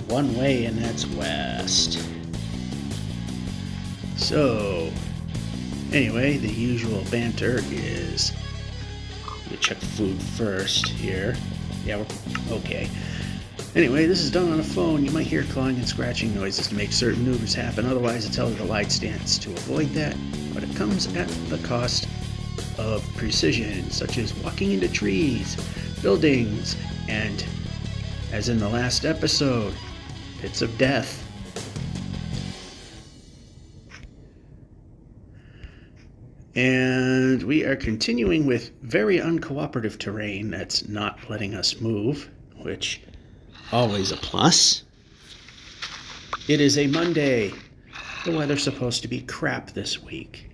one way, and that's west. So, anyway, the usual banter is we check the food first here. Yeah, we're okay. Anyway, this is done on a phone. You might hear clawing and scratching noises to make certain maneuvers happen. Otherwise, it's held at a light stance to avoid that. But it comes at the cost of precision, such as walking into trees, buildings, and, as in the last episode, pits of death. And we are continuing with very uncooperative terrain that's not letting us move, which always a plus. It is a Monday. The weather's supposed to be crap this week.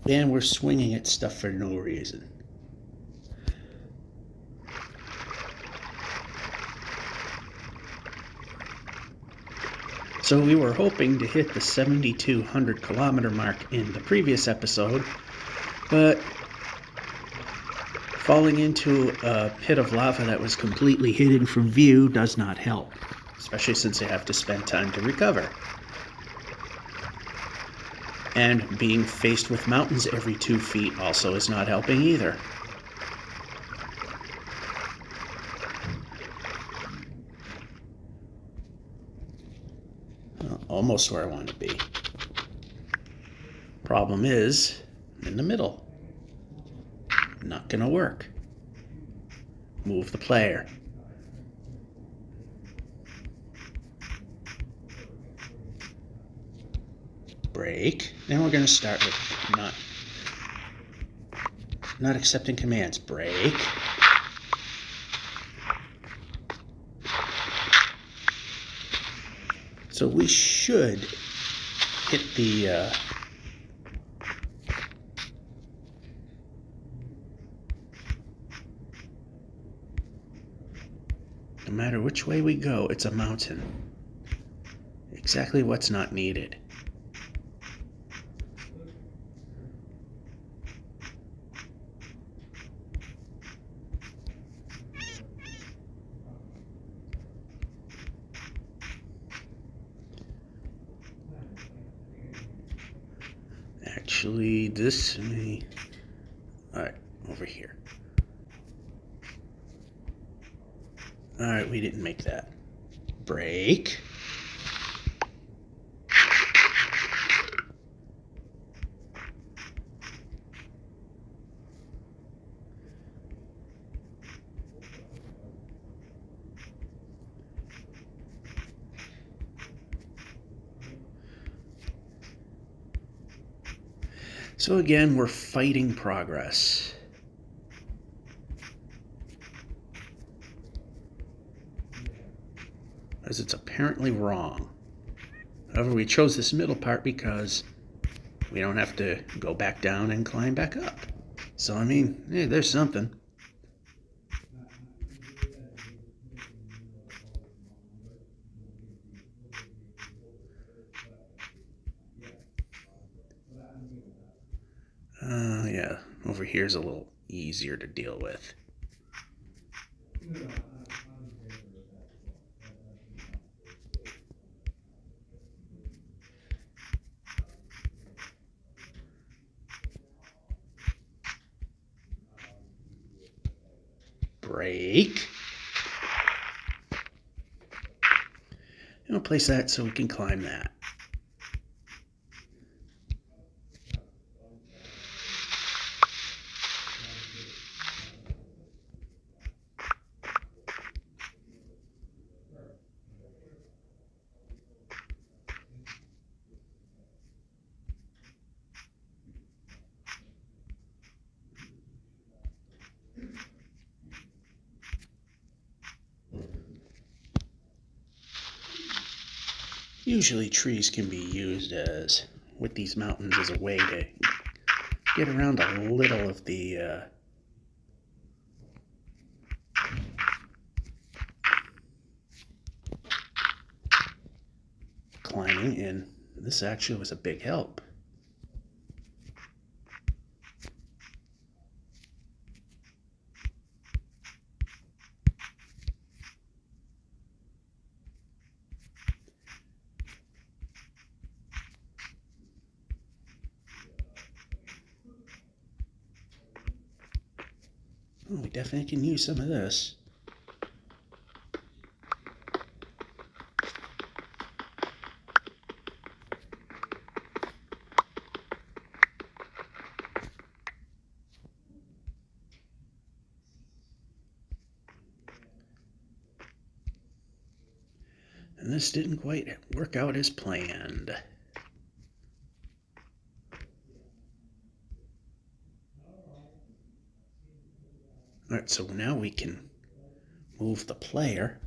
And we're swinging at stuff for no reason. So we were hoping to hit the 7,200 kilometer mark in the previous episode, but falling into a pit of lava that was completely hidden from view does not help, especially since I have to spend time to recover. And being faced with mountains every 2 feet also is not helping either. Well, almost where I want to be. Problem is, I'm in the middle. Not gonna work. Move the player. Break. Then we're gonna start with not accepting commands. Break. So we should hit the no matter which way we go, it's a mountain. Exactly what's not needed. Actually, this may... Alright, over here. Alright, we didn't make that. Break. So again, we're fighting progress. As it's apparently wrong. However, we chose this middle part because we don't have to go back down and climb back up. So, I mean, hey, there's something. Yeah, over here's a little easier to deal with. Break. And we'll place that so we can climb that. Usually trees can be used with these mountains as a way to get around a little of the climbing, and this actually was a big help. Oh, we definitely can use some of this. And this didn't quite work out as planned. Alright, so now we can move the player.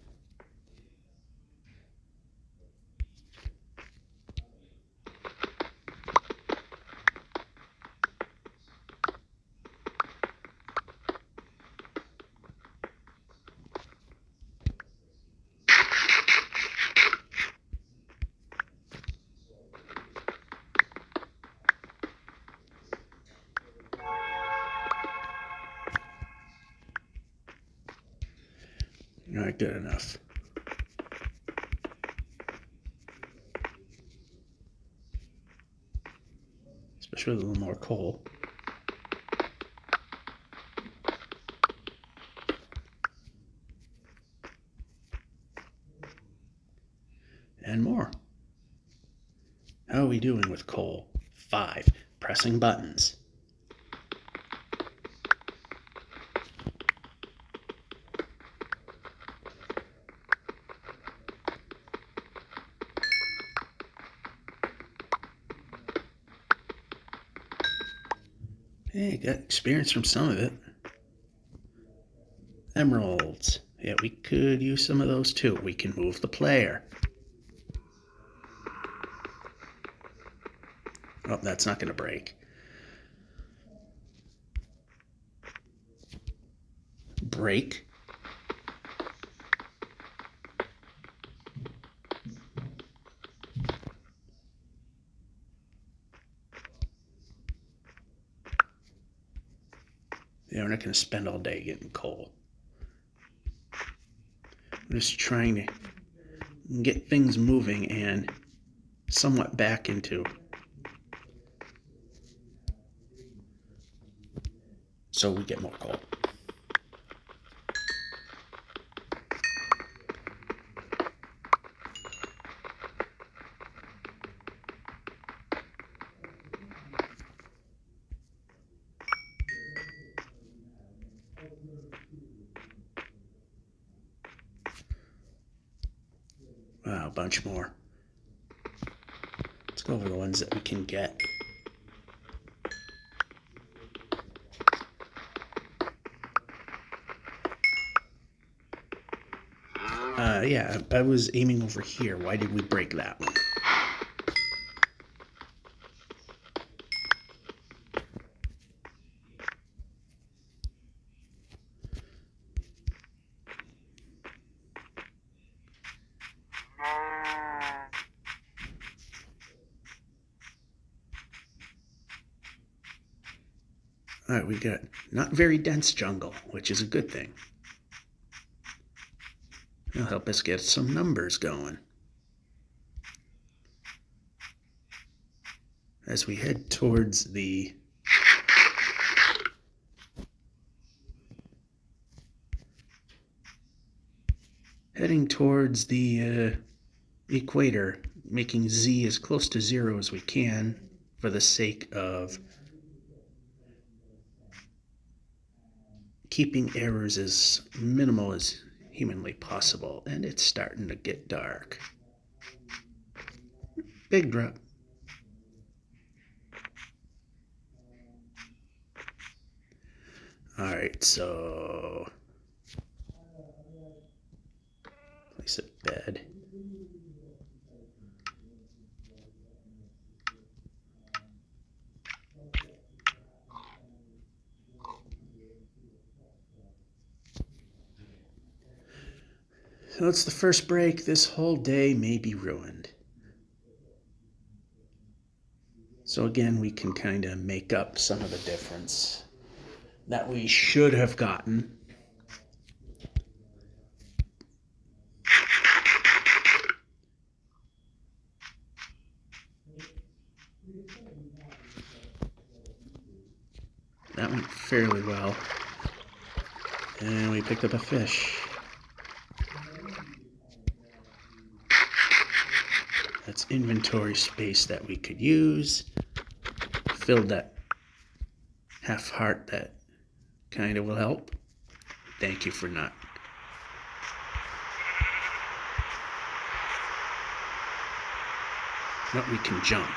Alright, good enough. Especially with a little more coal. And more. How are we doing with coal? 5. Pressing buttons. Hey, got experience from some of it. Emeralds. Yeah, we could use some of those too. We can move the player. Oh, that's not going to break. Break. Yeah, we're not going to spend all day getting coal. We're just trying to get things moving and somewhat back into. So we get more coal. Wow, a bunch more. Let's go over the ones that we can get. Yeah, I was aiming over here. Why did we break that one? Alright, we got not very dense jungle, which is a good thing. It'll help us get some numbers going. As we head towards the equator, making Z as close to 0 as we can for the sake of keeping errors as minimal as humanly possible. And it's starting to get dark. Big drop. Alright, so place a bed. So it's the first break. This whole day may be ruined. So again, we can kind of make up some of the difference that we should have gotten. That went fairly well. And we picked up a fish. That's inventory space that we could use. Filled that half heart that kind of will help. Thank you for not. But we can jump.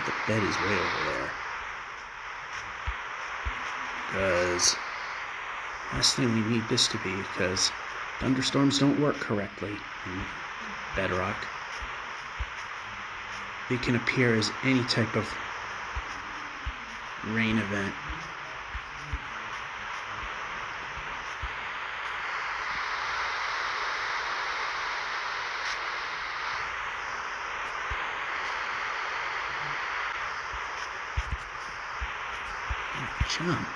The bed is way over there. Because last thing we need this to be, because thunderstorms don't work correctly in Bedrock. They can appear as any type of rain event. Jump.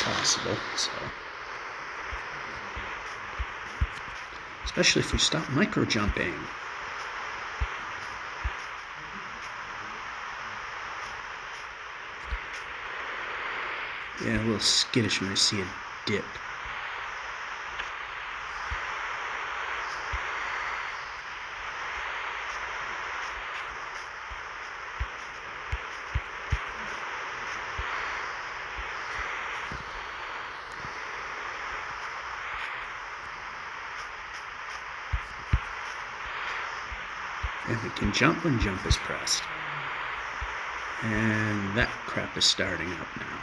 Possible, so especially if we stop micro jumping. Yeah, a little skittish when I see a dip. And we can jump when jump is pressed. And that crap is starting up now.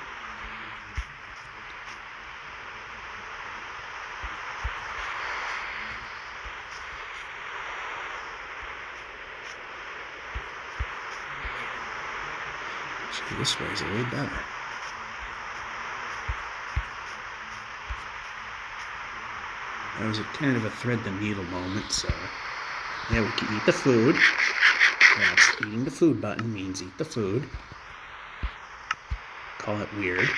Actually, this way is a little better. That was a kind of a thread the needle moment, so yeah, we can eat the food. That's eating the food button means eat the food. Call it weird.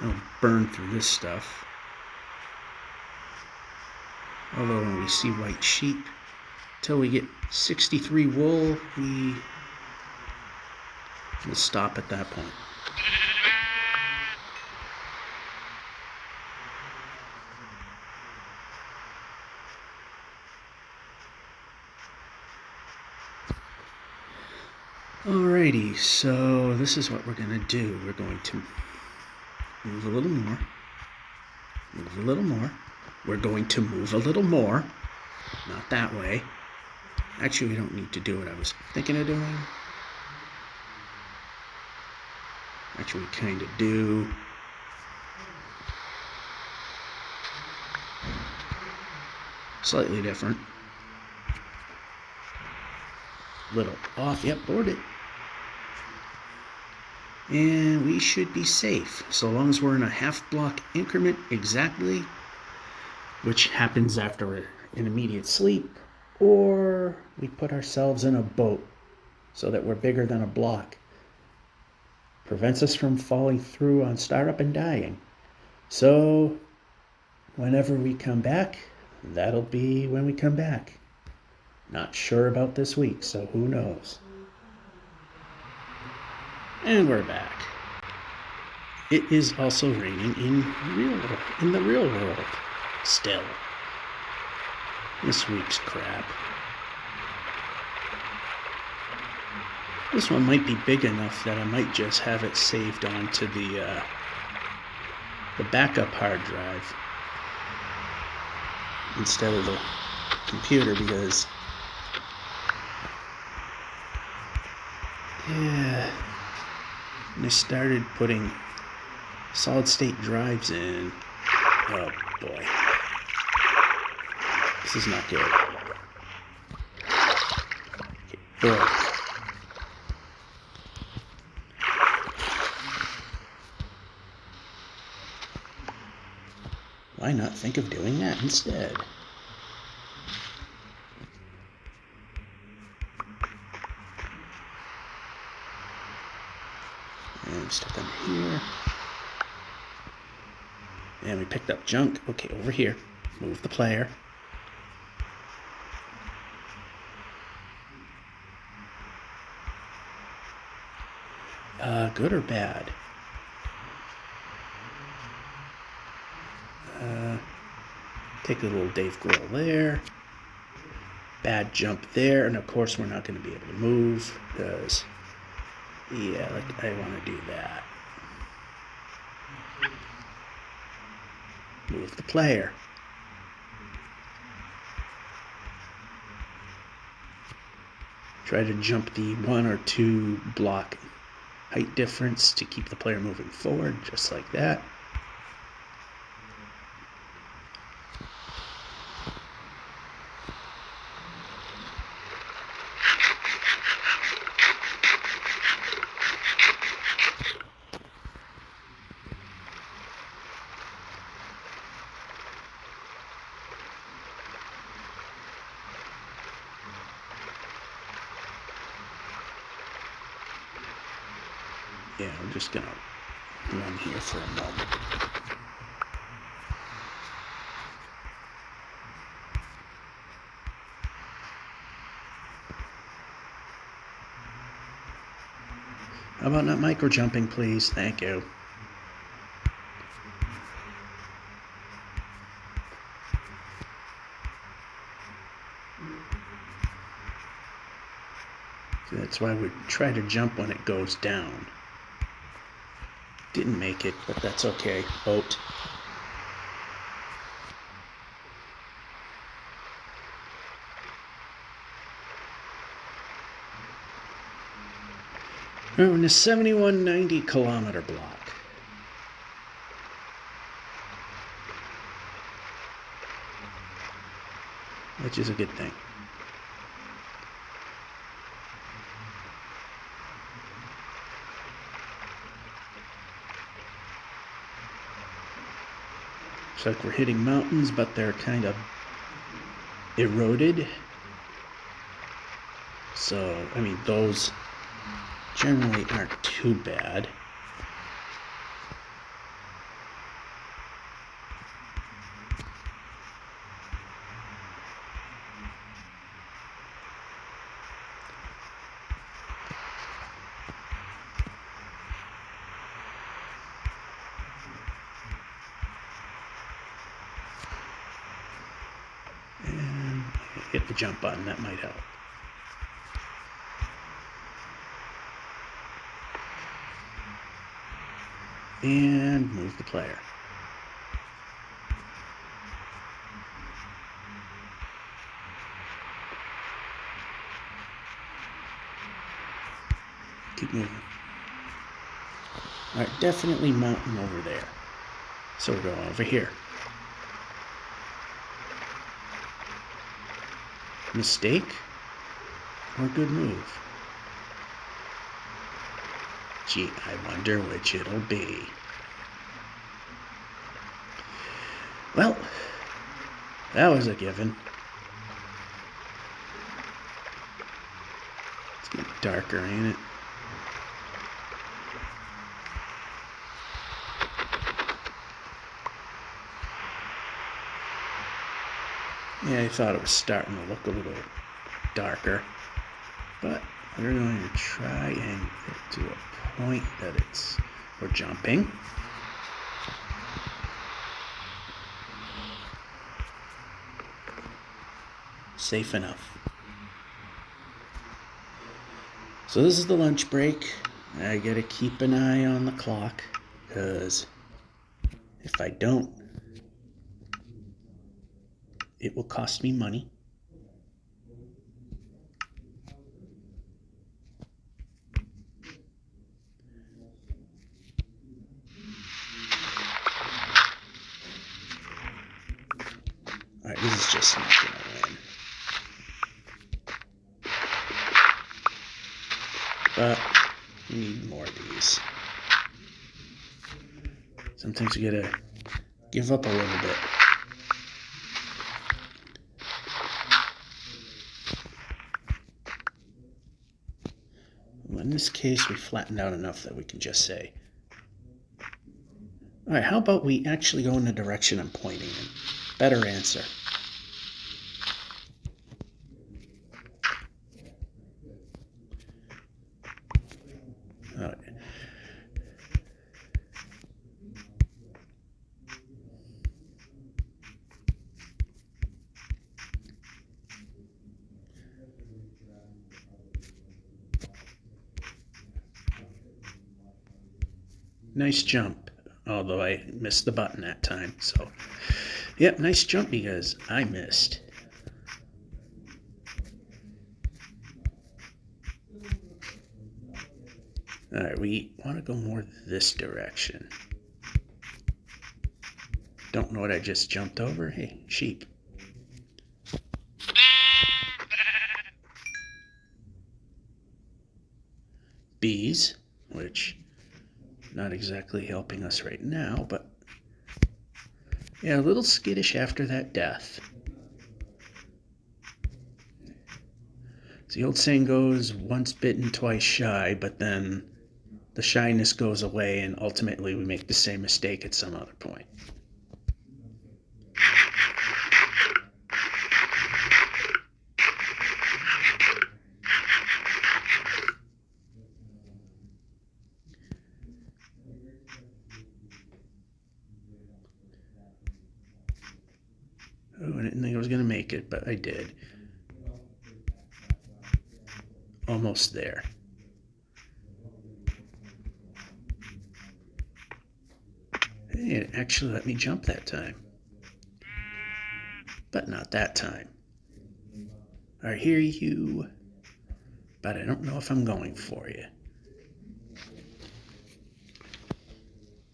I'll burn through this stuff. Although when we see white sheep, till we get 63 wool, we'll stop at that point. Alrighty, so this is what we're going to do. We're going to move a little more. Move a little more. We're going to move a little more. Not that way. Actually, we don't need to do what I was thinking of doing. Actually, we kind of do. Slightly different. Little off. Yep, board it. And we should be safe, so long as we're in a half block increment exactly, which happens after an immediate sleep, or we put ourselves in a boat so that we're bigger than a block. Prevents us from falling through on startup and dying. So whenever we come back, that'll be when we come back. Not sure about this week, so who knows. And we're back. It is also raining in the real world. Still. This week's crap. This one might be big enough that I might just have it saved onto the backup hard drive instead of the computer, because yeah, when I started putting solid state drives in, oh boy, this is not good. Ugh. Why not think of doing that instead? And step in here. And we picked up junk. Okay, over here. Move the player. Good or bad? Take a little Dave Grohl there. Bad jump there. And of course we're not going to be able to move because, yeah, like I want to do that. Move the player. Try to jump the 1 or 2 block height difference to keep the player moving forward, just like that. Yeah, we're just gonna run here for a moment. How about not micro jumping, please? Thank you. So that's why we try to jump when it goes down. Didn't make it, but that's okay. Boat. We're in a 7190 kilometer block. Which is a good thing. Looks like we're hitting mountains, but they're kind of eroded. So, I mean, those generally aren't too bad. And hit the jump button, that might help. And move the player. Keep moving. Alright, definitely mountain over there. So we're going over here. Mistake or good move? Gee, I wonder which it'll be. Well, that was a given. It's getting darker, ain't it? Yeah, I thought it was starting to look a little darker, but we're going to try and get to a point that we're jumping. Safe enough. So this is the lunch break. I gotta keep an eye on the clock, because if I don't, it will cost me money. Alright, this is just not gonna win. but we need more of these. Sometimes you gotta give up a little bit. Well, in this case, we flattened out enough that we can just say, all right, how about we actually go in the direction I'm pointing in? Better answer. All right. Nice jump, although I missed the button that time. So, yep, nice jump because I missed. All right, we want to go more this direction. Don't know what I just jumped over. Hey, sheep. Bees, which not exactly helping us right now, but yeah, a little skittish after that death. As the old saying goes, once bitten, twice shy, but then the shyness goes away and ultimately we make the same mistake at some other point. Oh, I didn't think I was going to make it, but I did. Almost there. Hey, it actually let me jump that time. But not that time. I hear you, but I don't know if I'm going for you.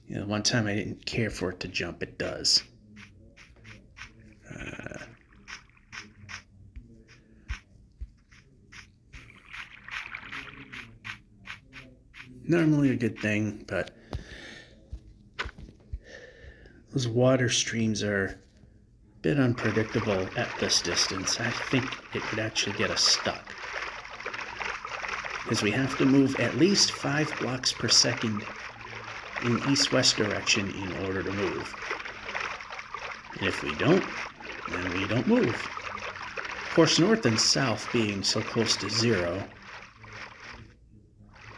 You know, one time I didn't care for it to jump, it does. Normally a good thing, but those water streams are a bit unpredictable at this distance. I think it could actually get us stuck, because we have to move at least 5 blocks per second in east-west direction in order to move. And if we don't, then we don't move. Of course, north and south being so close to zero,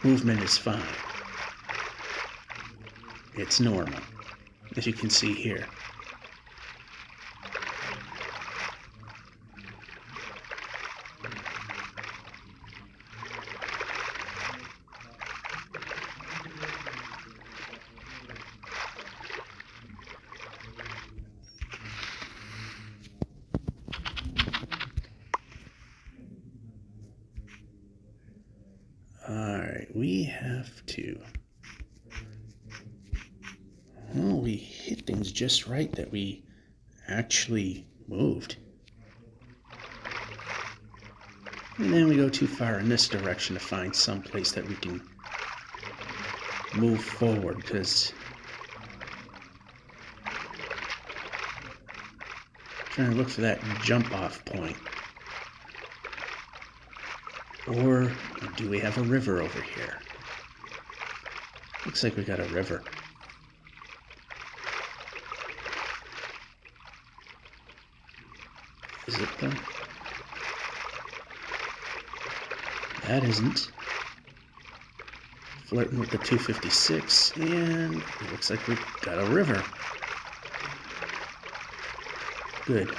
movement is fine. It's normal, as you can see here. Alright, we have to... Well, we hit things just right that we actually moved. And then we go too far in this direction to find some place that we can move forward, because I'm trying to look for that jump off point. Or do we have a river over here? Looks like we got a river. Is it though? That isn't. Flirting with the 256, and it looks like we got a river. Good.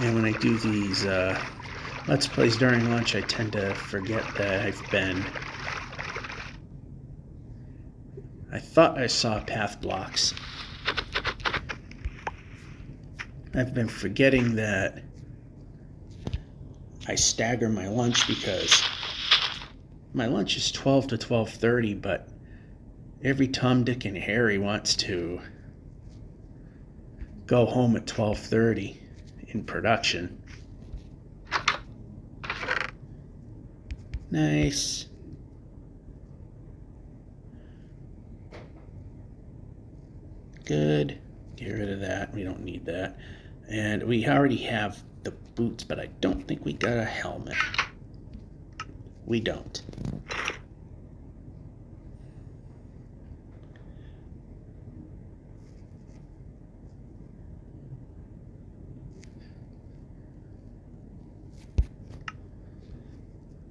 And when I do these Let's Plays during lunch, I tend to forget that I thought I saw path blocks. I've been forgetting that I stagger my lunch, because my lunch is 12 to 12:30, but every Tom, Dick, and Harry wants to go home at 12:30 in production. Nice. Good. Get rid of that. We don't need that. And we already have the boots, but I don't think we got a helmet. We don't.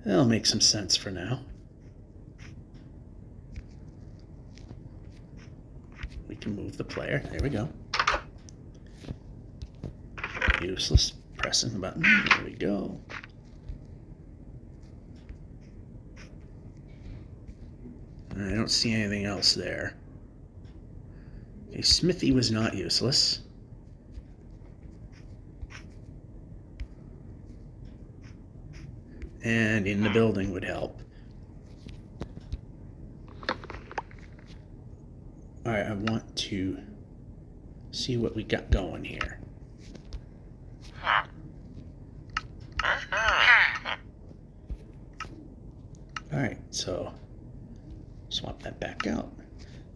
That'll make some sense for now. We can move the player. There we go. Useless. Pressing the button. There we go. I don't see anything else there. Okay, Smithy was not useless. And in the building would help. Alright, I want to see what we got going here. Alright, so swap that back out.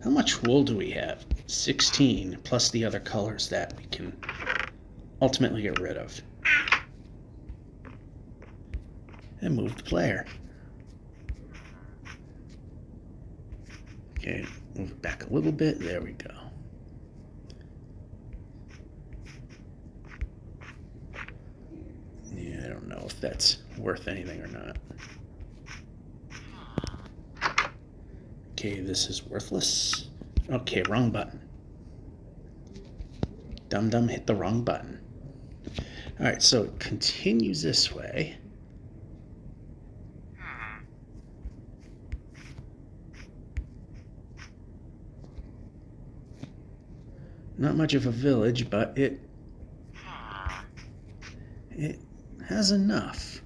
How much wool do we have? 16, plus the other colors that we can ultimately get rid of. And move the player. Okay, move it back a little bit. There we go. Yeah, I don't know if that's worth anything or not. Okay, this is worthless. Okay, wrong button. Dum-dum hit the wrong button. Alright, so it continues this way. Not much of a village, but it has enough.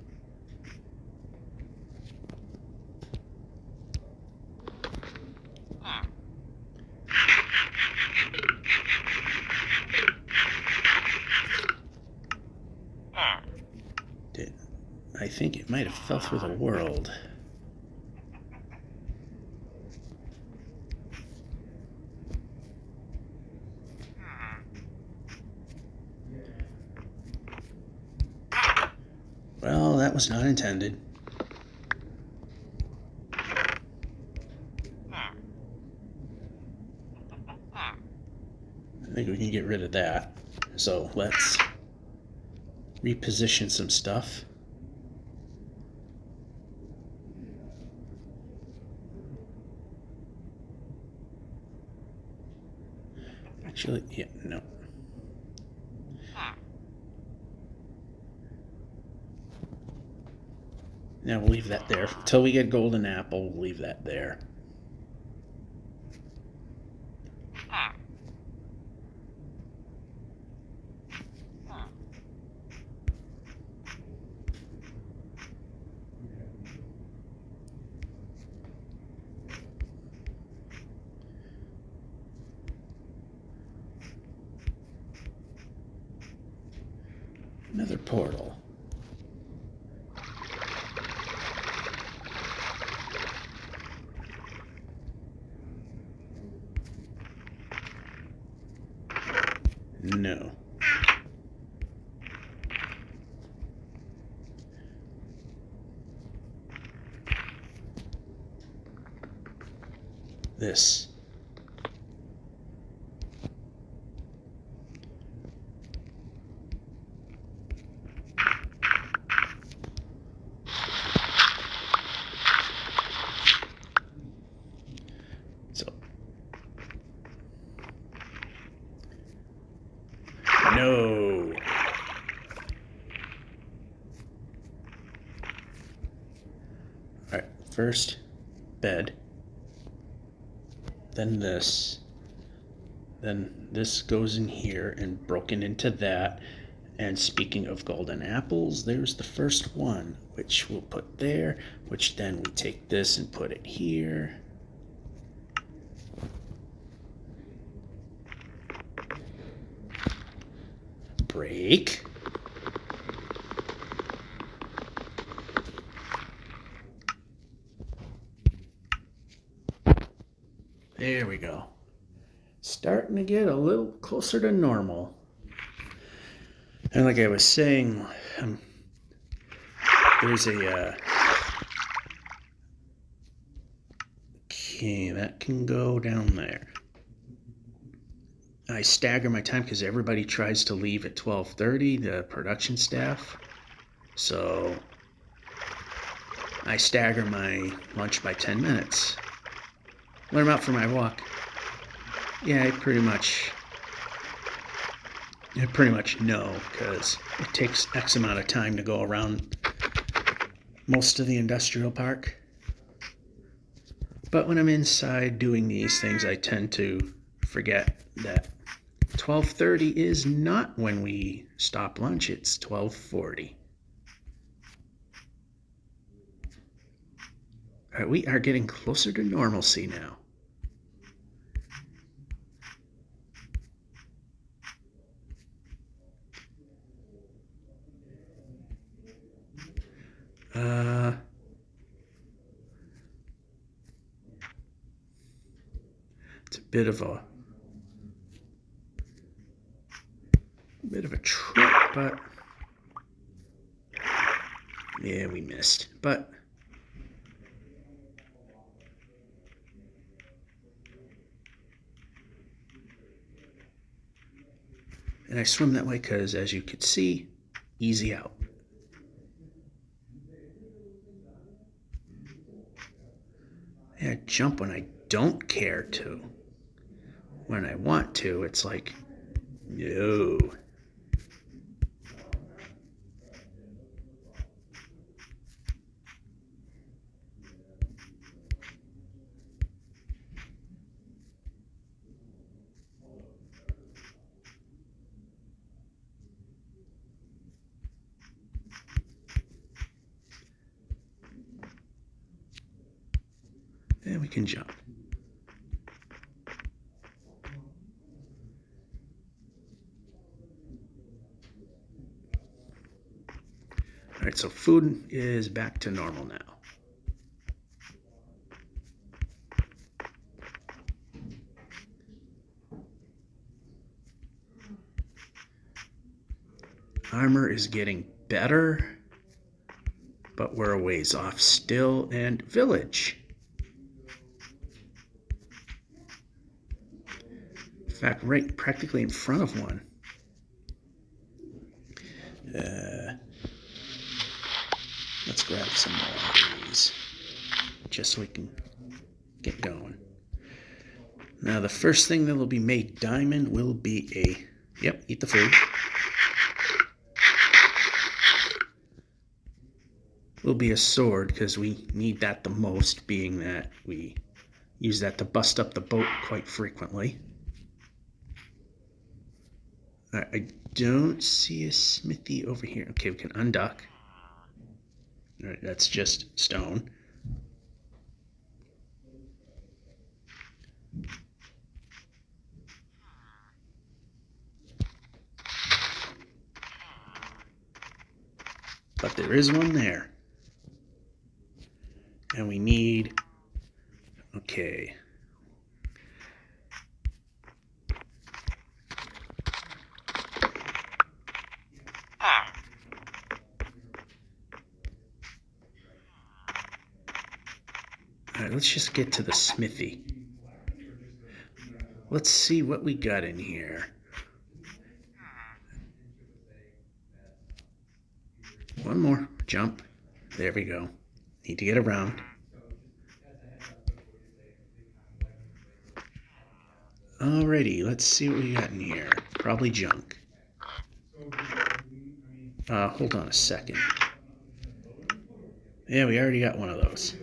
I think it might have fell through the world. Well, that was not intended. I think we can get rid of that. So let's reposition some stuff. Actually, yeah, no. Now we'll leave that there. Until we get golden apple, we'll leave that there. Another portal. No. This. So. No. Alright, first bed. Then this goes in here and broken into that. And speaking of golden apples, there's the first one, which we'll put there, which then we take this and put it here. break. There we go. Starting to get a little closer to normal. And like I was saying, there's a... okay, that can go down there. I stagger my time because everybody tries to leave at 12:30, the production staff. So I stagger my lunch by 10 minutes. When I'm out for my walk, yeah, I pretty much know, because it takes X amount of time to go around most of the industrial park. But when I'm inside doing these things, I tend to forget that 12:30 is not when we stop lunch, it's 12:40. All right, we are getting closer to normalcy now. It's a bit of a trip, but yeah, we missed. But and I swim that way because, as you could see, easy out. Yeah, I jump when I don't care to. When I want to, it's like, no. And we can jump. All right, so food is back to normal now. Armor is getting better, but we're a ways off still. And village. In fact, right practically in front of one. Let's grab some more of these, just so we can get going. Now, the first thing that will be made diamond will be eat the food. Will be a sword, because we need that the most, being that we use that to bust up the boat quite frequently. I don't see a smithy over here. Okay, we can undock. All right, that's just stone. But there is one there. And we need... okay. All right, let's just get to the smithy. Let's see what we got in here. One more. Jump. There we go. Need to get around. Alrighty, let's see what we got in here. Probably junk. Hold on a second. Yeah, we already got one of those.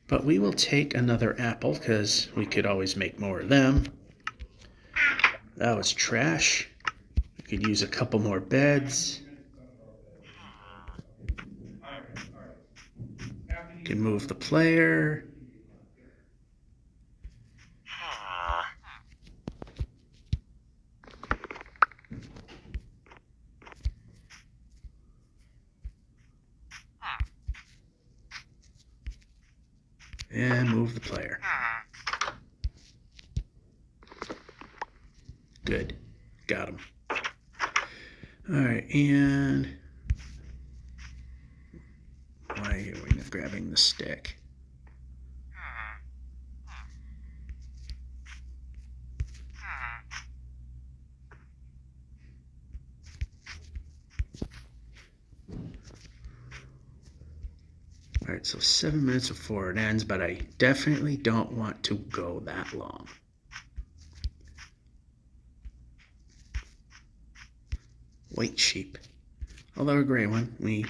But we will take another apple, because we could always make more of them. That was trash. We could use a couple more beds. We can move the player. And move the player. Good. Got him. Alright, and why are we not grabbing the stick? Alright, so 7 minutes before it ends, but I definitely don't want to go that long. White sheep. Although a gray one, we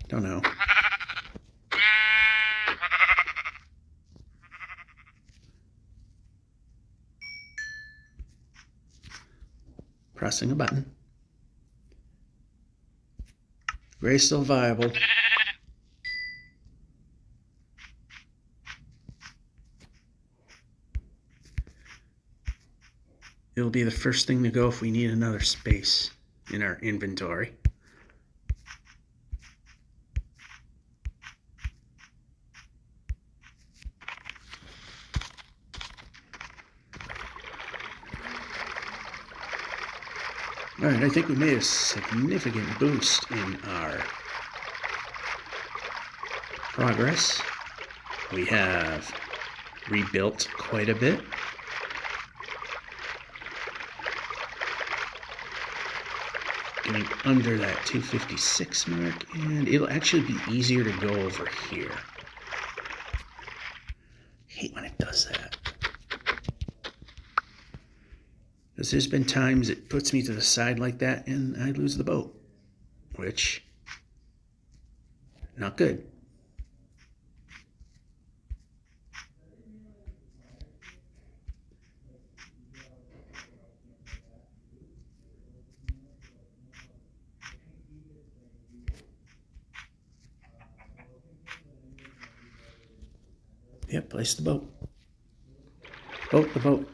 don't know. Pressing a button. Gray still viable. It'll be the first thing to go if we need another space in our inventory. Alright, I think we made a significant boost in our progress. We have rebuilt quite a bit. Getting under that 256 mark, and it'll actually be easier to go over here. I hate when it does that. Because there's been times it puts me to the side like that and I lose the boat. Which, not good. Yep, place the boat. Boat the boat.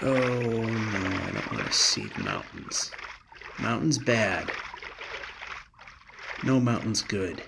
Oh no, I don't want to see the mountains. Mountains bad. No mountains good.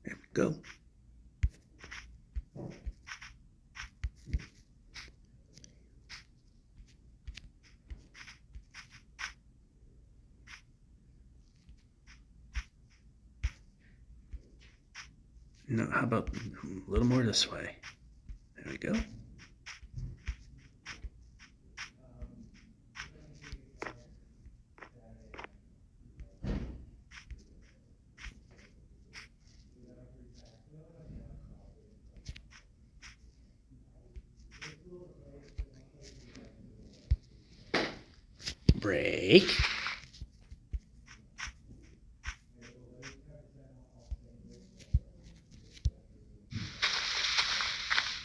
There we go. No, how about a little more this way? There we go. Break.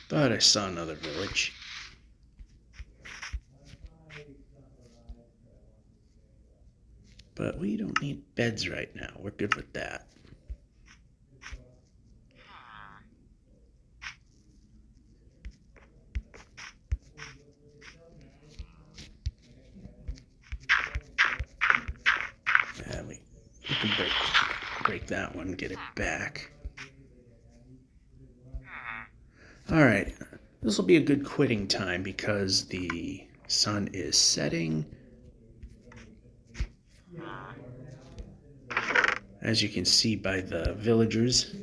Thought I saw another village. But we don't need beds right now. We're good with that. Yeah, we can break that one, get it back. Alright, this will be a good quitting time because the sun is setting. As you can see by the villagers.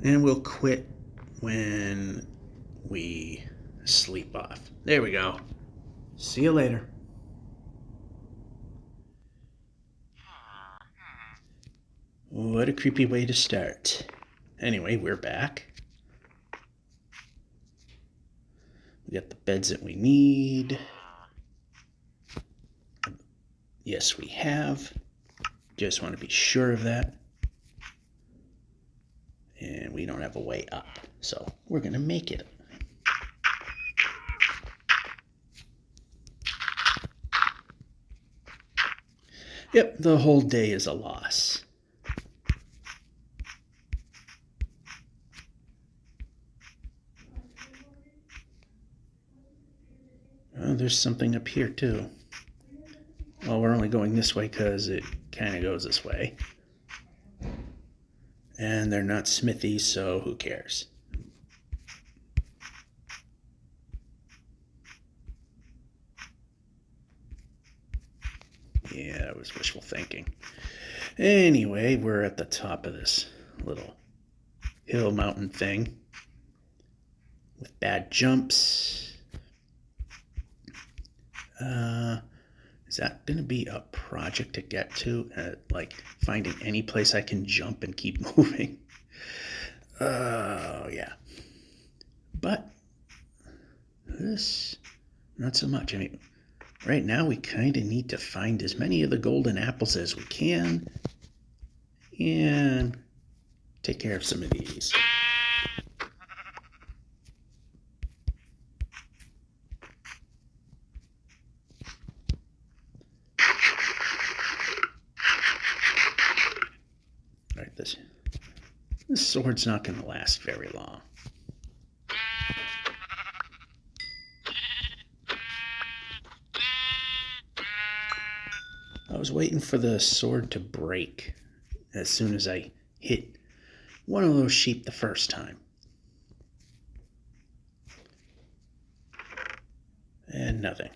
And we'll quit when we sleep off. There we go. See you later. What a creepy way to start. Anyway, we're back. We got the beds that we need. Yes, we have. Just want to be sure of that. And we don't have a way up, so we're going to make it. Yep, the whole day is a loss. Oh, there's something up here too. Well, we're only going this way because it kind of goes this way. And they're not smithies, so who cares? Yeah, that was wishful thinking. Anyway, we're at the top of this little hill mountain thing with bad jumps. Is that going to be a project to get to? Like finding any place I can jump and keep moving? Yeah. But this, not so much. I mean, right now we kind of need to find as many of the golden apples as we can and take care of some of these. All right, this sword's not going to last very long. I was waiting for the sword to break as soon as I hit one of those sheep the first time. And nothing.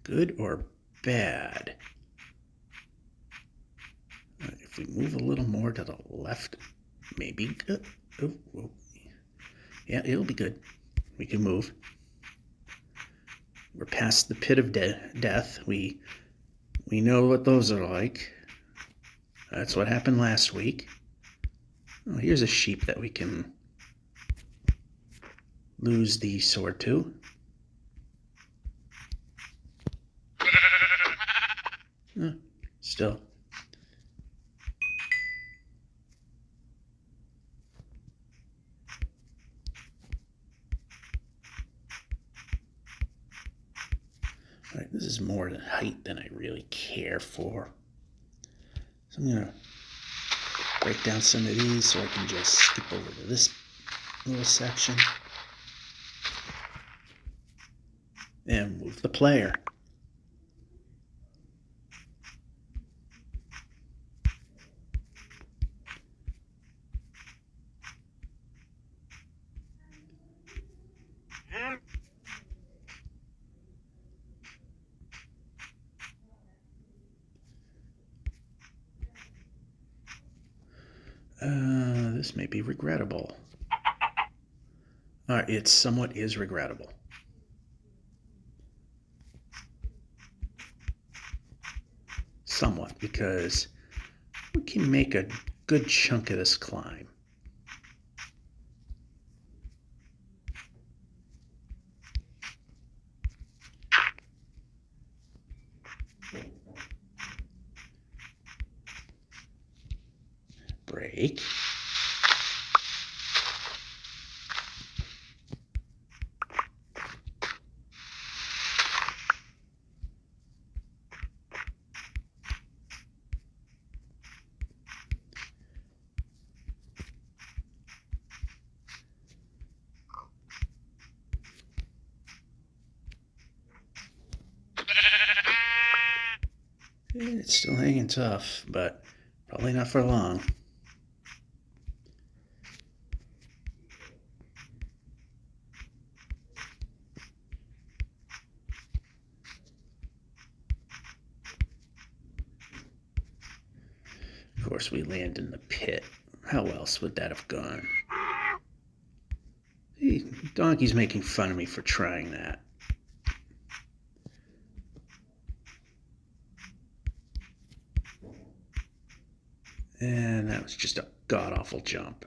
Good or bad? If we move a little more to the left, maybe good. Oh. Yeah, it'll be good. We can move. We're past the pit of death. We know what those are like. That's what happened last week. Oh, here's a sheep that we can lose the sword to. Still. All right, this is more height than I really care for. So I'm going to break down some of these so I can just skip over to this little section. And move the player. This may be regrettable. It somewhat is regrettable. Somewhat, because we can make a good chunk of this climb. Break. And it's still hanging tough, but probably not for long. Of course, we land in the pit. How else would that have gone? See, Donkey's making fun of me for trying that. And that was just a god-awful jump.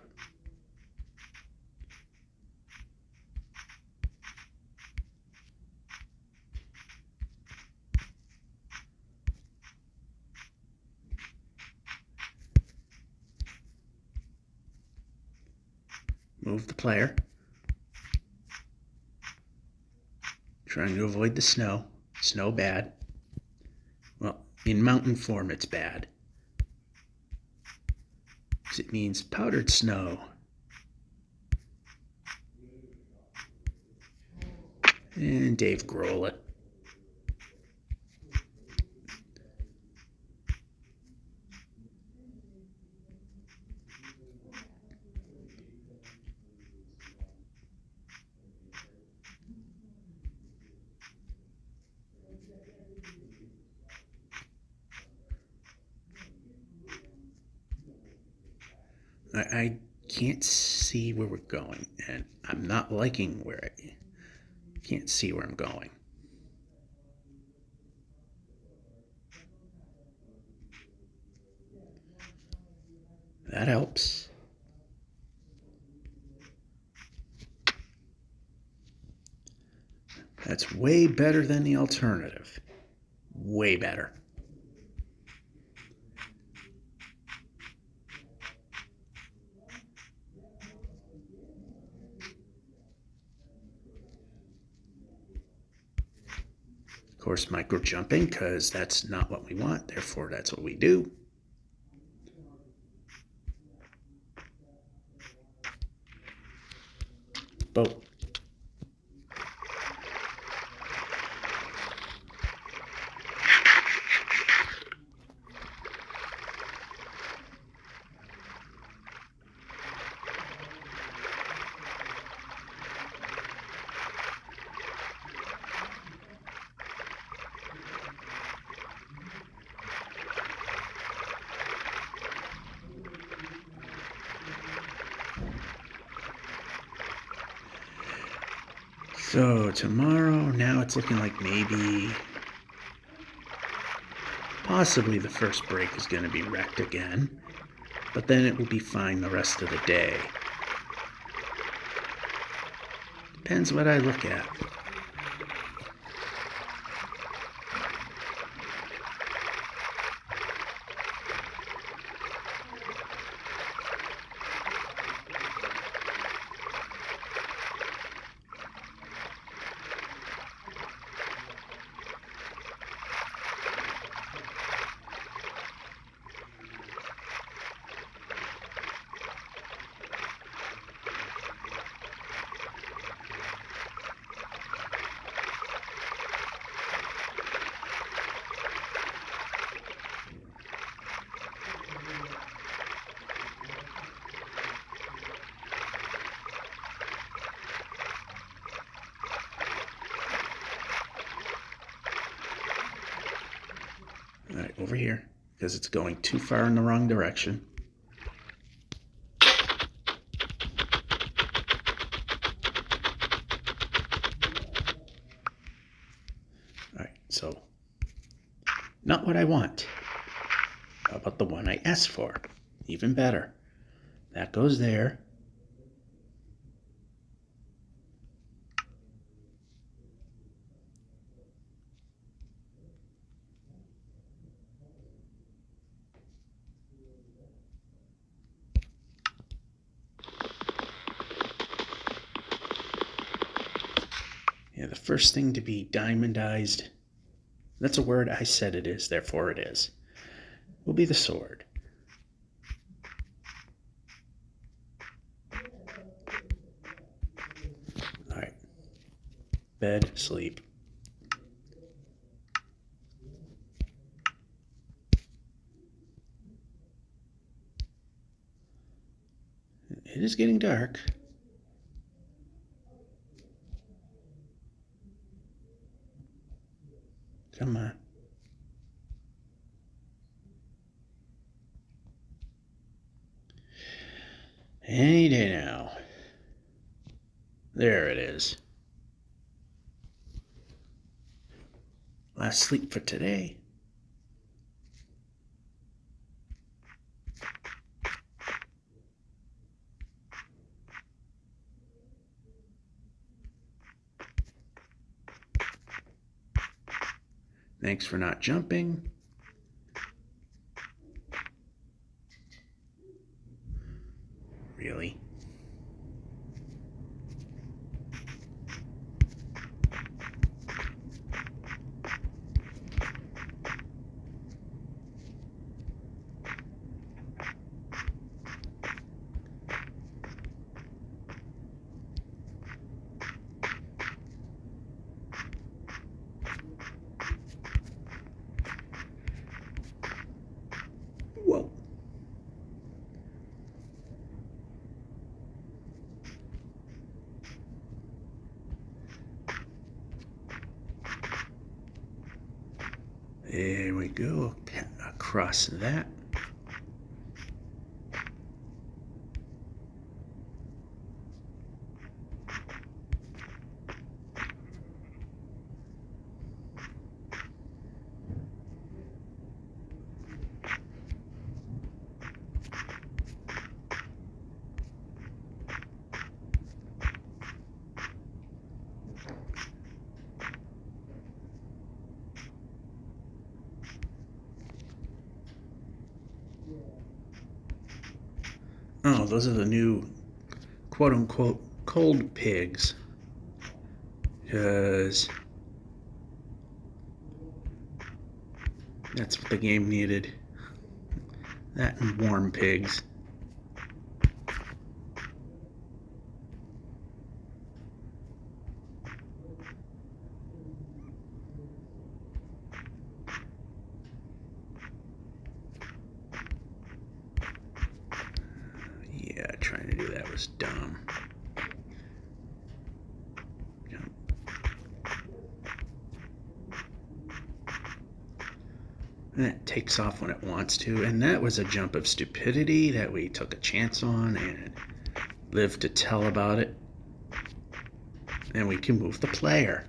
Move the player. Trying to avoid the snow. Snow bad. Well, in mountain form it's bad. Because it means powdered snow. And Dave Grohl it. I can't see where we're going, and I'm not liking where I can't see where I'm going. That helps. That's way better than the alternative. Way better. Of course, micro jumping, because that's not what we want, therefore that's what we do. Boat. So tomorrow, now it's looking like maybe, possibly the first break is going to be wrecked again, but then it will be fine the rest of the day. Depends what I look at. All right, over here, because it's going too far in the wrong direction. All right, so not what I want. How about the one I asked for? Even better. That goes there. Yeah, the first thing to be diamondized, that's a word I said it is, therefore it is, will be the sword. All right. Bed, sleep. It is getting dark. Come on. Any day now. There it is. Last sleep for today. Thanks for not jumping. Really? Whoa. There we go. Across that. Oh, those are the new quote-unquote cold pigs. Because that's what the game needed. That and warm pigs. Yeah, trying to do that was dumb. Jump. And it takes off when it wants to. And that was a jump of stupidity that we took a chance on and lived to tell about it. And we can move the player.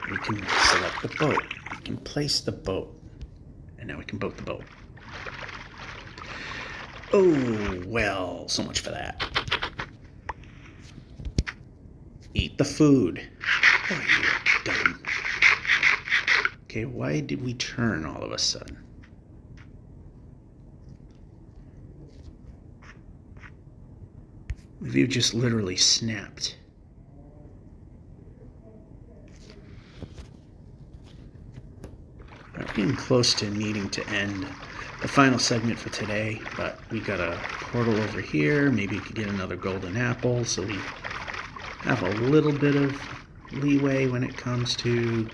We can select the boat. We can place the boat. And now we can boat the boat. Oh, well, so much for that. Eat the food. Oh, you're dumb. Okay, why did we turn all of a sudden? The view just literally snapped. We're getting close to needing to end the final segment for today, but we got a portal over here. Maybe we could get another golden apple, so we have a little bit of leeway when it comes to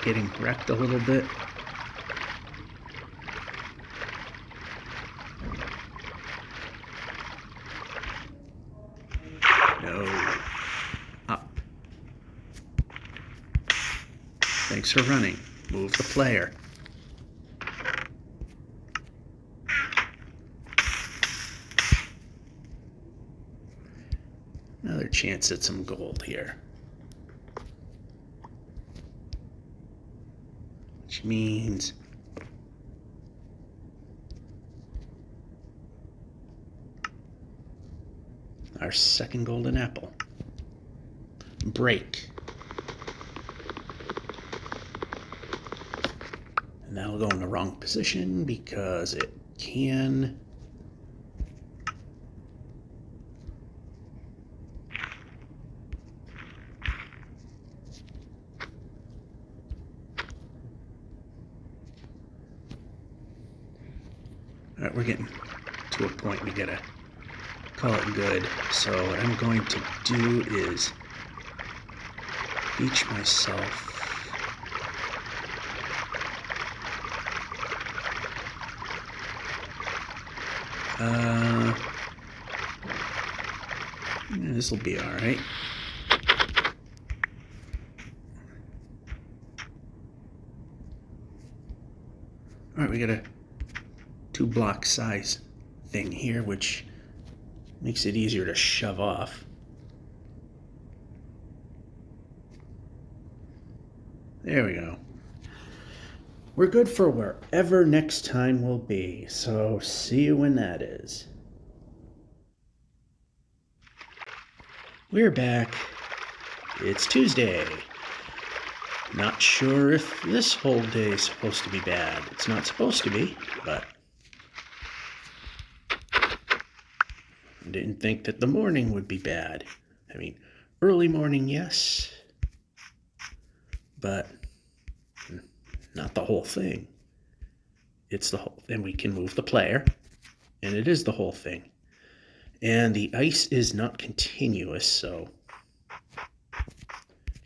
getting wrecked a little bit. No. Up. Thanks for running. Move the player. Another chance at some gold here. Which means our second golden apple. Break. And that'll go in the wrong position because it can. All right, we're getting to a point we gotta call it good. So what I'm going to do is beach myself. This will be all right. All right, we got a 2-block size thing here, which makes it easier to shove off. There we go. We're good for wherever next time will be, so see you when that is. We're back. It's Tuesday. Not sure if this whole day is supposed to be bad. It's not supposed to be, but I didn't think that the morning would be bad. I mean, early morning, yes, but not the whole thing. It's the whole thing. We can move the player, and it is the whole thing. And the ice is not continuous, so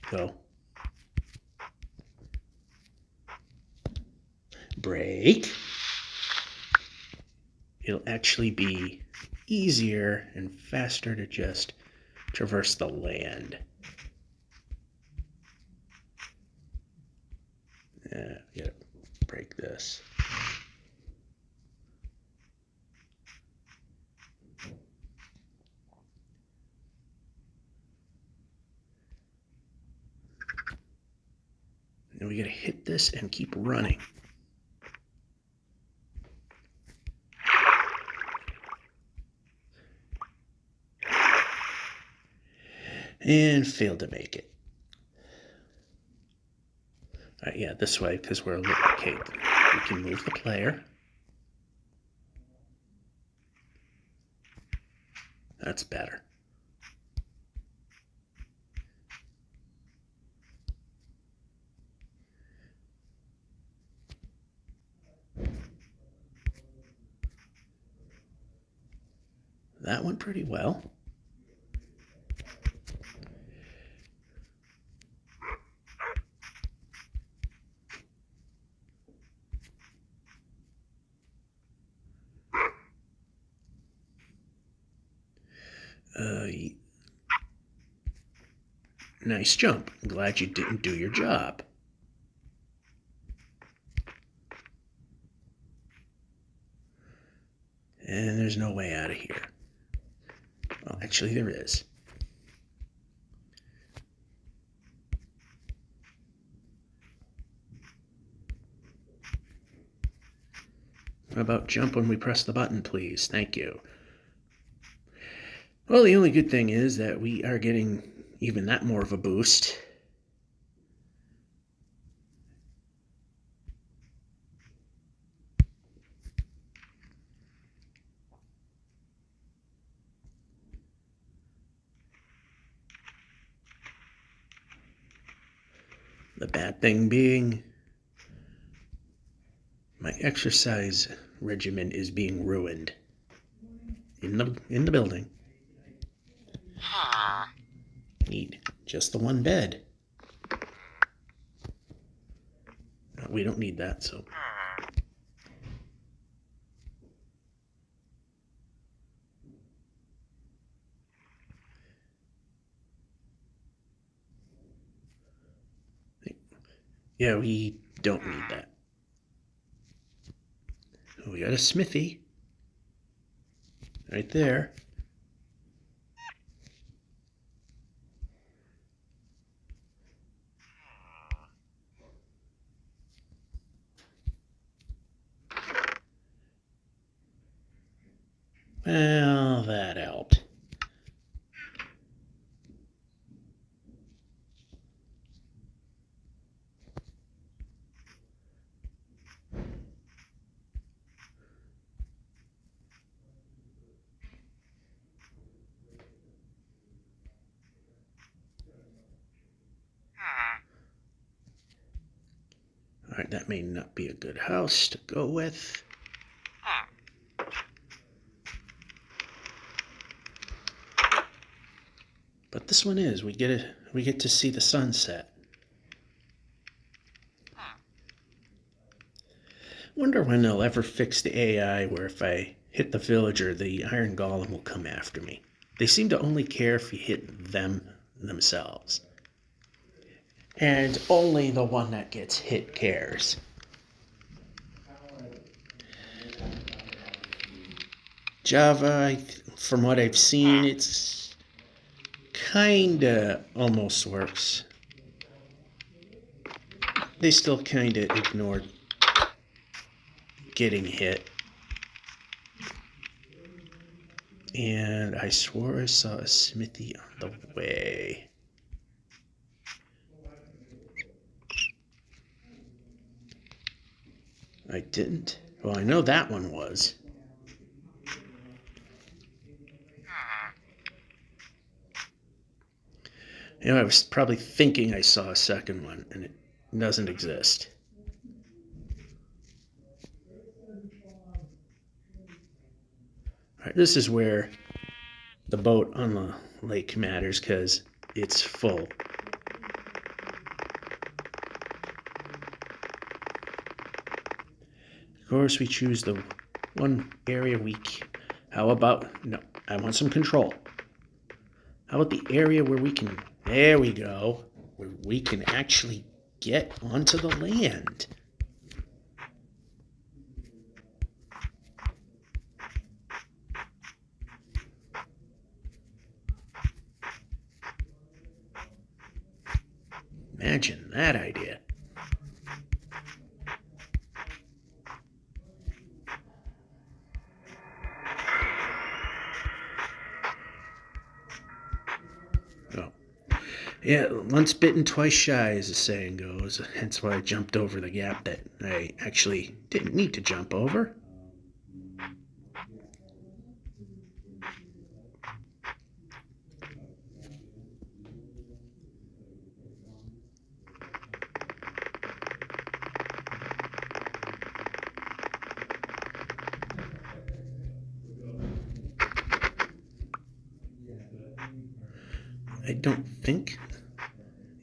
go. Break. It'll actually be easier and faster to just traverse the land. Yeah, gotta break this. And we gotta hit this and keep running. And failed to make it. All right, yeah, this way, because we're okay. We can move the player. That's better. That went pretty well. Nice jump. I'm glad you didn't do your job. And there's no way out of here. Well, actually, there is. How about jump when we press the button, please? Thank you. Well, the only good thing is that we are getting even that more of a boost. The bad thing being, my exercise regimen is being ruined in the building. Need just the one bed. We don't need that, so. Yeah, we don't need that. We got a smithy right there. Well, that helped. All right, that may not be a good house to go with. But this one is. We get we get to see the sunset. Wonder when they'll ever fix the AI where if I hit the villager, the iron golem will come after me. They seem to only care if you hit them themselves. And only the one that gets hit cares. Java, from what I've seen, it's kinda almost works. They still kinda ignored getting hit. And I swore I saw a smithy on the way. I didn't. Well, I know that one was. You know, I was probably thinking I saw a second one, and it doesn't exist. All right, this is where the boat on the lake matters because it's full. Of course, we choose the one area How about, no, I want some control. How about the area where we can, there we go, where we can actually get onto the land. Imagine that idea. Oh. Yeah, once bitten, twice shy, as the saying goes. Hence why I jumped over the gap that I actually didn't need to jump over. I don't think.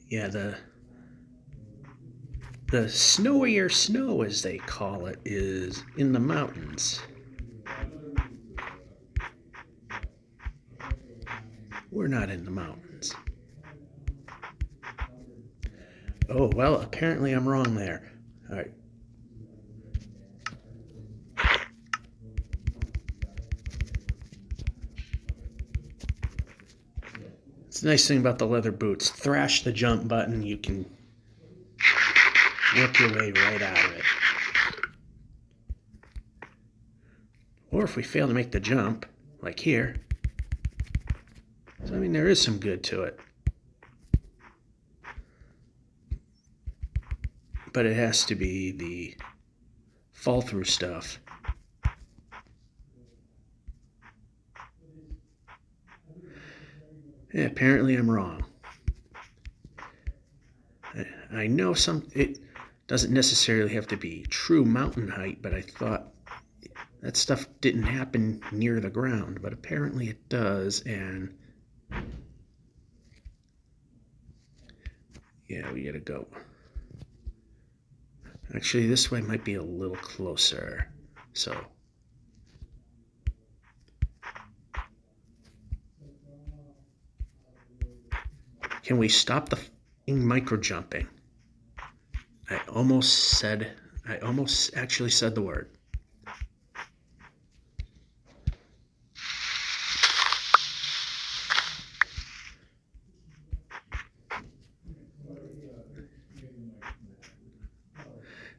Yeah, the snowier snow, as they call it, is in the mountains. We're not in the mountains. Oh, well, apparently I'm wrong there. All right. It's the nice thing about the leather boots. Thrash the jump button, you can work your way right out of it. Or if we fail to make the jump, like here. So, I mean, there is some good to it. But it has to be the fall through stuff. Yeah, apparently I'm wrong. I know it doesn't necessarily have to be true mountain height, but I thought that stuff didn't happen near the ground, but apparently it does, and yeah, we gotta go. Actually, this way might be a little closer, so. Can we stop the micro jumping? I almost actually said the word.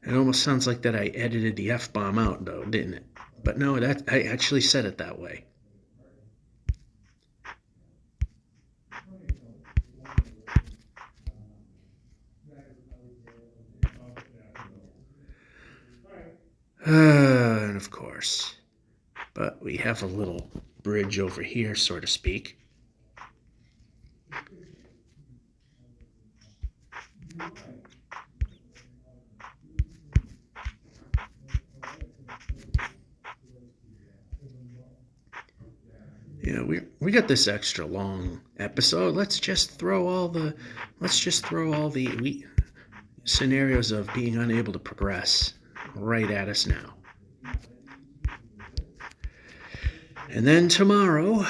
It almost sounds like that I edited the F-bomb out, though, didn't it? But no, I actually said it that way. And of course. But we have a little bridge over here, so to speak. Yeah, we got this extra long episode. Let's just throw all the scenarios of being unable to progress right at us now. And then tomorrow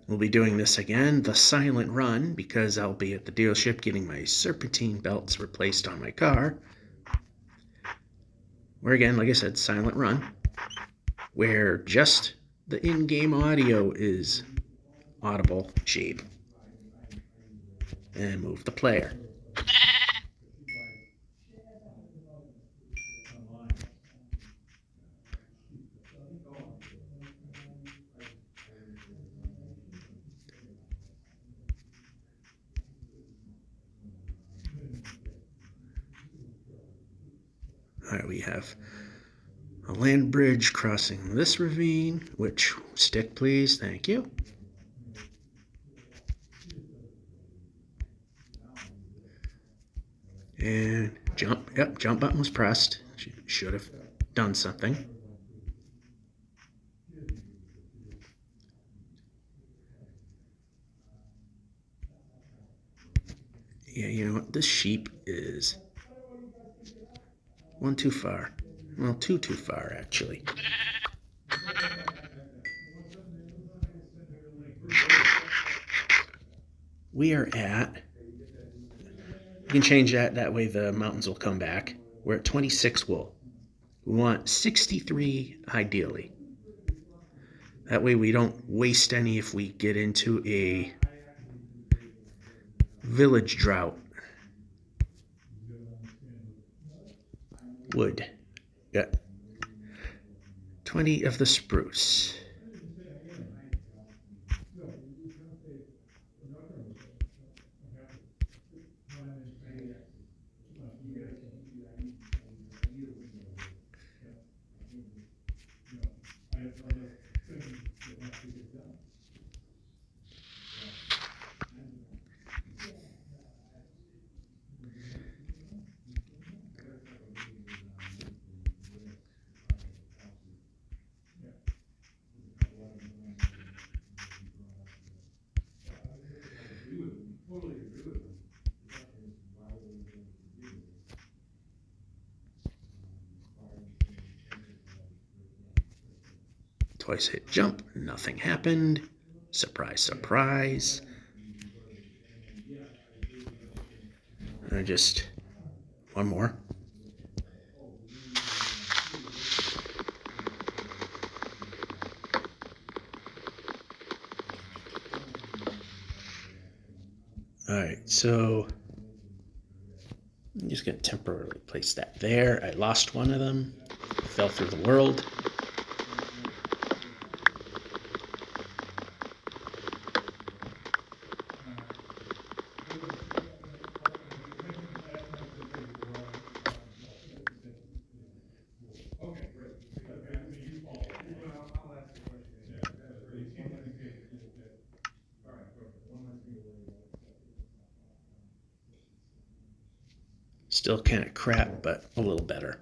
we'll be doing this again, the silent run, because I'll be at the dealership getting my serpentine belts replaced on my car. Where again, like I said, silent run, where just the in-game audio is audible shape. And move the player. All right, we have a land bridge crossing this ravine, which, stick please, thank you. And jump, yep, jump button was pressed. Should have done something. Yeah, you know what, this sheep is one too far. Well, two too far, actually. We are at, you can change that way the mountains will come back. We're at 26 wool. We want 63 ideally. That way we don't waste any if we get into a village drought. Wood. Got 20 of the spruce. Twice hit jump, nothing happened. Surprise, surprise. And just one more. All right, so I'm just going to temporarily place that there. I lost one of them. Fell through the world. Still kind of crap, but a little better.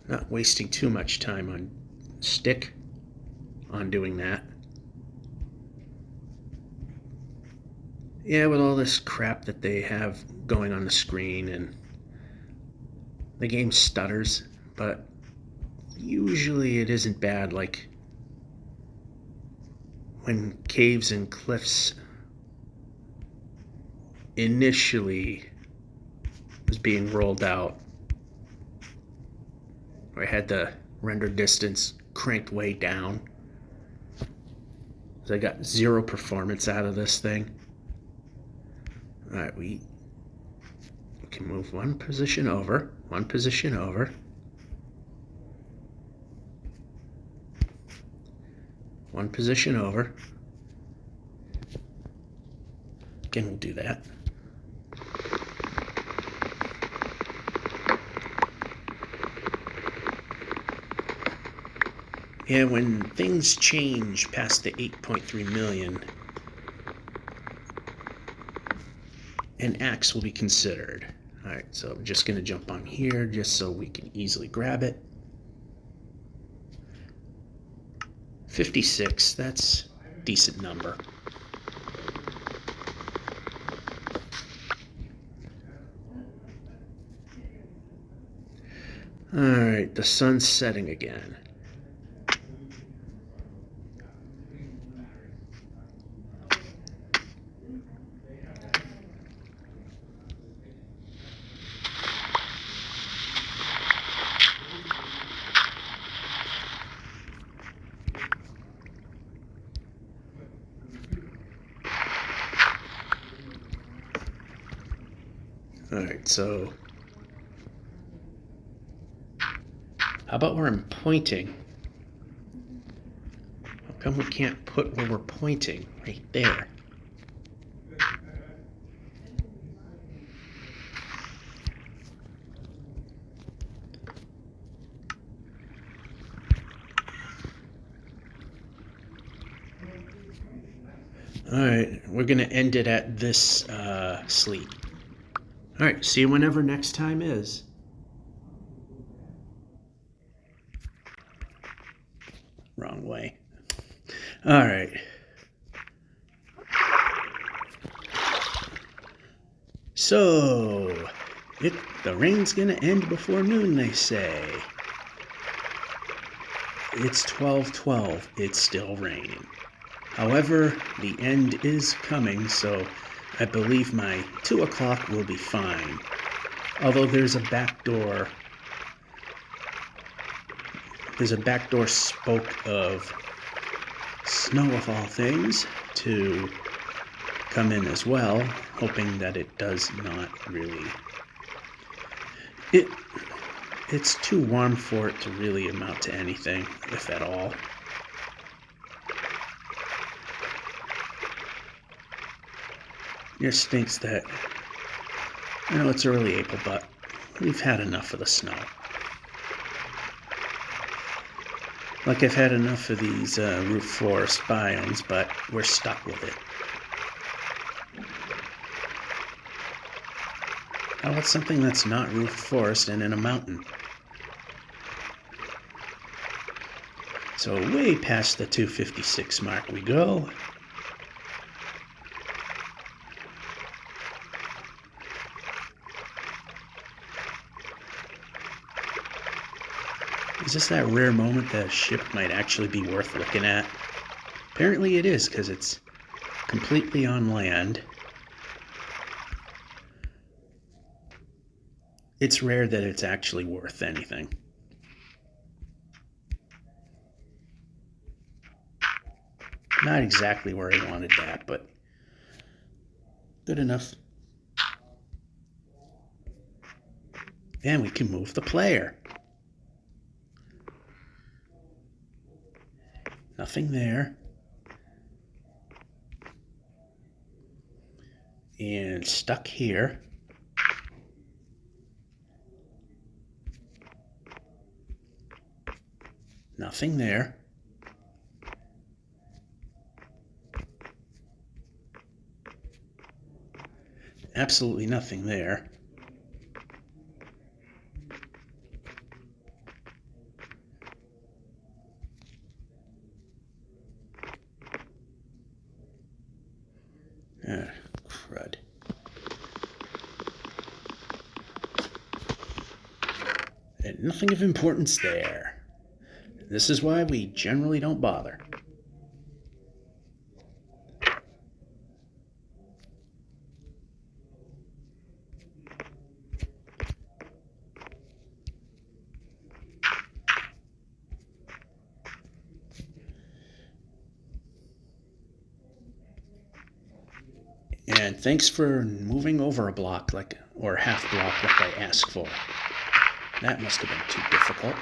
Not wasting too much time on stick on doing that. Yeah, with all this crap that they have going on the screen, and the game stutters, but usually it isn't bad. Like when caves and cliffs initially was being rolled out, where I had the render distance cranked way down, so I got 0 performance out of this thing. All right, we can move one position over, one position over. One position over. Again, we'll do that. Yeah, when things change past the 8.3 million, an axe will be considered. All right, so I'm just going to jump on here just so we can easily grab it. 56, that's a decent number. Alright, the sun's setting again. Alright, so how about where I'm pointing? How come we can't put where we're pointing? Right there. Alright, we're going to end it at this sleep. Alright, see you whenever next time is. Wrong way. Alright. So, the rain's going to end before noon, they say. It's 12:12. It's still raining. However, the end is coming, so I believe my 2 o'clock will be fine. Although there's a backdoor spoke of snow of all things to come in as well, hoping that it does not really. It's too warm for it to really amount to anything, if at all. It stinks that, it's early April, but we've had enough of the snow. Like I've had enough of these roof forest biomes, but we're stuck with it. How about something that's not roof forest and in a mountain? So way past the 256 mark we go. Is this that rare moment that a ship might actually be worth looking at? Apparently it is, because it's completely on land. It's rare that it's actually worth anything. Not exactly where I wanted that, but good enough. And we can move the player. Nothing there. And stuck here. Nothing there. Absolutely nothing there. Crud. And nothing of importance there. This is why we generally don't bother. And thanks for moving over a block, or half block, like I asked for. That must have been too difficult.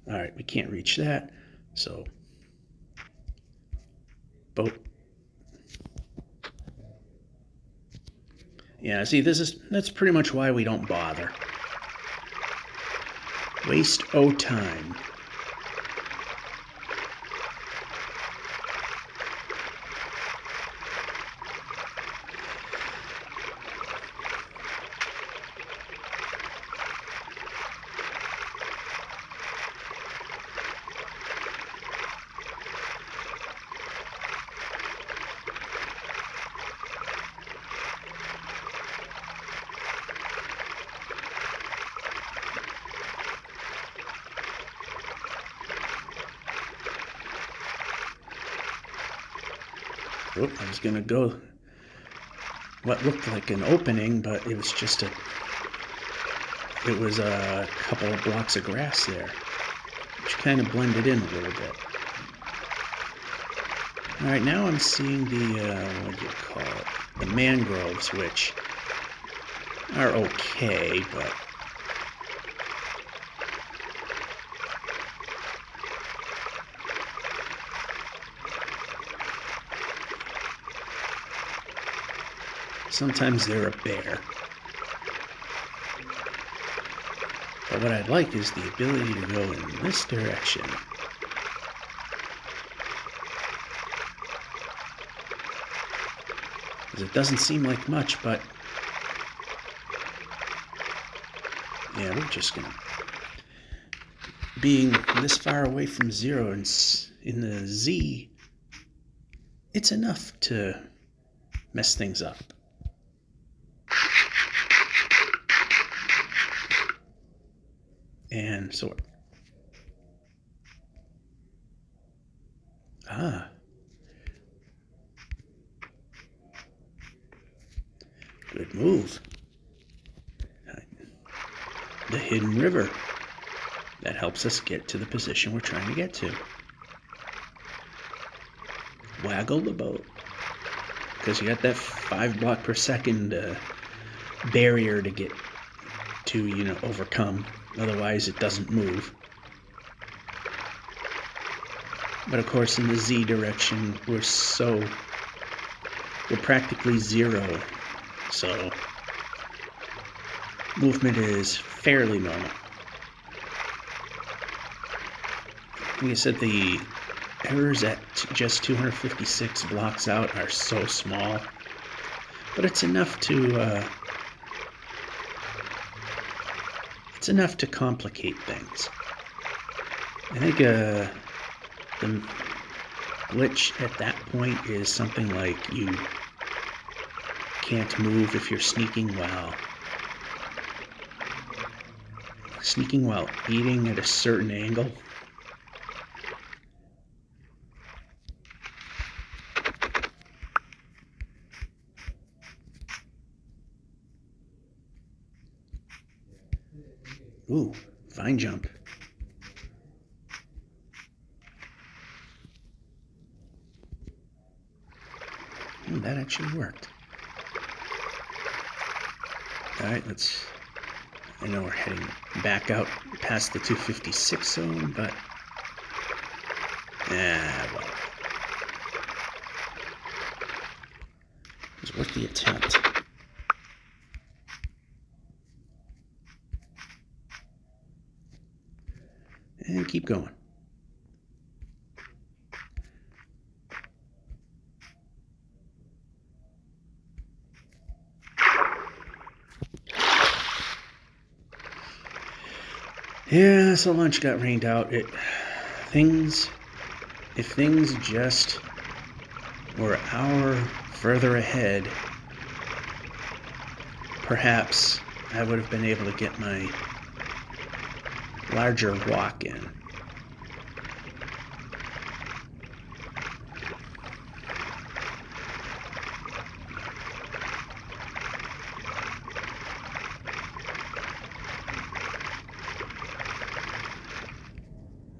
Alright, we can't reach that, so boat. Yeah, see, that's pretty much why we don't bother. Waste time. Whoop, I was gonna go what looked like an opening, but it was just a couple of blocks of grass there, which kind of blended in a little bit. All right, now I'm seeing the, what do you call it? The mangroves, which are okay, but sometimes they're a bear. But what I'd like is the ability to go in this direction. It doesn't seem like much, but yeah, we're just gonna, being this far away from zero in the Z, it's enough to mess things up. And so, good move. The hidden river. That helps us get to the position we're trying to get to. Waggle the boat. Because you got that 5 block per second barrier to get to, overcome. Otherwise, it doesn't move. But of course, in the Z direction, we're practically zero. So, movement is fairly normal. Like I said, the errors at just 256 blocks out are so small, but it's enough to complicate things. I think the glitch at that point is something like you can't move if you're sneaking while eating at a certain angle. Ooh, fine jump. Ooh, that actually worked. Alright, I know we're heading back out past the 256 zone, but well. It was worth the attempt. And keep going. Yeah, so lunch got rained out. If things just were an hour further ahead, perhaps I would have been able to get my larger walk in.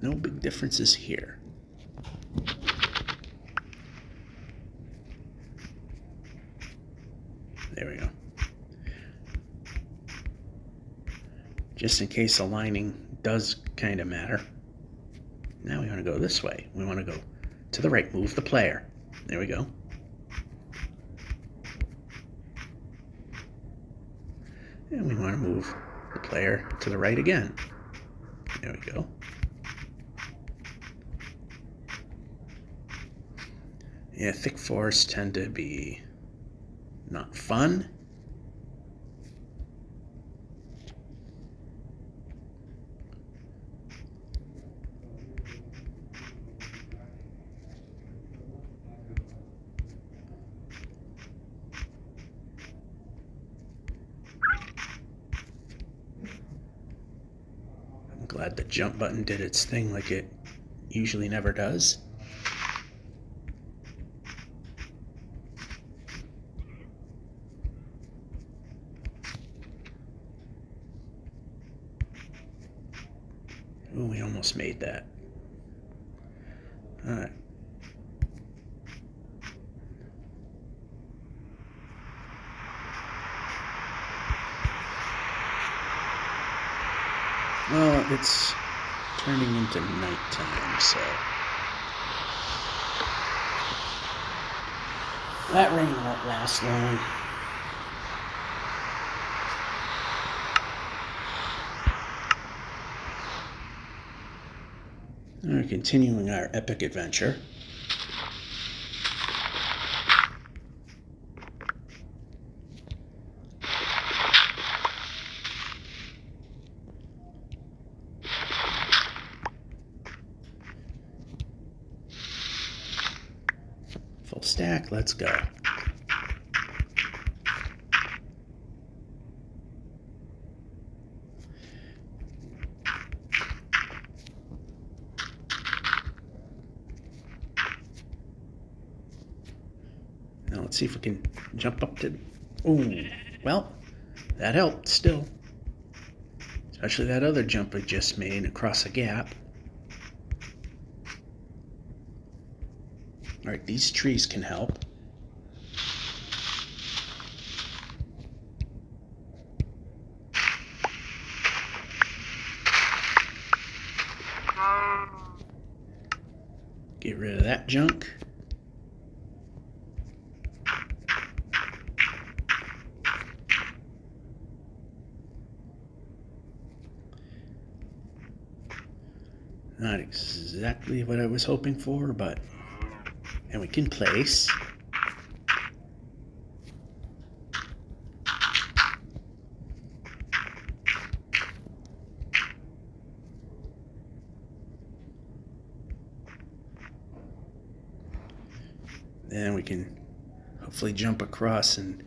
No big differences here. There we go. Just in case aligning does kind of matter. Now we want to go this way. We want to go to the right, move the player. There we go. And we want to move the player to the right again. There we go. Yeah, thick forests tend to be not fun. I'm glad the jump button did its thing like it usually never does. Ooh, we almost made that. Alright. Well, it's turning into nighttime, so that rain won't last long. We're continuing our epic adventure. Full stack, let's go. Now let's see if we can jump up to... Ooh, well, that helped still. Especially that other jump I just made across a gap. Alright, these trees can help. Get rid of that junk. Not exactly what I was hoping for, but... And we can place. Then we can hopefully jump across and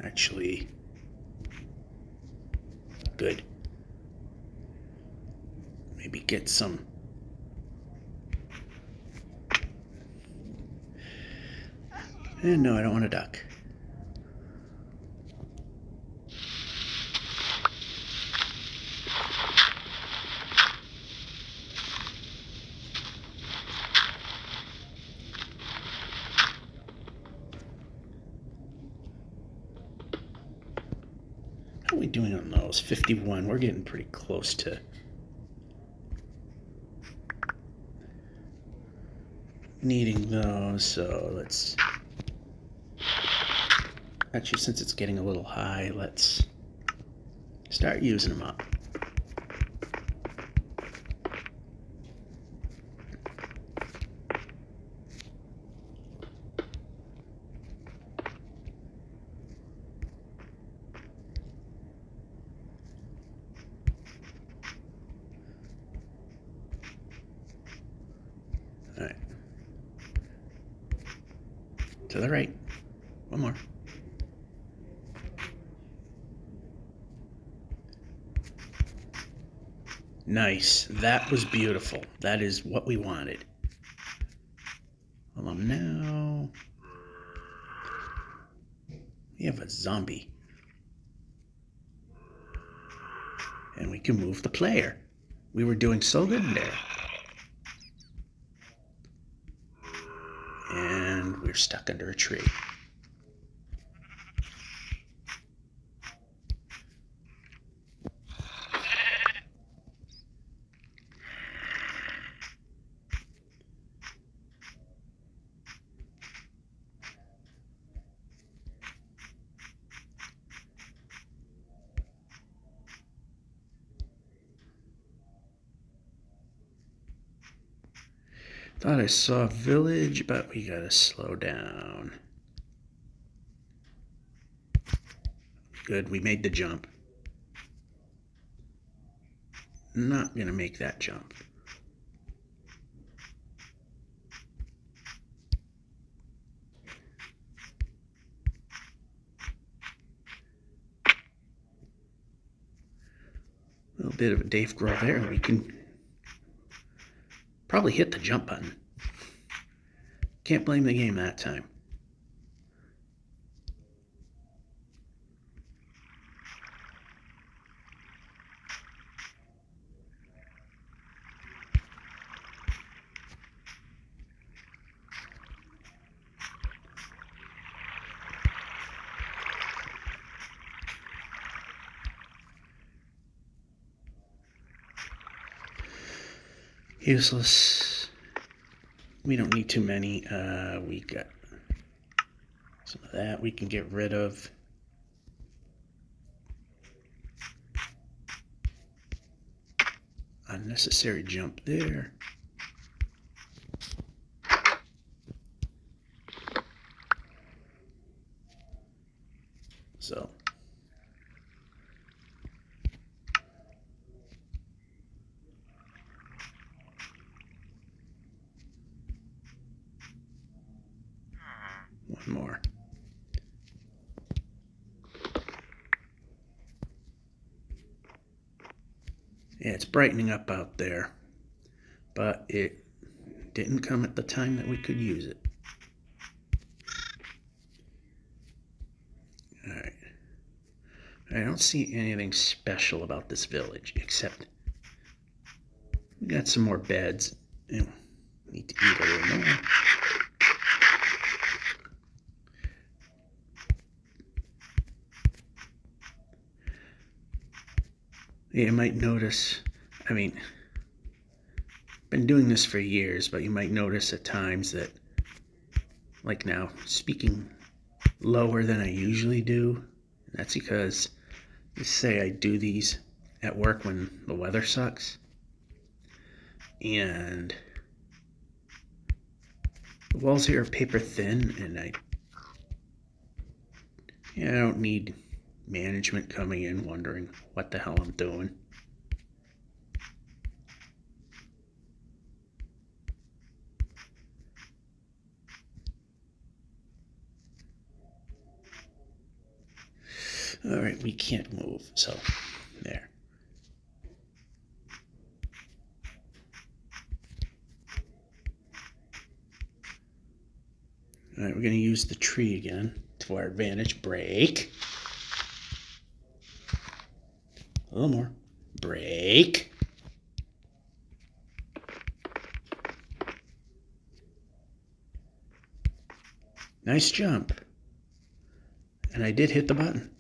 actually... Good. Maybe get some... And no, I don't want to duck. How are we doing on those? 51. We're getting pretty close to needing those, so let's... Actually, since it's getting a little high, let's start using them up. All right. To the right. One more. Nice. That was beautiful. That is what we wanted. Well, now we have a zombie. And we can move the player. We were doing so good there. And we're stuck under a tree. Thought I saw a village, but we gotta slow down. Good, we made the jump. Not gonna make that jump. A little bit of a Dave Grohl there. We can probably hit the jump button. Can't blame the game that time. Useless. We don't need too many. We got some of that we can get rid of. Unnecessary jump there. So one more. Yeah, it's brightening up out there, but it didn't come at the time that we could use it. Alright. I don't see anything special about this village, except we got some more beds. Ew, need to eat a little more. You might notice, been doing this for years, but you might notice at times that, like now, speaking lower than I usually do. That's because, let's say I do these at work when the weather sucks, and the walls here are paper thin, and I don't need management coming in wondering what the hell I'm doing. All right, we can't move, so there. All right, we're going to use the tree again to our advantage. Break. A little more. Break. Nice jump. And I did hit the button.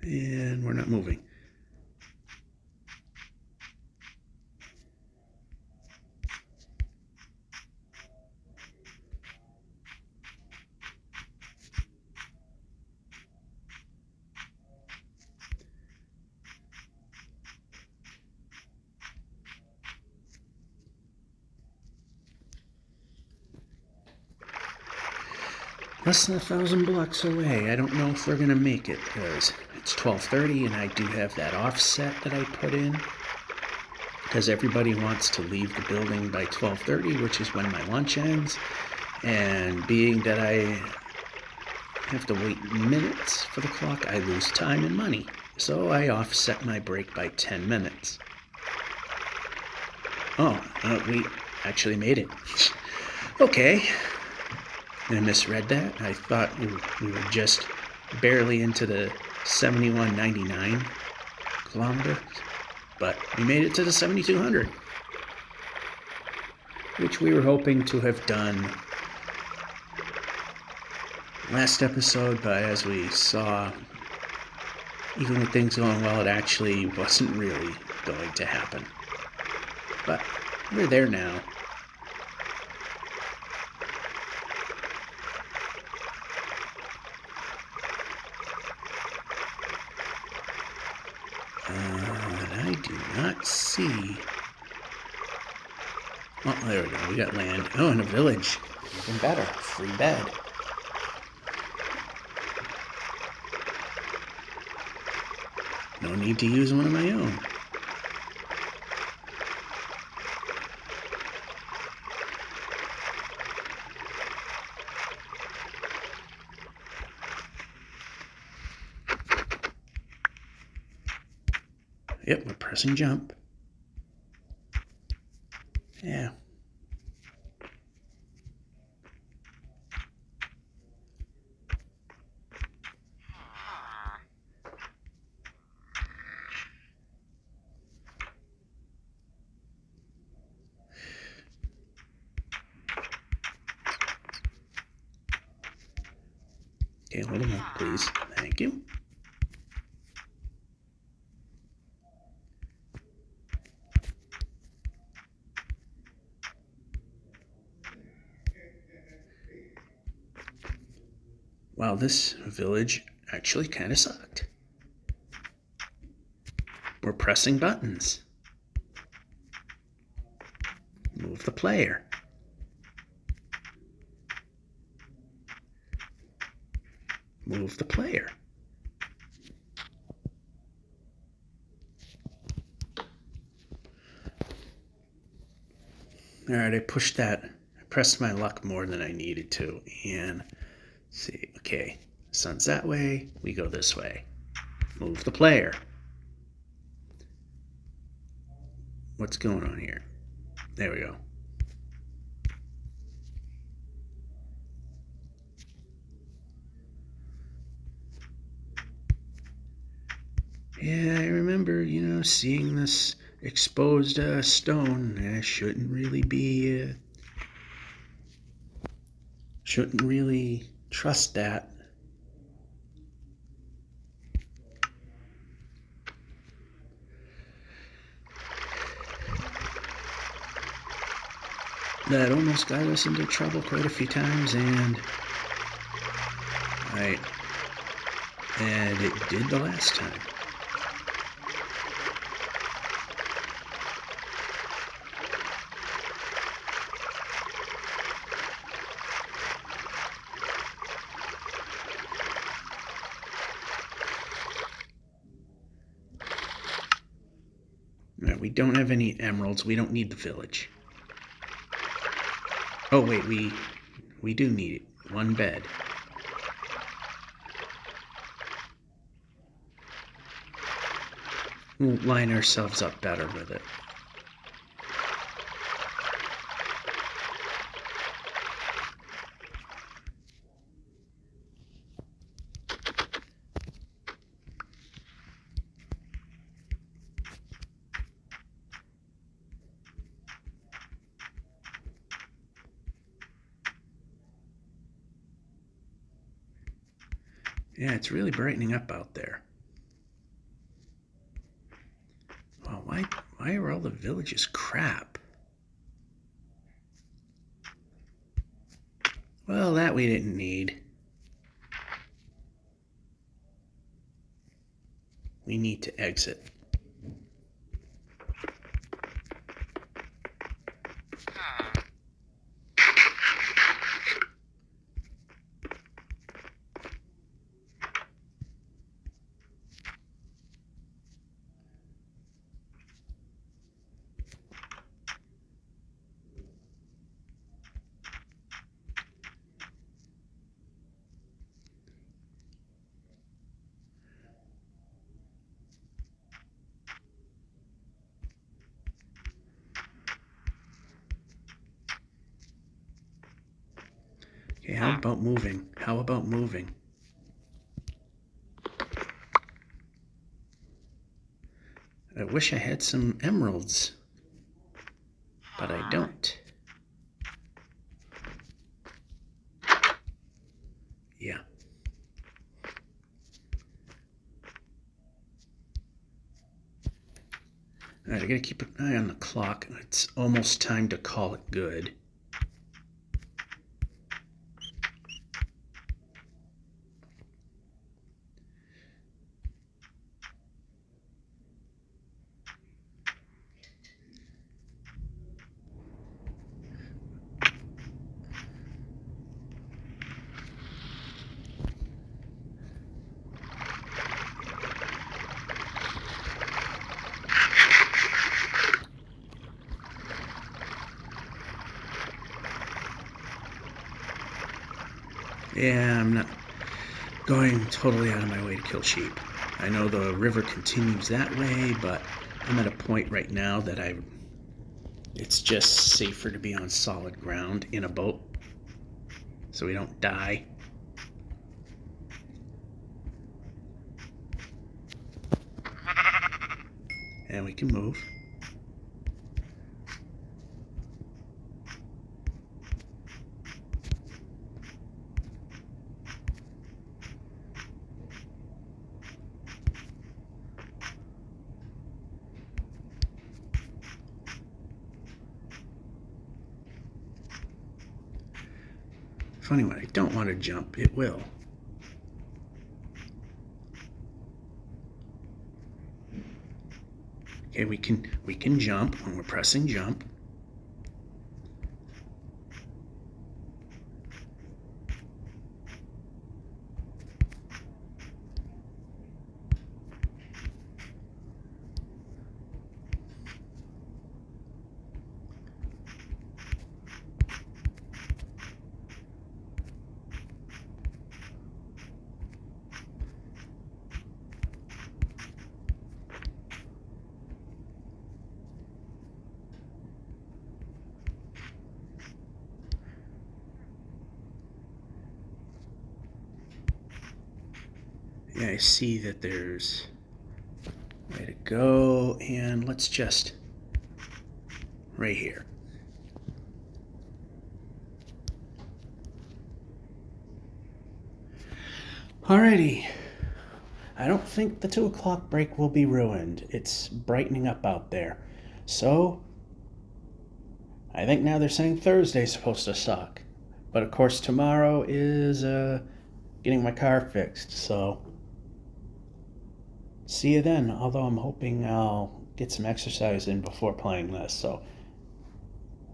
And we're not moving. Less than 1,000 blocks away. I don't know if we're gonna make it because it's 12:30 and I do have that offset that I put in because everybody wants to leave the building by 12:30, which is when my lunch ends. And being that I have to wait minutes for the clock, I lose time and money. So I offset my break by 10 minutes. Oh, we actually made it. Okay. I misread that. I thought we were just barely into the 7199 kilometers, but we made it to the 7200, which we were hoping to have done last episode, but as we saw, even with things going well, it actually wasn't really going to happen. But we're there now. I do not see... Oh, there we go. We got land. Oh, and a village. Even better. Free bed. No need to use one of my own. Yep, we're pressing jump. Yeah. Okay, a little more, please. Thank you. Wow, this village actually kind of sucked. We're pressing buttons. Move the player. Move the player. All right, I pushed that. I pressed my luck more than I needed to. And see, okay, sun's that way. We go this way. Move the player. What's going on here? There we go. Yeah, I remember, seeing this exposed stone. I shouldn't really trust that. That almost got us into trouble quite a few times, and it did the last time. Right, we don't have any emeralds. We don't need the village. Oh wait, we do need it. One bed. We'll line ourselves up better with it. Yeah, it's really brightening up out there. Well, why are all the villages crap? Well, that we didn't need. We need to exit. Okay, how about moving? How about moving? I wish I had some emeralds, but I don't. Yeah. Alright, I gotta keep an eye on the clock. It's almost time to call it good. Yeah, I'm not going totally out of my way to kill sheep. I know the river continues that way, but I'm at a point right now that it's just safer to be on solid ground in a boat so we don't die. And we can move. Funny, when I don't want to jump, it will. Okay, we can jump when we're pressing jump. Yeah, I see that there's a way to go, and let's just right here. Alrighty. I don't think the 2 o'clock break will be ruined. It's brightening up out there. So, I think now they're saying Thursday's supposed to suck. But of course, tomorrow is getting my car fixed. So, see you then. Although I'm hoping I'll get some exercise in before playing this. So,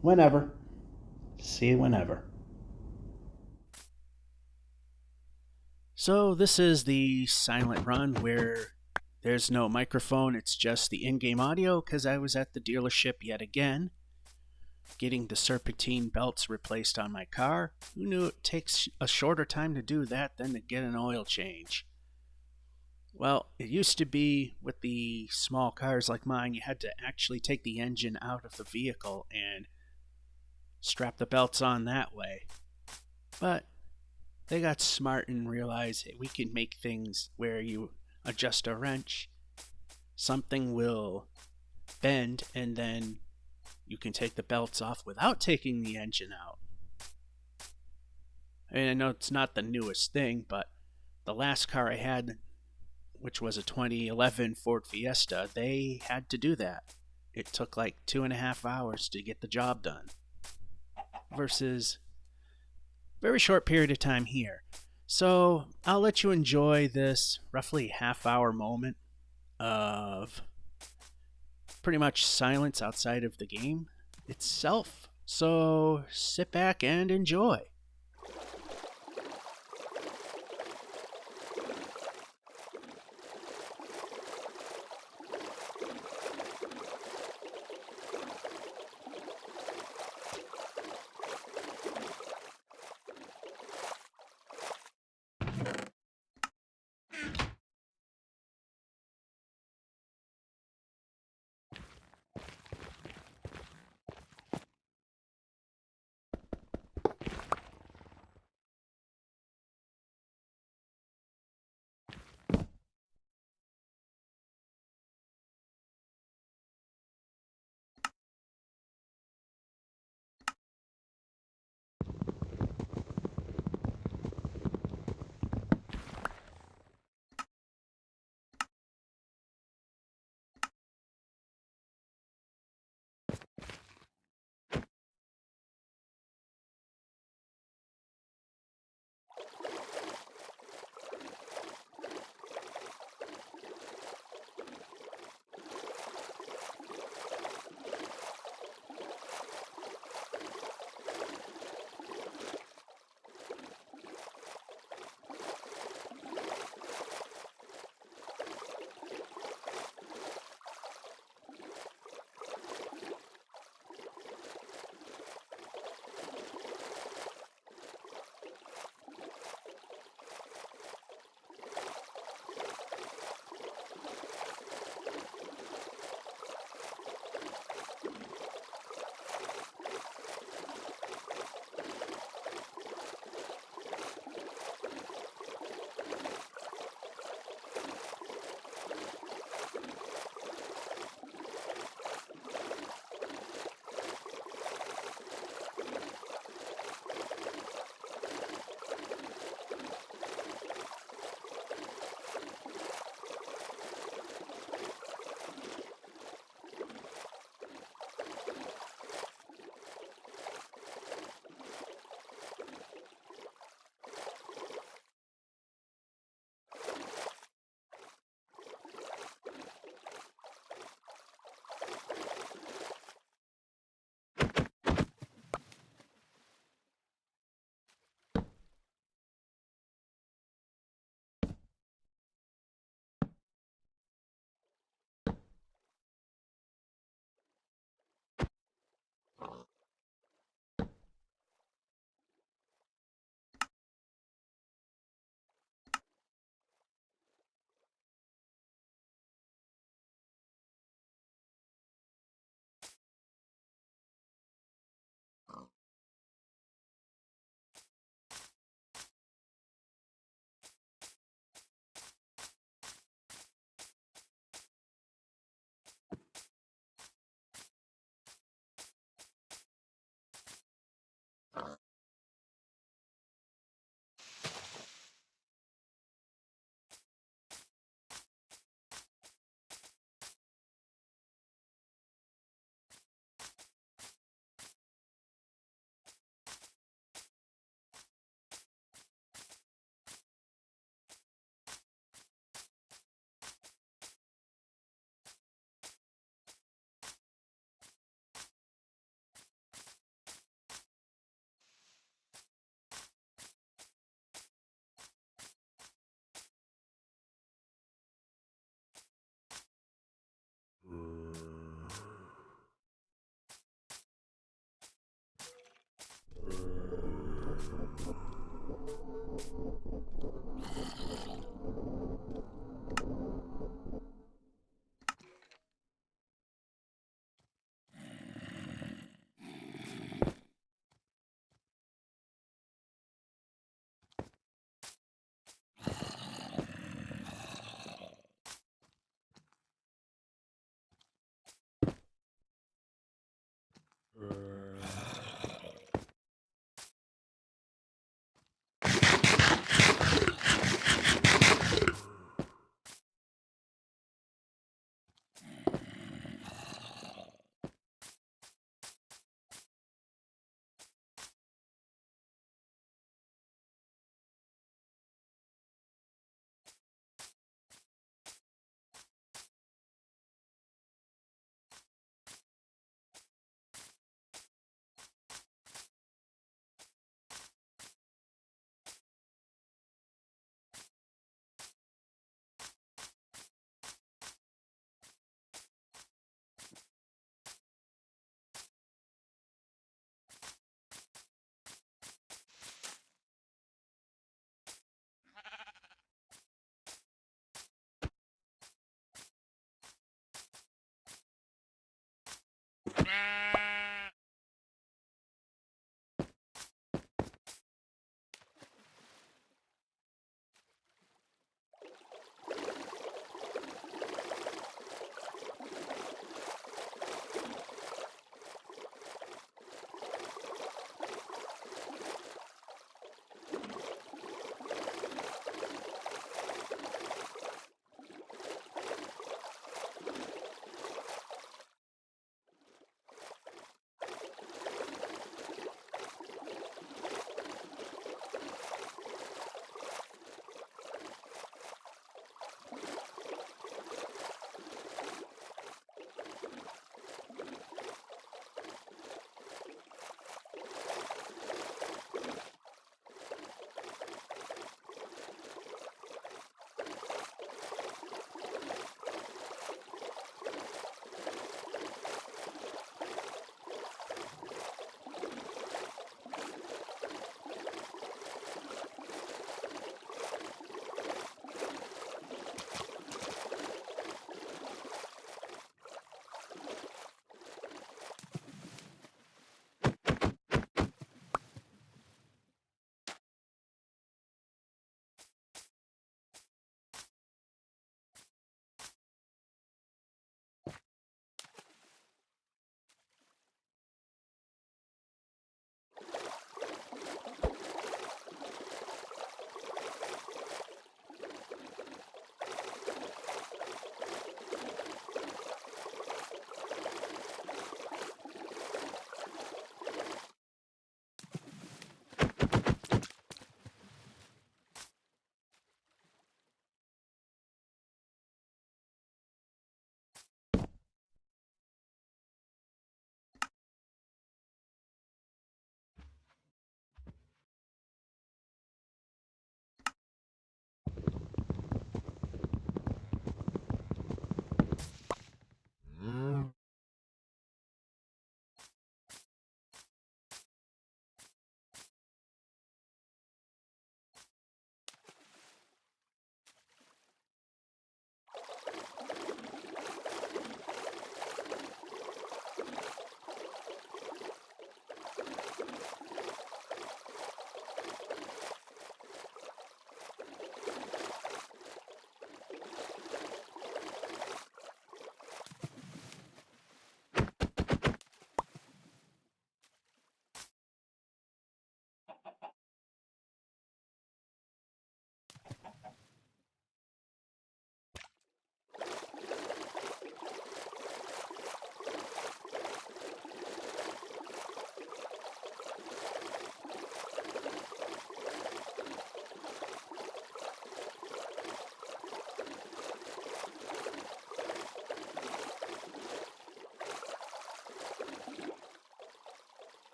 whenever. See you whenever. So, this is the silent run where there's no microphone, it's just the in game audio because I was at the dealership yet again, getting the serpentine belts replaced on my car. Who knew it takes a shorter time to do that than to get an oil change? Well, it used to be with the small cars like mine, you had to actually take the engine out of the vehicle and strap the belts on that way. But they got smart and realized, hey, we can make things where you adjust a wrench, something will bend, and then you can take the belts off without taking the engine out. I mean, I know it's not the newest thing, but the last car I had, which was a 2011 Ford Fiesta, they had to do that. It took like 2.5 hours to get the job done. Versus a very short period of time here. So I'll let you enjoy this roughly half-hour moment of pretty much silence outside of the game itself. So sit back and enjoy.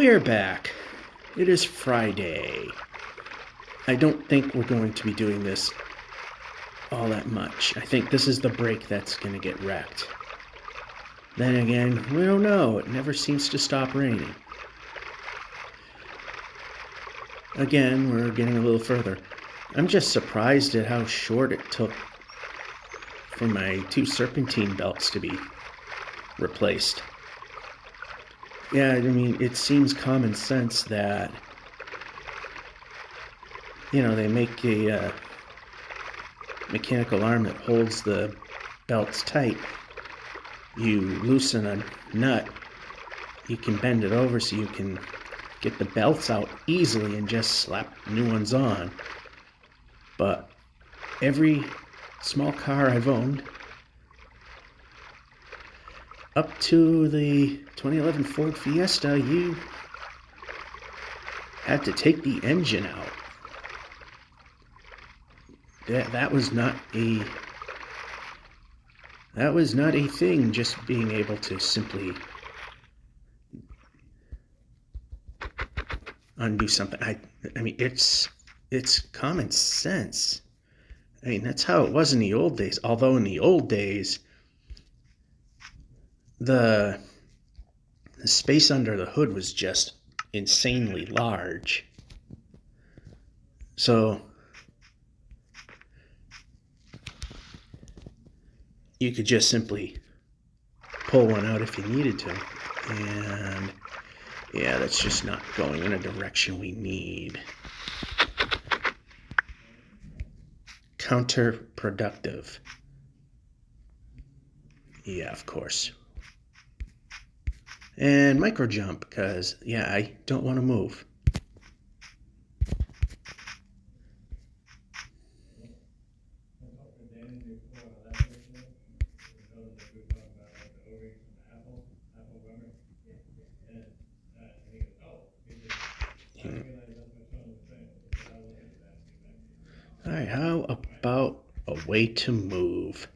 We're back. It is Friday. I don't think we're going to be doing this all that much. I think this is the break that's going to get wrecked. Then again, we don't know. It never seems to stop raining. Again, we're getting a little further. I'm just surprised at how short it took for my 2 serpentine belts to be replaced. Yeah, I mean, it seems common sense that, they make a mechanical arm that holds the belts tight. You loosen a nut, you can bend it over so you can get the belts out easily and just slap new ones on. But every small car I've owned, up to the 2011 Ford Fiesta, you had to take the engine out. That was not a thing, just being able to simply undo something. I mean, it's common sense. I mean, that's how it was in the old days. Although in the old days, the space under the hood was just insanely large. So you could just simply pull one out if you needed to. And yeah, that's just not going in a direction we need. Counterproductive. Yeah, of course. And micro jump, because, I don't want to move. All right, how about a way to move?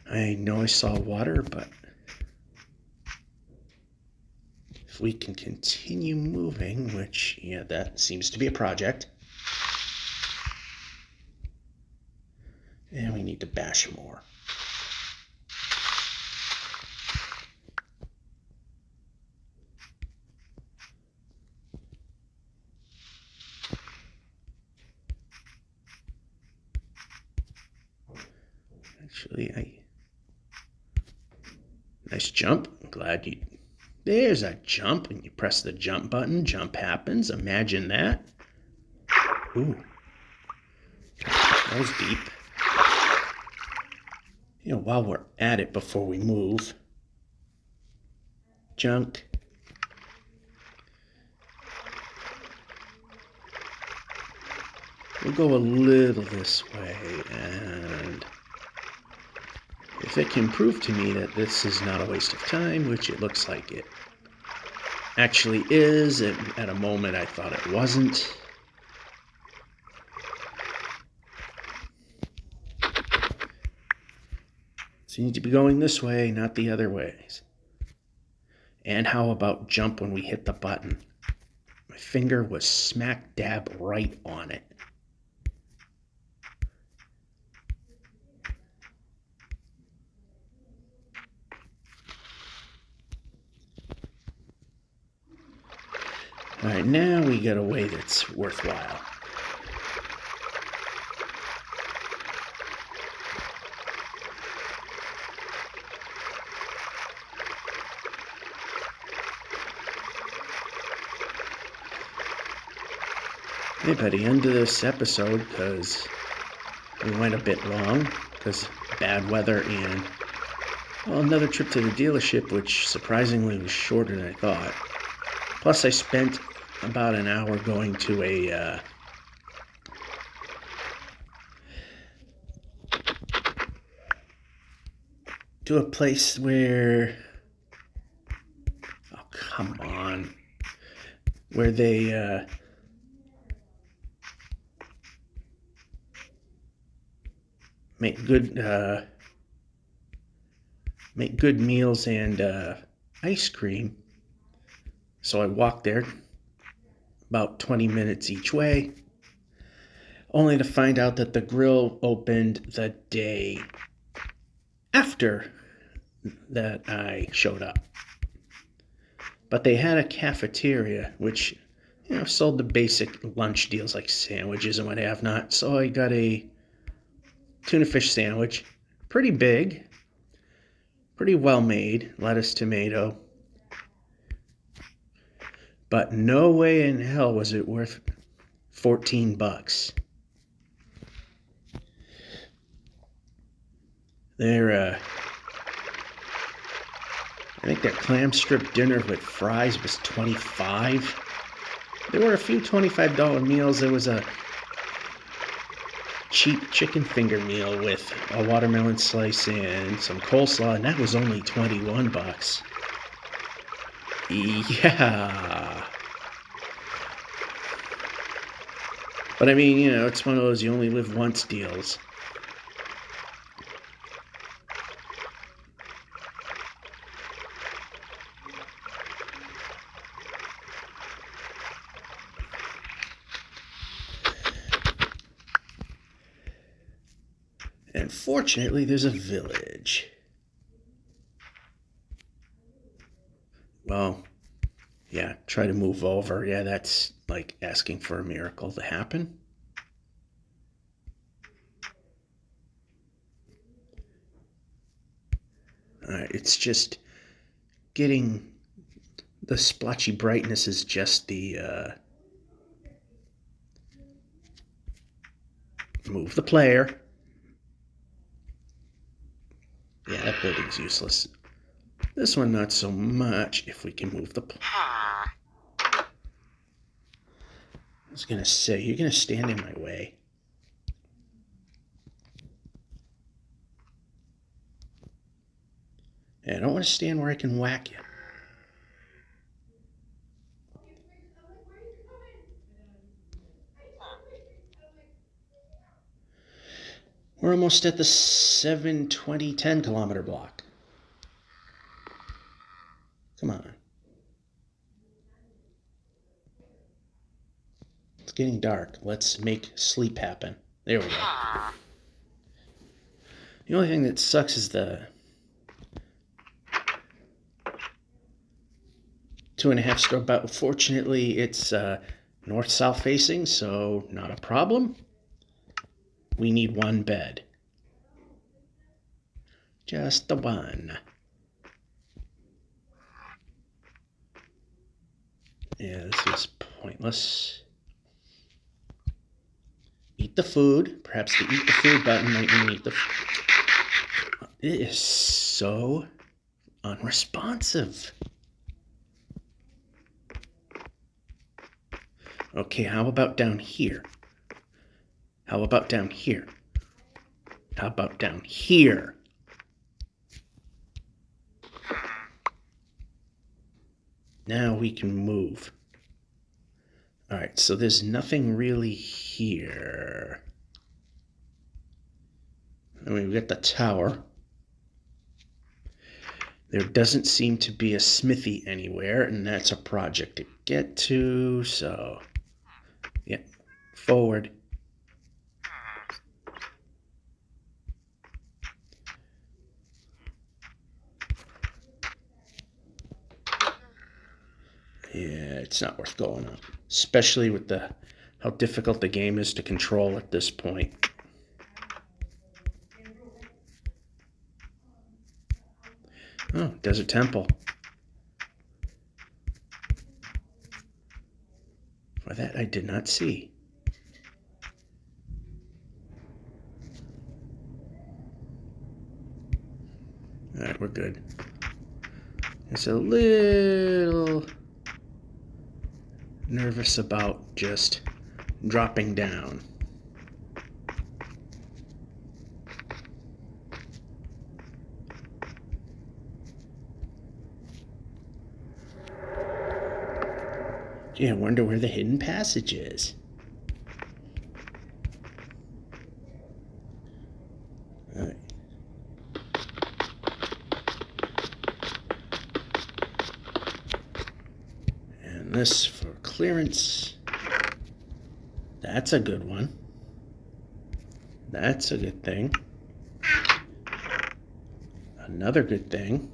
I know I saw water, but if we can continue moving, which, that seems to be a project. And we need to bash more. Actually, nice jump. There's a jump, and you press the jump button. Jump happens. Imagine that. Ooh. That was deep. While we're at it, before we move, junk. We'll go a little this way, and if it can prove to me that this is not a waste of time, which it looks like it actually is, at a moment I thought it wasn't. So you need to be going this way, not the other ways. And how about jump when we hit the button? My finger was smack dab right on it. All right, now we get a way that's worthwhile. Hey, by the end of this episode, because we went a bit long, because bad weather and another trip to the dealership, which surprisingly was shorter than I thought. Plus, I spent about an hour going to a place where, oh come on, where they make good make good meals and ice cream. So I walked there about 20 minutes each way, only to find out that the grill opened the day after that I showed up. But they had a cafeteria, which, sold the basic lunch deals like sandwiches and what have not. So I got a tuna fish sandwich, pretty big, pretty well made, lettuce, tomato. But no way in hell was it worth $14. I think their clam strip dinner with fries was $25. There were a few $25 meals. There was a cheap chicken finger meal with a watermelon slice and some coleslaw, and that was only $21. Yeah. But I mean, it's one of those you only live once deals. And fortunately, there's a village. Well, yeah, try to move over. Yeah, that's like asking for a miracle to happen. It's just getting the splotchy brightness is just the move the player. Yeah, that building's useless. This one not so much if we can move the I was gonna say, you're gonna stand in my way. Yeah, I don't want to stand where I can whack you. We're almost at the 7:20, 10 kilometer block. Come on. It's getting dark. Let's make sleep happen. There we go. The only thing that sucks is the 2.5 star, but fortunately it's north-south facing, so not a problem. We need one bed. Just the one. Yeah, this is pointless. Eat the food. Perhaps the eat the food button might mean eat the food. It is so unresponsive. Okay, how about down here? How about down here? How about down here? Now we can move. All right, so there's nothing really here. I mean, we've got the tower. There doesn't seem to be a smithy anywhere, and that's a project to get to, so yeah, forward. Yeah, it's not worth going up, especially with how difficult the game is to control at this point. Oh, Desert Temple. For that I did not see. All right, we're good. It's a little nervous about just dropping down. Gee, I wonder where the hidden passage is. All right. this for clearance. That's a good one. That's a good thing. Another good thing.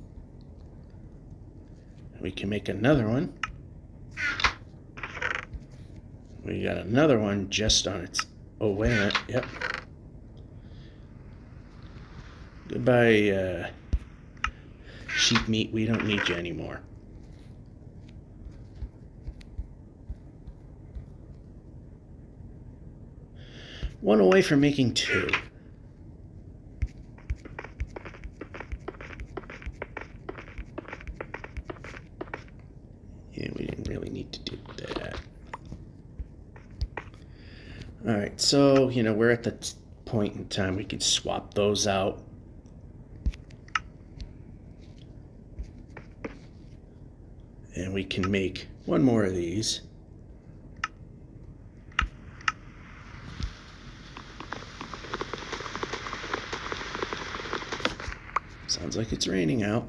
We can make another one. We got another one just on its... Oh, wait a minute. Yep. Goodbye, sheep meat. We don't need you anymore. One away from making two. Yeah, we didn't really need to do that. Alright, so, we're at the point in time we can swap those out. And we can make one more of these. Sounds like it's raining out.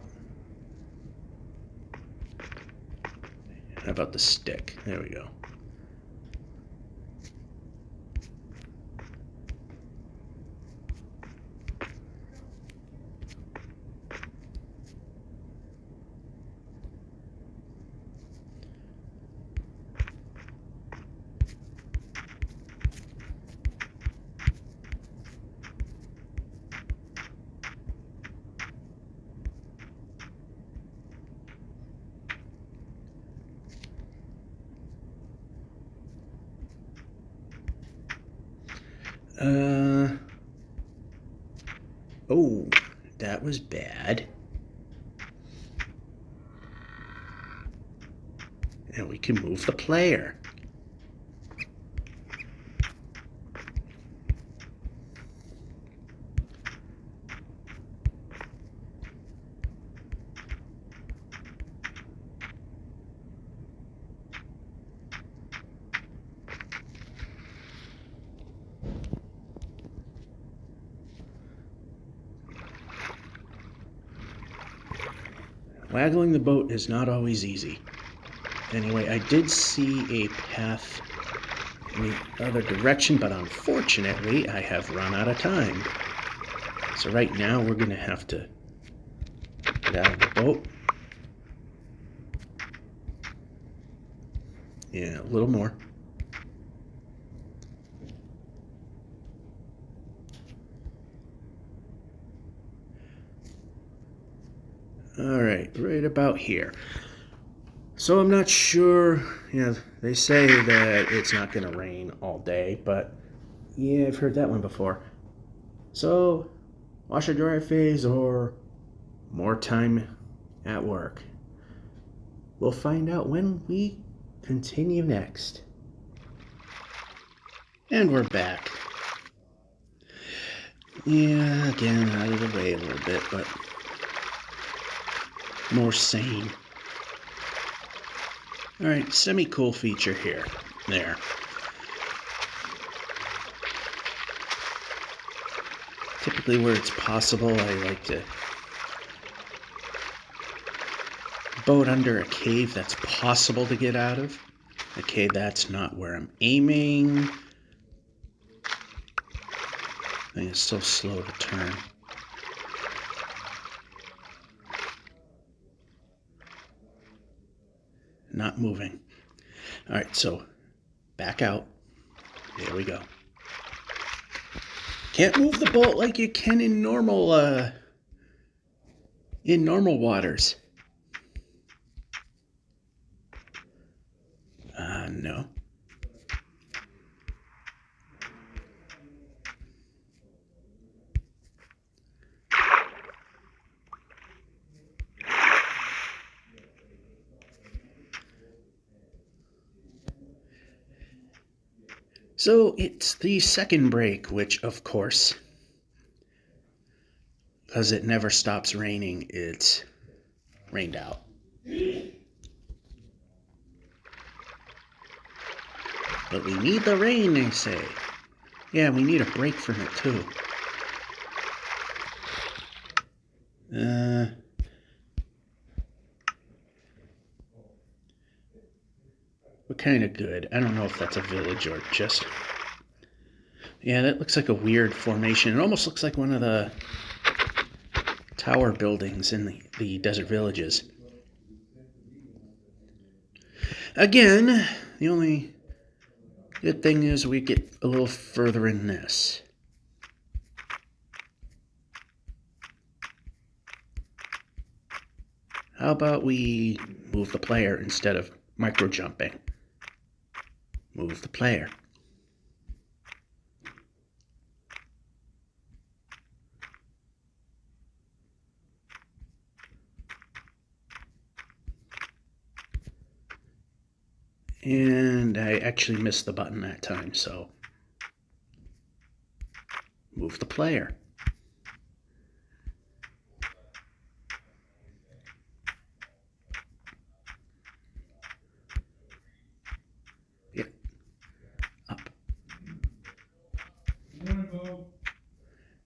How about the stick? There we go. Oh, that was bad. And we can move the player. Waggling the boat is not always easy. Anyway, I did see a path in the other direction, but unfortunately, I have run out of time. So right now, we're going to have to get out of the boat. Yeah, a little more. Alright, right about here. So I'm not sure, they say that it's not going to rain all day, but yeah, I've heard that one before. So, washer dryer phase or more time at work? We'll find out when we continue next. And we're back. Yeah, again, out of the way a little bit, but more sane. Alright, semi-cool feature here. There. Typically where it's possible, I like to boat under a cave that's possible to get out of. Okay, that's not where I'm aiming. Thing is so slow to turn. Not moving. Alright, so back out. There we go. Can't move the boat like you can in normal waters. No. So it's the second break, which of course, because it never stops raining, it's rained out. But we need the rain, they say. Yeah, we need a break from it too. kind of good. I don't know if that's a village or just... Yeah, that looks like a weird formation. It almost looks like one of the tower buildings in the desert villages. Again, the only good thing is we get a little further in this. How about we move the player instead of micro jumping? Move the player. And I actually missed the button that time, so move the player. Yeah. Up.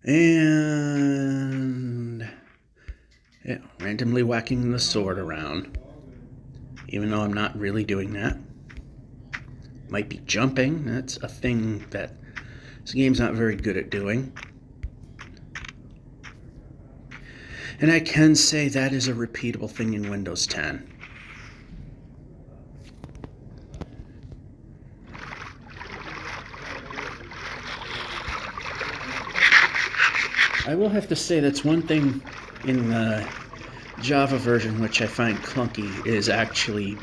And yeah, randomly whacking the sword around. Even though I'm not really doing that. Might be jumping. That's a thing that this game's not very good at doing. And I can say that is a repeatable thing in Windows 10. I will have to say that's one thing in the Java version which I find clunky is actually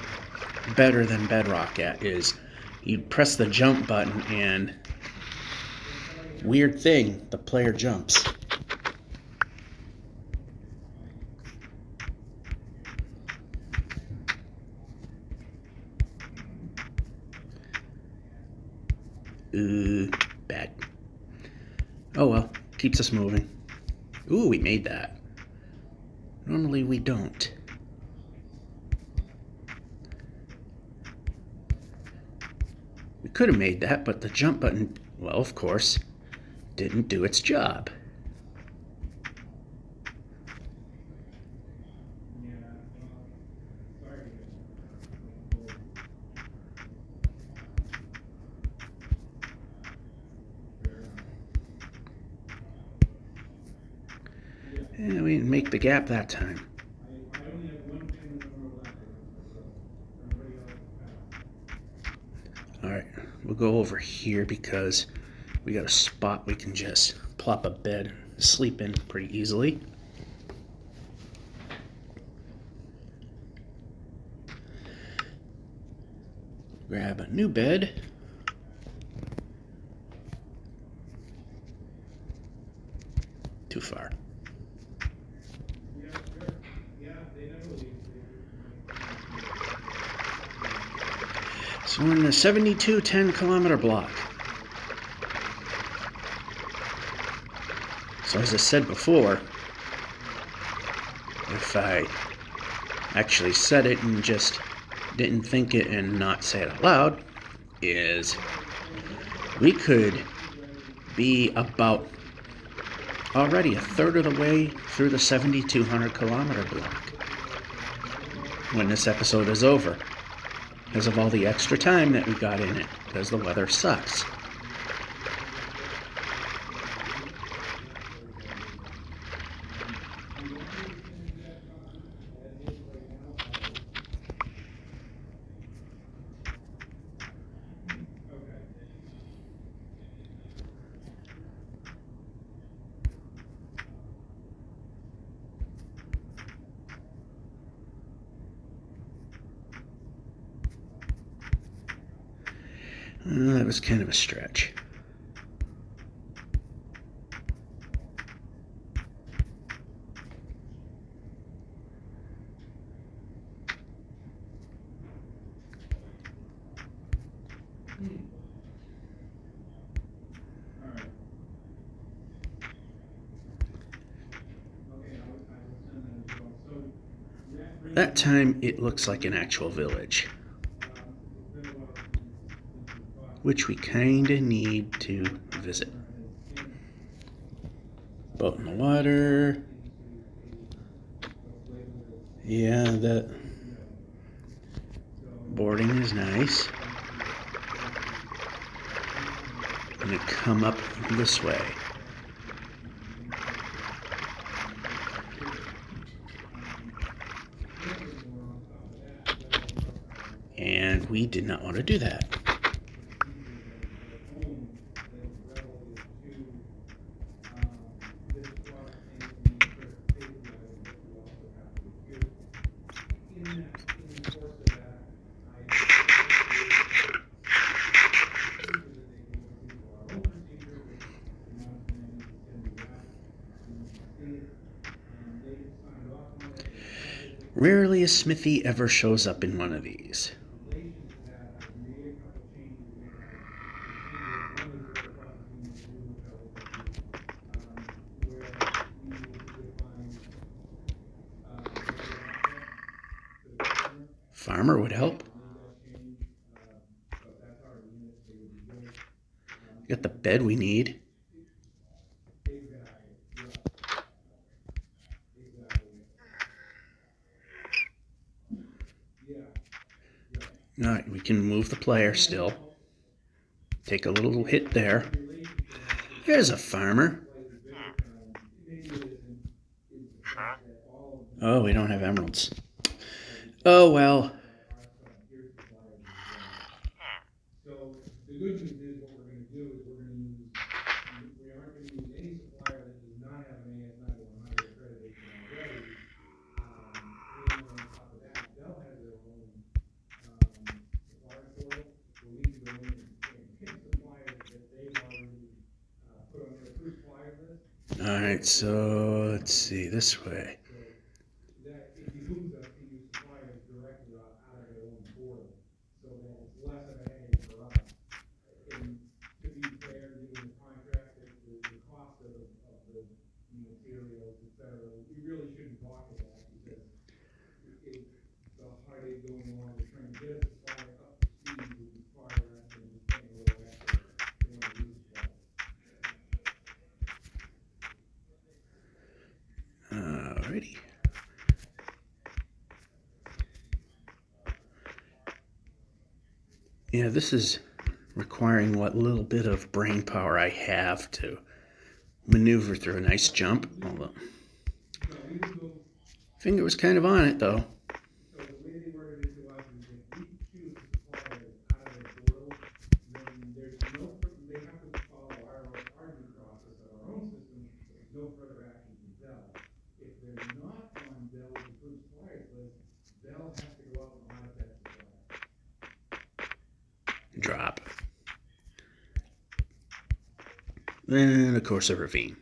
better than Bedrock at, is you press the jump button and weird thing, the player jumps. Bad. Oh well, keeps us moving. Ooh, we made that. Normally we don't. We could have made that, but the jump button, well, of course, didn't do its job. Yeah, we didn't make the gap that time. Alright, we'll go over here because we got a spot we can just plop a bed and sleep in pretty easily. Grab a new bed. Too far. So we're in the 72 10-kilometer block. So as I said before, if I actually said it and just didn't think it and not say it out loud, is we could be about already a third of the way through the 7,200 kilometer block when this episode is over, because of all the extra time that we got in it, because the weather sucks. That was kind of a stretch. That time it looks like an actual village, which we kinda need to visit. Boat in the water. Yeah, the boarding is nice. I'm going to come up this way. And we did not want to do that. Rarely a smithy ever shows up in one of these. Farmer would help. Got the bed we need. Alright, we can move the player still. Take a little hit there. There's a farmer. Oh, we don't have emeralds. Oh, well. Alright, so let's see, this way. Alrighty. Yeah, this is requiring what little bit of brain power I have to maneuver through a nice jump. Although, finger was kind of on it, though. Drop. And, of course, a ravine.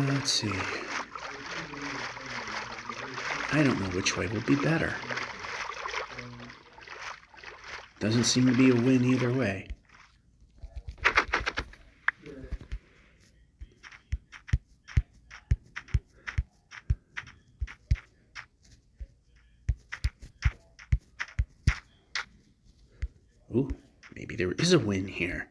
Let's see. I don't know which way would be better. Doesn't seem to be a win either way. Ooh, maybe there is a win here.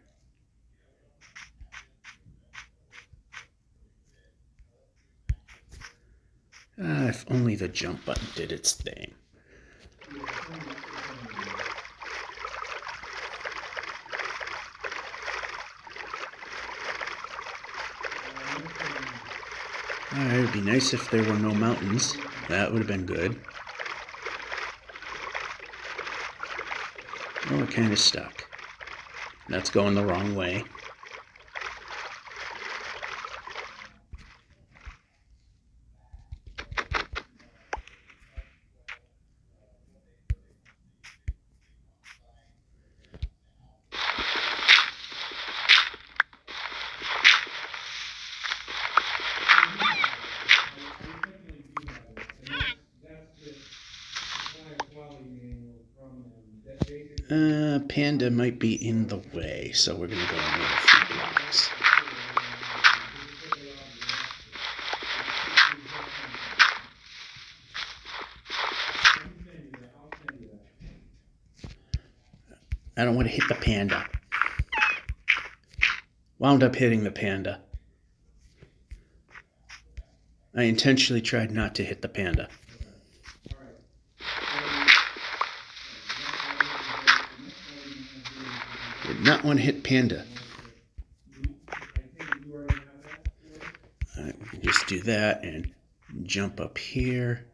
If only the jump button did its thing. Alright, it'd be nice if there were no mountains. That would have been good. Oh, we're kind of stuck. That's going the wrong way. Panda might be in the way, so we're going to go and move a few blocks. I don't want to hit the panda. Wound up hitting the panda. I intentionally tried not to hit the panda. Did not want to hit panda. Alright, we can just do that and jump up here.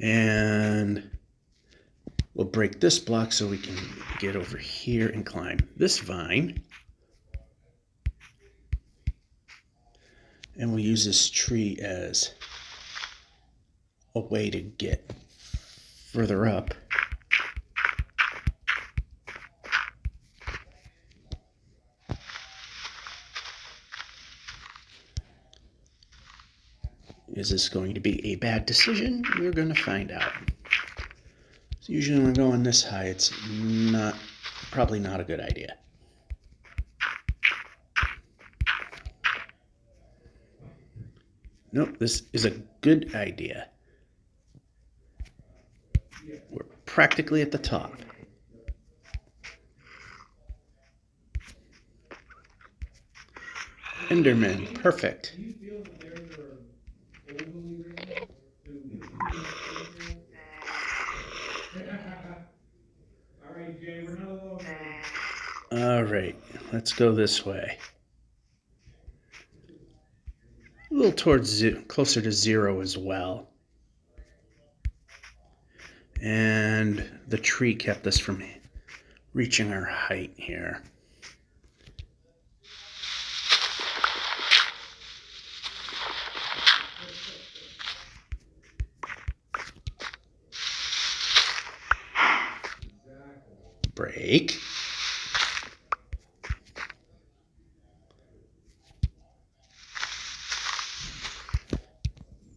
And we'll break this block so we can get over here and climb this vine. And we'll use this tree as a way to get further up. Is this going to be a bad decision? We're going to find out. So usually when we're going this high, it's probably not a good idea. Nope, this is a good idea. We're practically at the top. Enderman, perfect. All right, let's go this way. A little towards closer to 0 as well. And the tree kept us from reaching our height here. Break.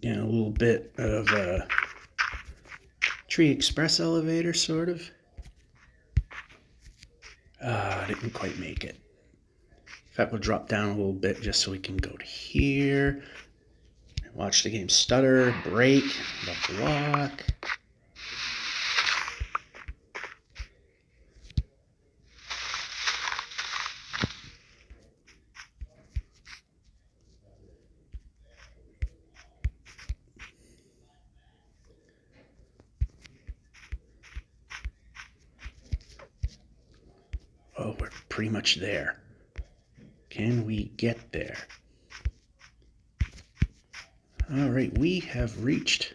And a little bit of a tree express elevator, sort of. Didn't quite make it. In fact, we'll drop down a little bit just so we can go to here. Watch the game stutter, break the block. Oh, we're pretty much there. Can we get there? All right, we have reached,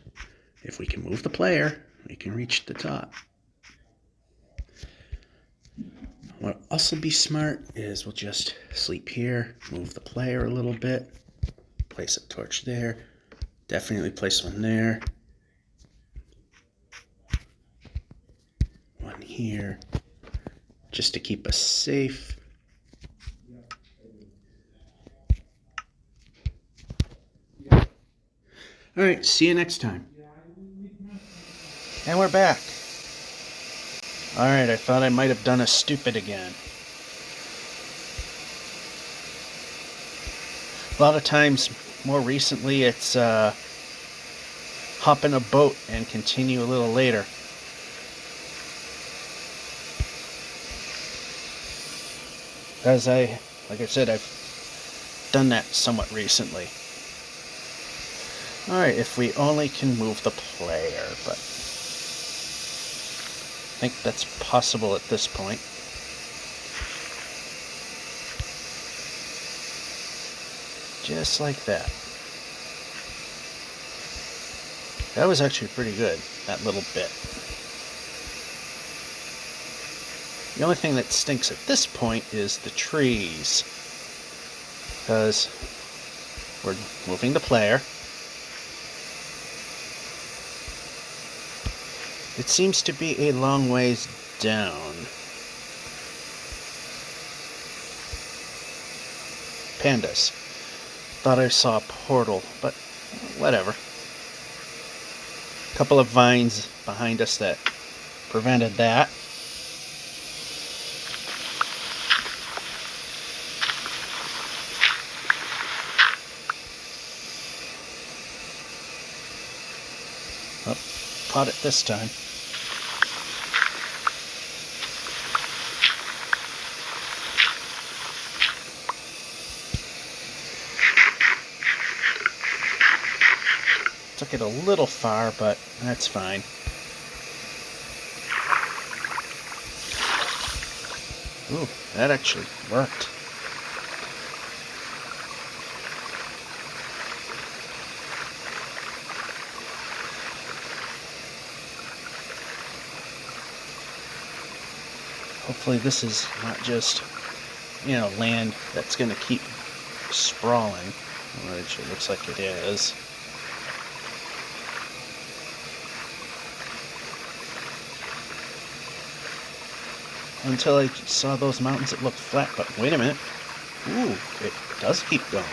if we can move the player, we can reach the top. What'll also be smart is we'll just sleep here, move the player a little bit, place a torch there, definitely place one there, one here, just to keep us safe. All right, see you next time. And we're back. All right, I thought I might have done a stupid again. A lot of times, more recently, it's hop in a boat and continue a little later. As like I said, I've done that somewhat recently. Alright, if we only can move the player, but I think that's possible at this point. Just like that. That was actually pretty good, that little bit. The only thing that stinks at this point is the trees, because we're moving the player. It seems to be a long ways down. Pandas. Thought I saw a portal, but whatever. A couple of vines behind us that prevented that. Oh, caught it this time. took it a little far, but that's fine. Ooh, that actually worked. Hopefully this is not just, land that's going to keep sprawling, which it looks like it is. Until I saw those mountains, it looked flat, but wait a minute. Ooh, it does keep going.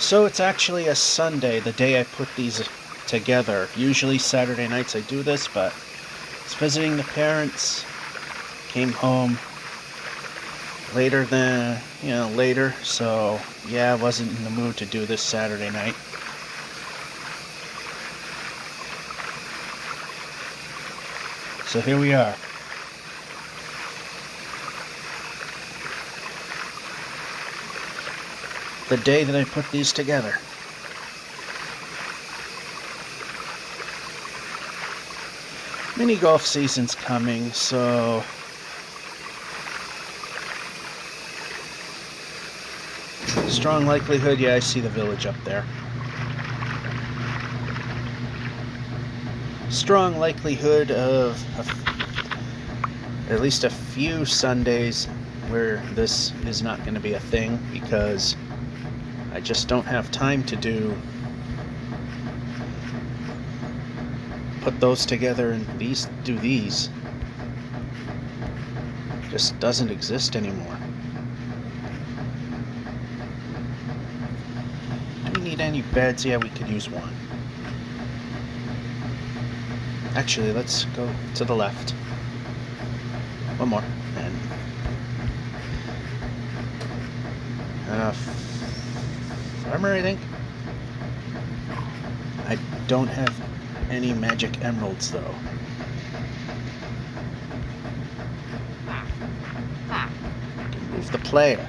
So it's actually a Sunday, the day I put these together. Usually Saturday nights I do this, but I was visiting the parents, came home later, so yeah, I wasn't in the mood to do this Saturday night. So here we are. The day that I put these together. Mini golf season's coming, so strong likelihood, yeah, I see the village up there. Strong likelihood of at least a few Sundays where this is not going to be a thing, because I just don't have time to put those together and do these. Just doesn't exist anymore. Do we need any beds? Yeah, we could use one. Actually, let's go to the left. One more. And farmer, I think. I don't have any magic emeralds, though. Move the player.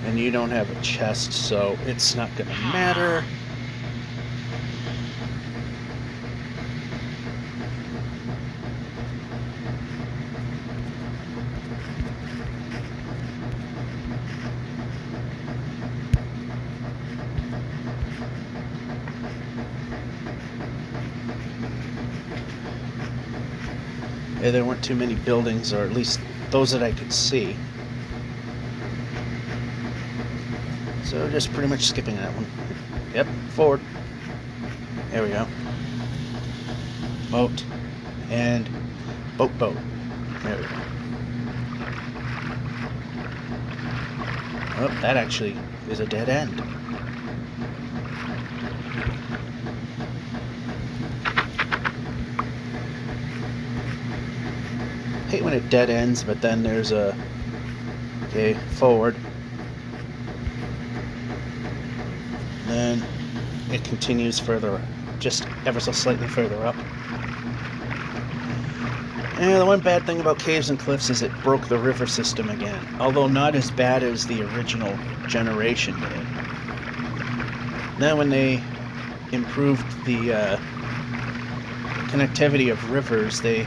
And you don't have a chest, so it's not gonna matter. Yeah, there weren't too many buildings, or at least those that I could see. So just pretty much skipping that one. Yep, forward. There we go. Moat. And boat. There we go. Oh, that actually is a dead end. Hate when it dead ends, but then there's a... Okay, forward. Then it continues further, just ever so slightly further up. And the one bad thing about Caves and Cliffs is it broke the river system again, although not as bad as the original generation did. Then when they improved the connectivity of rivers, they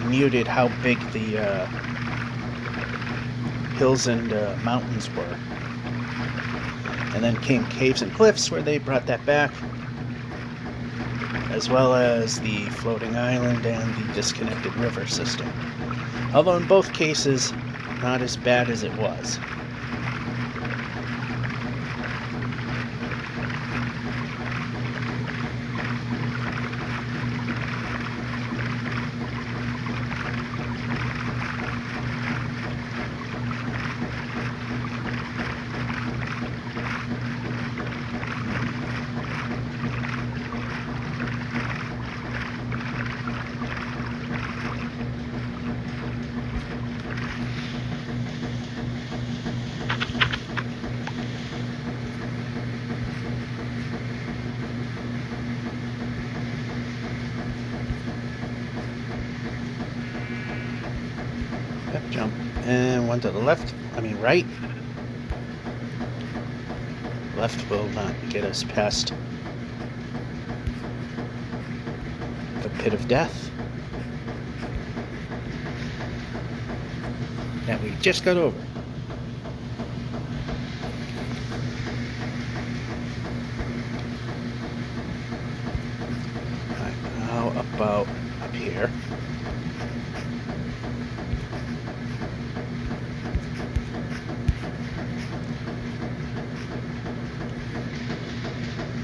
muted how big the hills and mountains were. And then came Caves and Cliffs, where they brought that back, as well as the floating island and the disconnected river system. Although in both cases, not as bad as it was. Jump. And one to the left. I mean right. Left will not get us past the pit of death that we just got over. Alright, now about up here.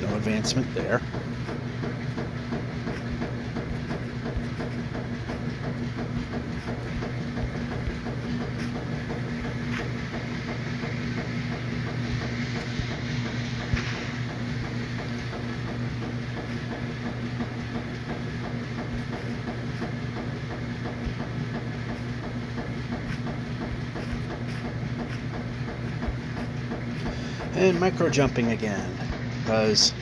No advancement there. And micro jumping again, because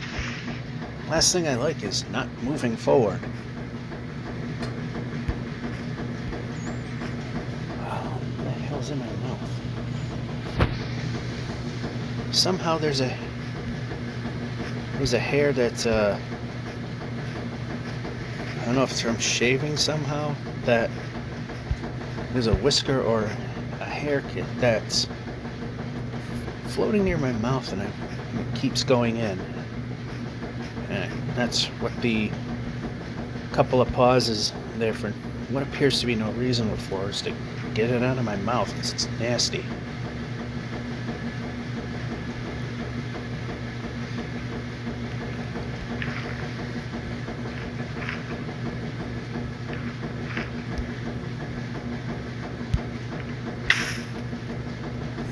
last thing I like is not moving forward. Oh, what the hell's in my mouth? Somehow there's a hair that's I don't know if it's from shaving somehow, that there's a whisker or a hair that's floating near my mouth, and it keeps going in. And that's what the couple of pauses there for what appears to be no reason for, is to get it out of my mouth because it's nasty.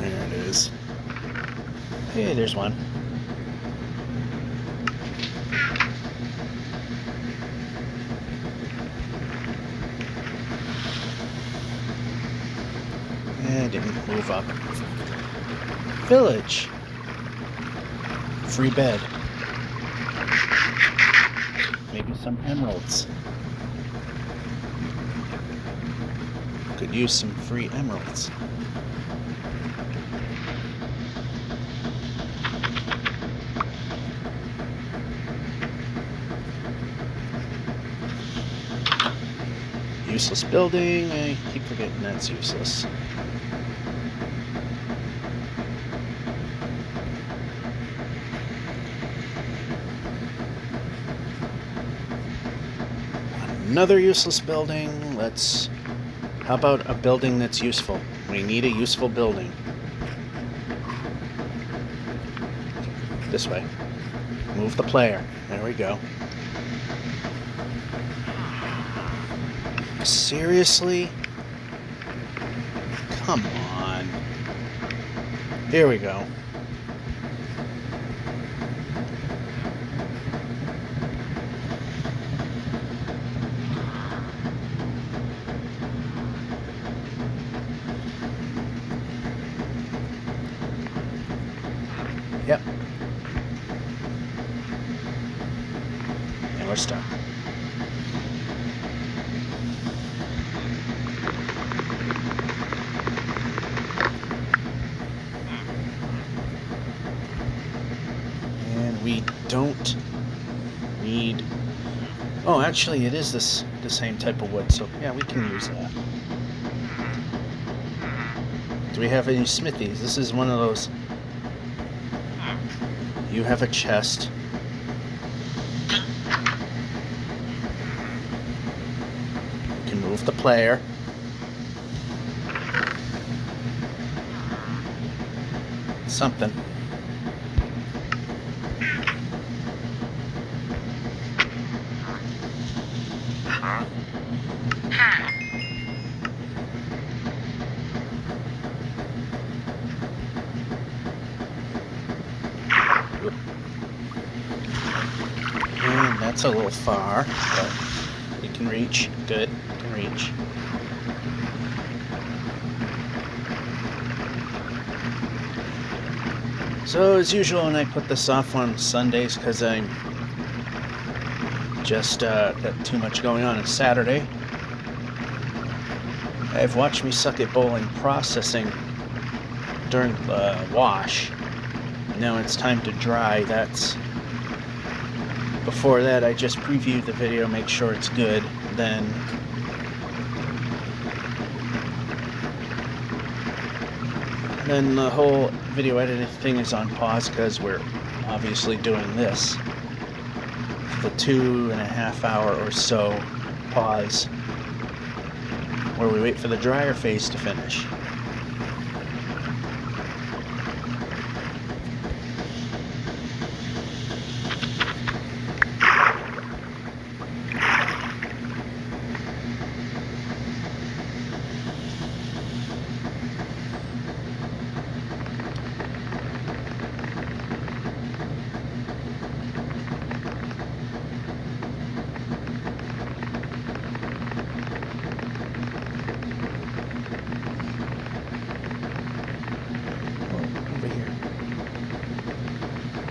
There it is. Hey, there's one. And didn't move up. Village. Free bed. Maybe some emeralds. Could use some free emeralds. Useless building. I keep forgetting that's useless. Another useless building. How about a building that's useful? We need a useful building. This way. Move the player. There we go. Seriously? Come on. Here we go. Yep. And we're stuck. And we don't need... Oh, actually, it is the same type of wood, so yeah, we can use that. Do we have any smithies? This is one of those... You have a chest. You can move the player. Something. And that's a little far, but you can reach. Good, you can reach. So as usual, when I put this off on Sundays because I'm just got too much going on Saturday, have watched me suck at bowling processing during the wash. Now it's time to dry. Before that, I just preview the video, make sure it's good, then the whole video editing thing is on pause because we're obviously doing this. The 2.5 hour or so pause where we wait for the dryer phase to finish.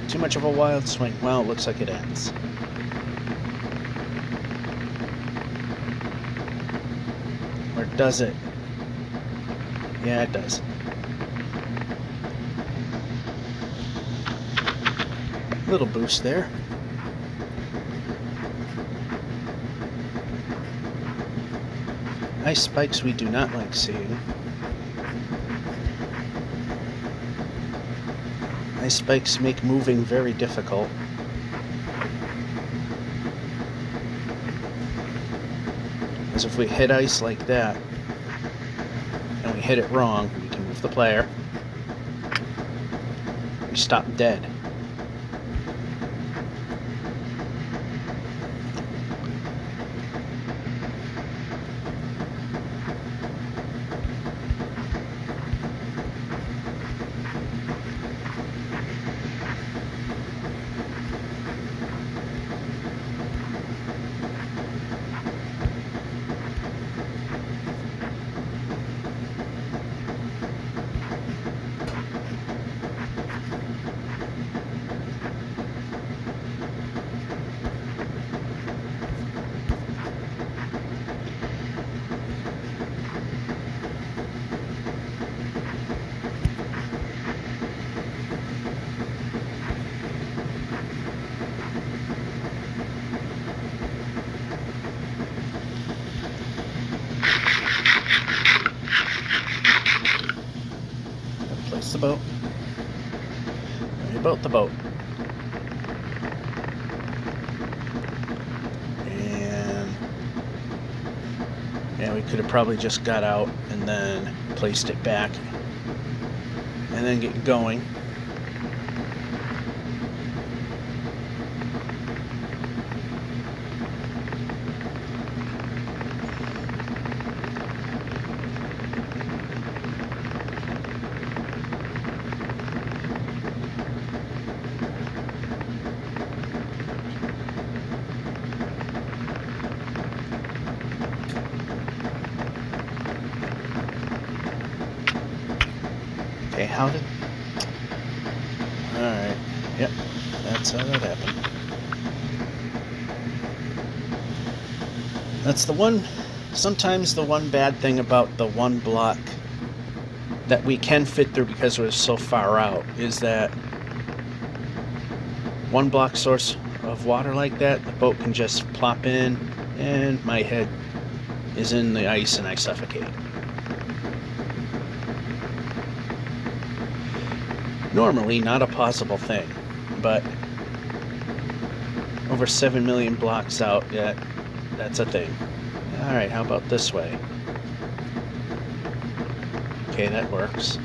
Too much of a wild swing. Well, it looks like it ends. Or does it? Yeah, it does. Little boost there. Ice spikes we do not like seeing. Ice spikes make moving very difficult. As if we hit ice like that, and we hit it wrong, we can move the player. We stop dead. Place the boat. About the boat. And yeah, we could have probably just got out and then placed it back and then get going. Okay, how did... Alright, yep, that's how that happened. That's sometimes the one bad thing about the one block that we can fit through because we're so far out, is that one block source of water like that, the boat can just plop in and my head is in the ice and I suffocate. Normally not a possible thing, but over 7 million blocks out, yeah, that's a thing. Alright, how about this way? Okay, that works.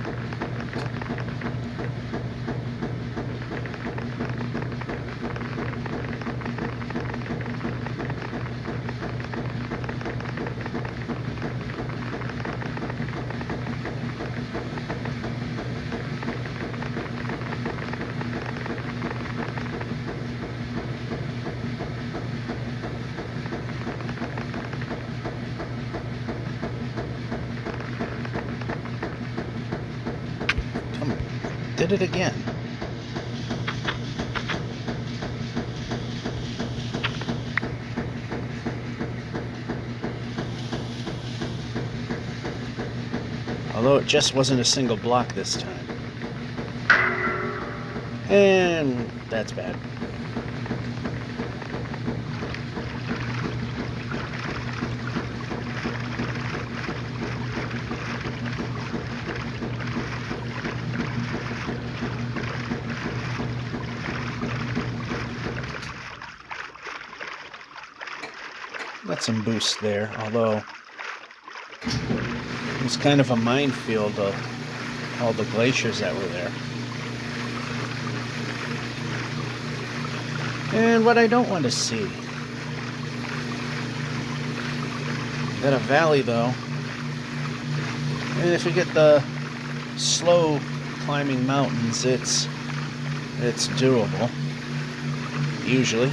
Did it again. Although it just wasn't a single block this time. And that's bad. Got some boost there, although it was kind of a minefield of all the glaciers that were there. And what I don't want to see. Got a valley though. And if you get the slow climbing mountains, it's doable. Usually.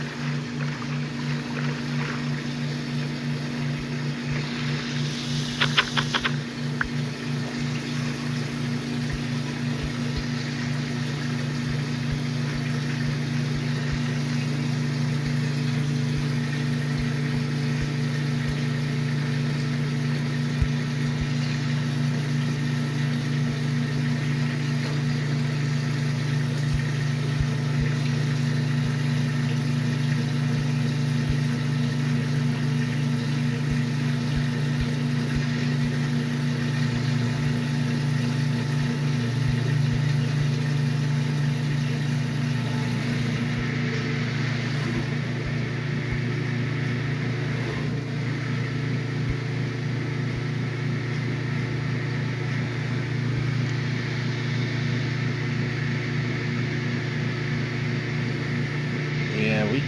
Yeah, we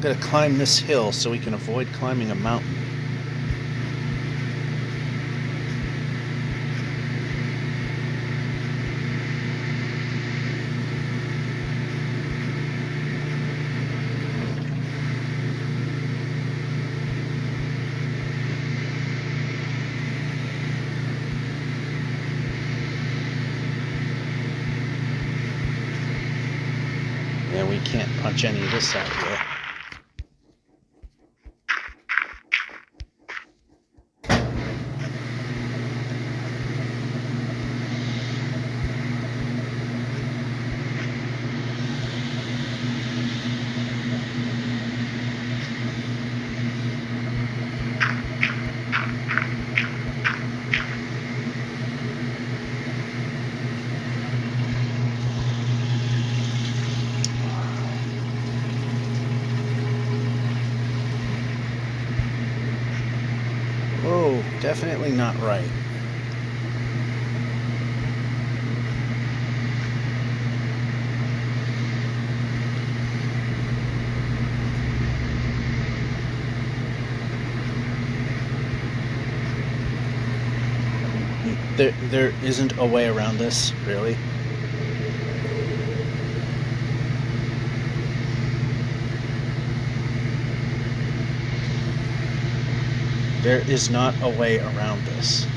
gotta climb this hill so we can avoid climbing a mountain. Yeah, we can't punch any of this out yet. Oh, definitely not right. There isn't a way around this, really. There is not a way around this.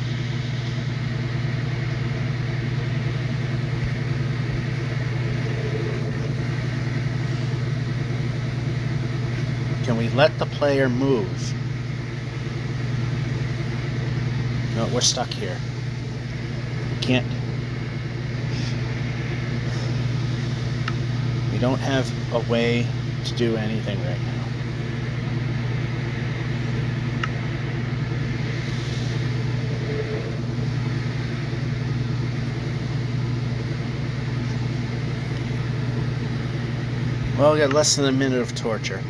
Can we let the player move? No, we're stuck here. We can't. We don't have a way to do anything right now. Well, we got less than a minute of torture.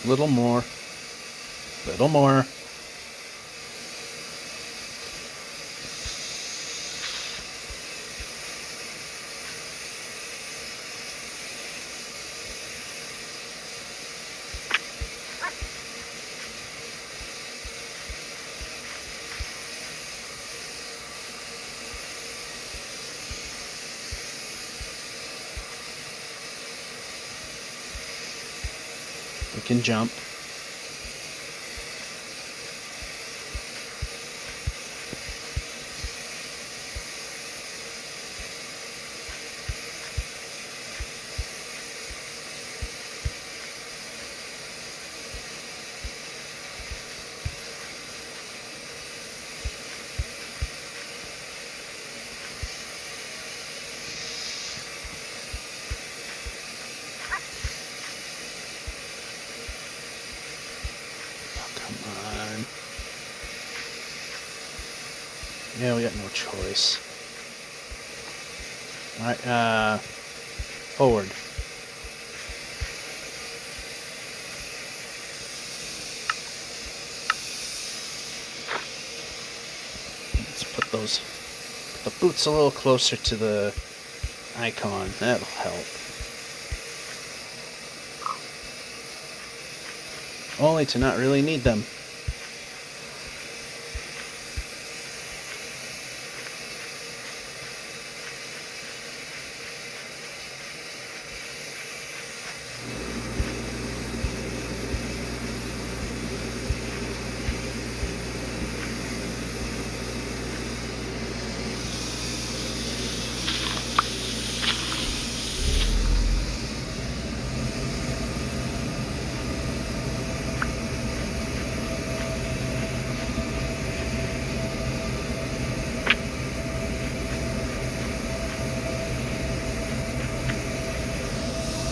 Little more. Little more. We can jump. Yeah, we got no choice. Alright, forward. Let's put the boots a little closer to the icon. That'll help. Only to not really need them.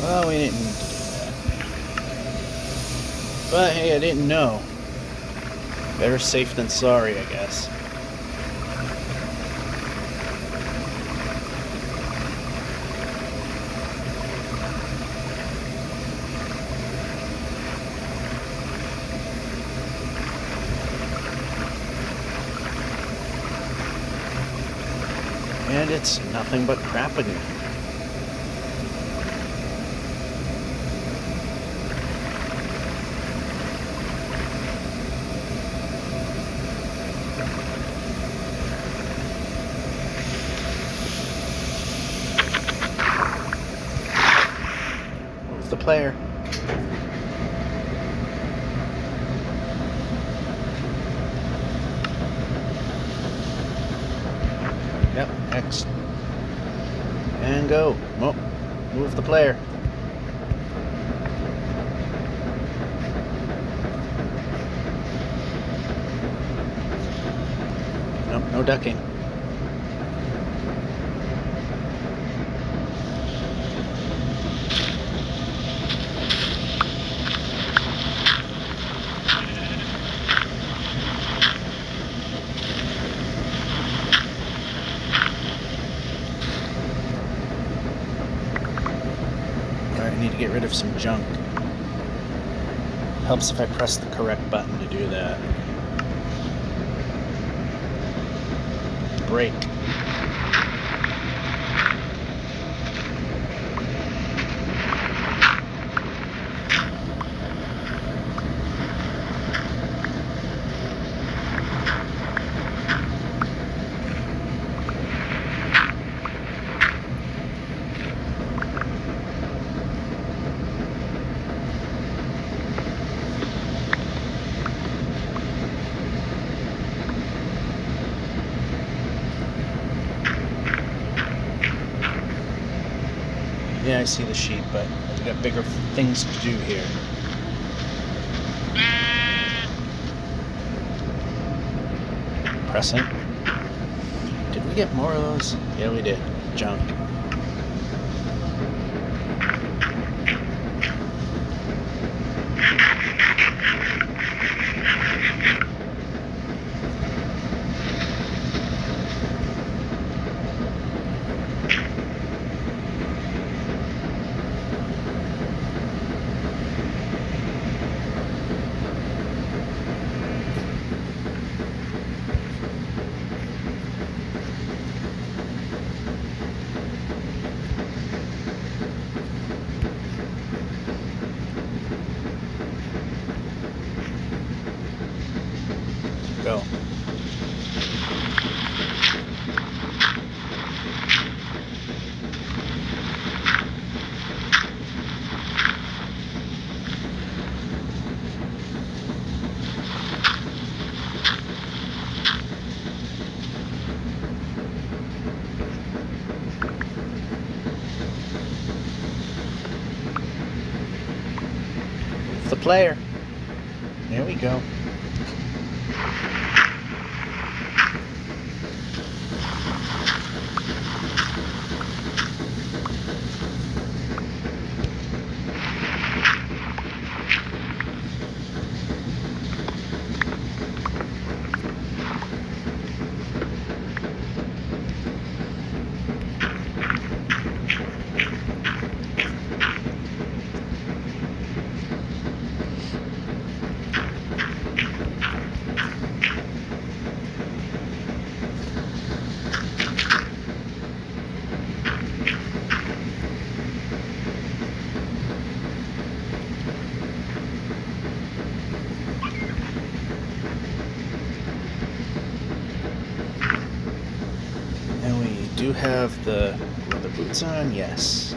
Well, we didn't need to do that. But hey, I didn't know. Better safe than sorry, I guess. And it's nothing but crap again. Move the player. Yep, X. And go. Oh, move the player. Nope, no ducking. I need to get rid of some junk. Helps if I press the correct button to do that. Brake. Yeah, I see the sheep, but we got bigger things to do here. Pressing. Did we get more of those? Yeah, we did. Junk. player. There we go. And we do have the leather boots on, yes.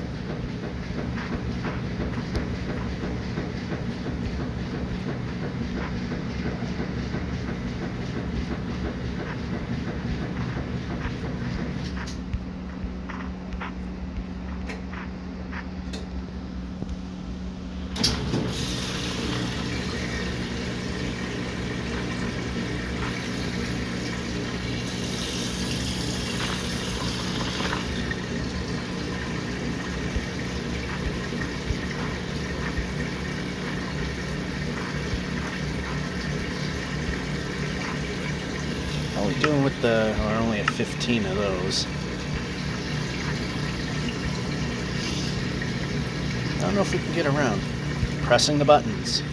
How are we doing with the... We're only at 15 of those. I don't know if we can get around. Pressing the buttons.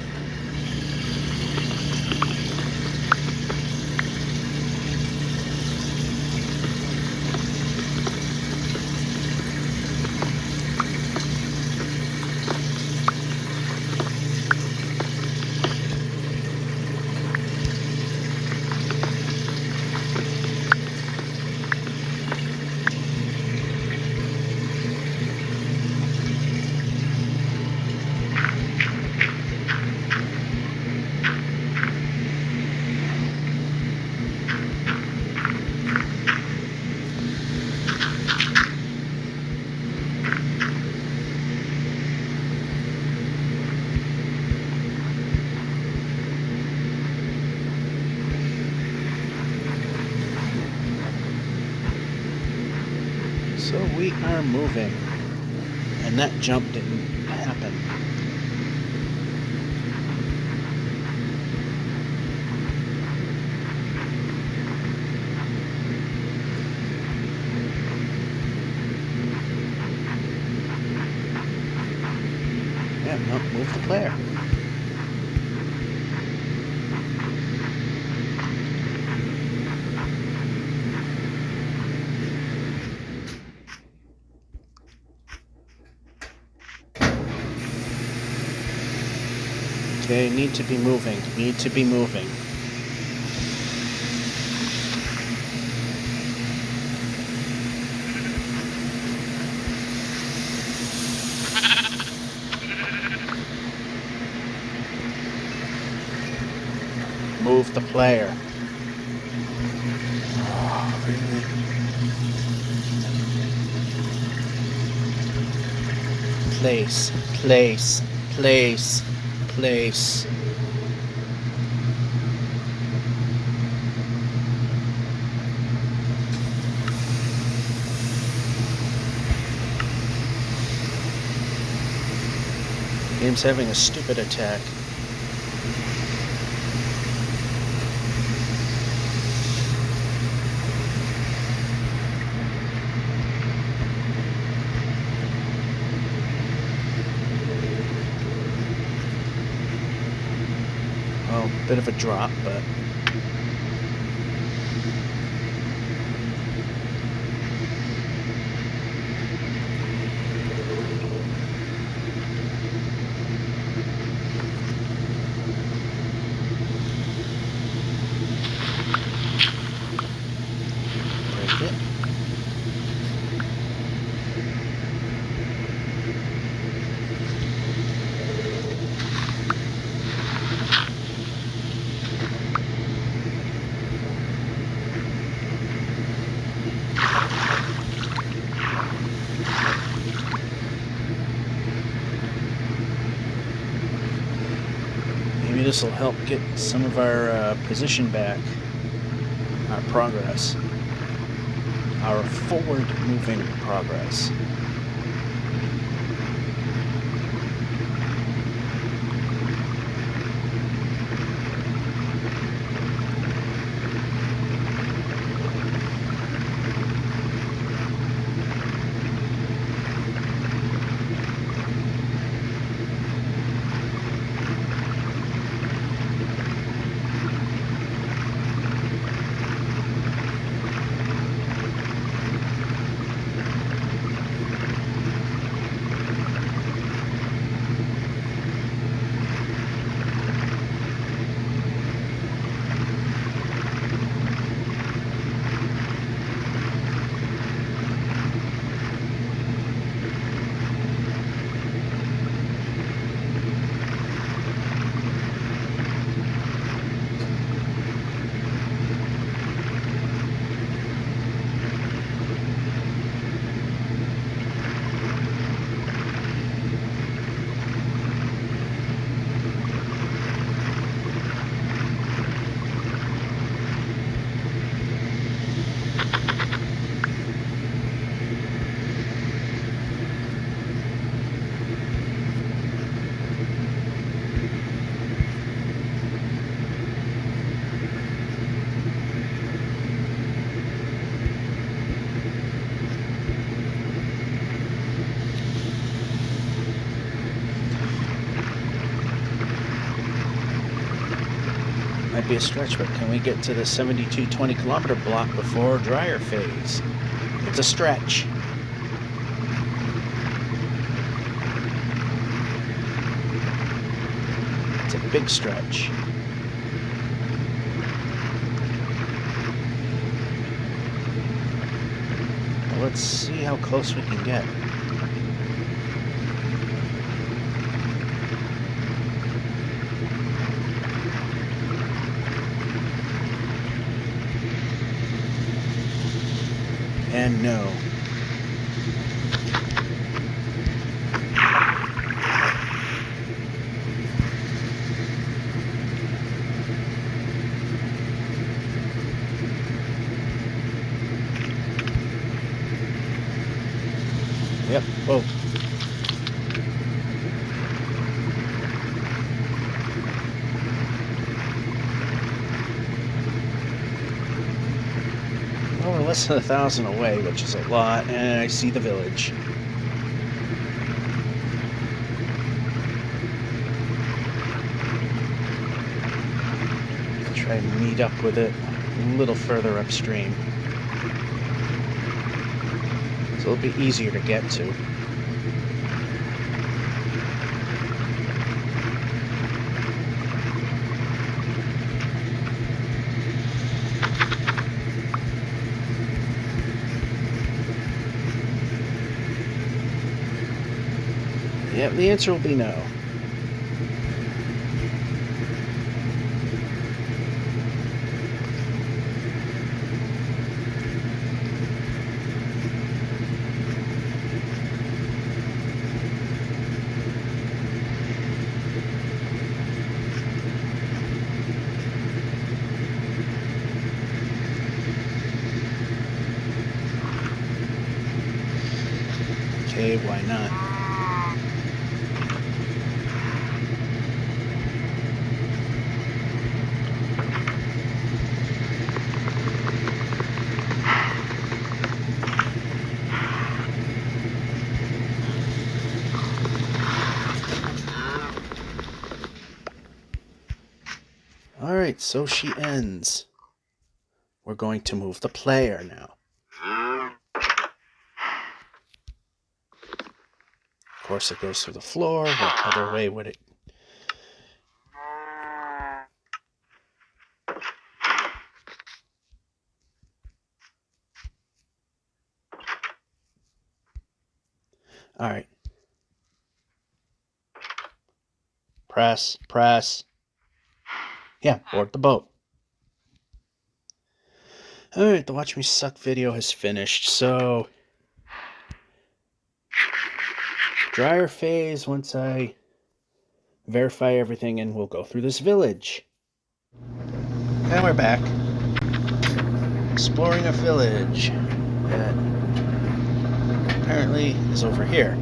So we are moving, and that jump didn't happen. Yeah, no, move the player. Okay, need to be moving. Need to be moving. Move the player. Oh, really? Place, place, place, place. Game's having a stupid attack. Well, bit of a drop, but... break it. This will help get some of our position back, our progress, our forward moving progress. Might be a stretch, but can we get to the 72 20-kilometer block before dryer phase? It's a stretch. It's a big stretch. Well, let's see how close we can get. And no. Yep. Whoa. Well, we're less than 1,000 away, which is a lot, and I see the village. Try and meet up with it a little further upstream, so it'll be easier to get to. Yep, the answer will be no. Okay, why not? Alright, so she ends. We're going to move the player now. Of course, it goes through the floor. What other way would it? Alright. Press, press. Yeah, board the boat. Alright, the Watch Me Suck video has finished, so dryer phase, once I verify everything, and we'll go through this village. And we're back. Exploring a village that apparently is over here.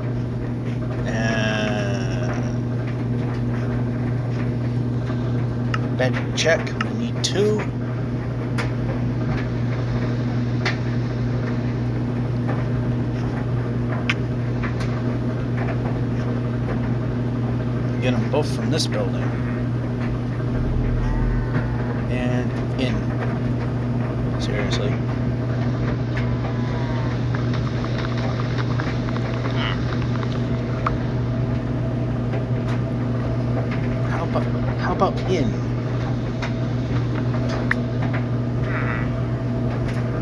And bed check, we need 2. Get them both from this building. And in. Seriously. How about in?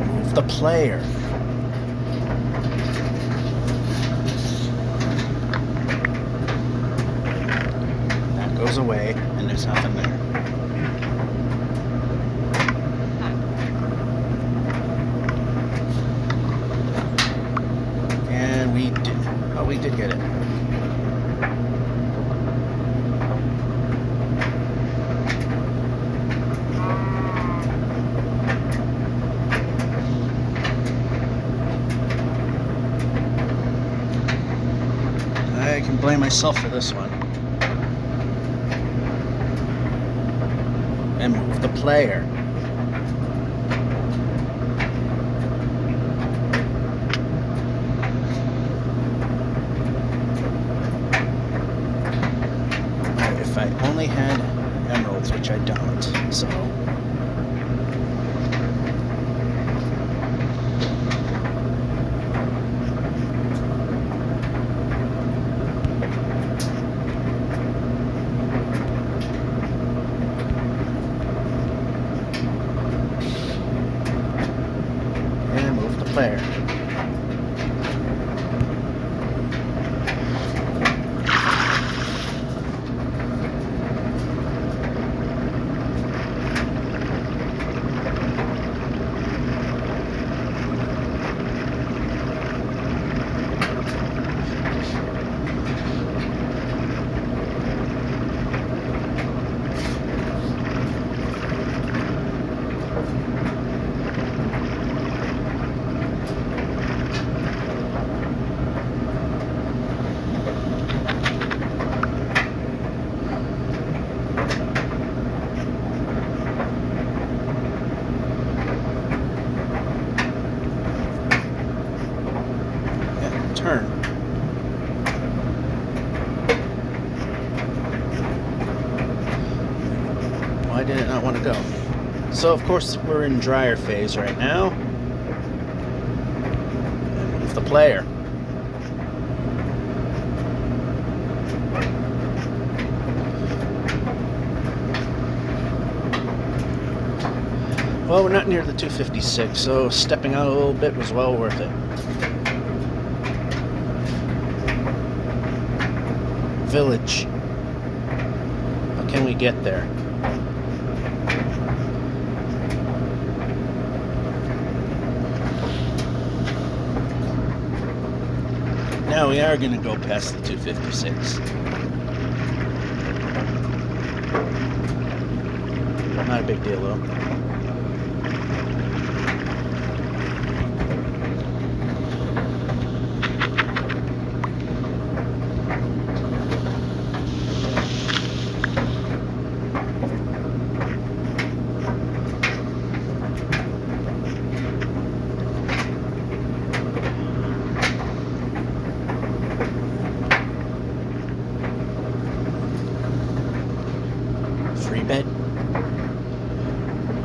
Move the player. That goes away, and there's nothing there. And we did get it. I can blame myself for this one. And move the player. If I only had emeralds, which I don't, so... player. Turn. Why did it not want to go? So of course we're in dryer phase right now. And move the player. Well, we're not near the 256, so stepping out a little bit was well worth it. Village. How can we get there? Now we are going to go past the 256. Not a big deal though. Bed.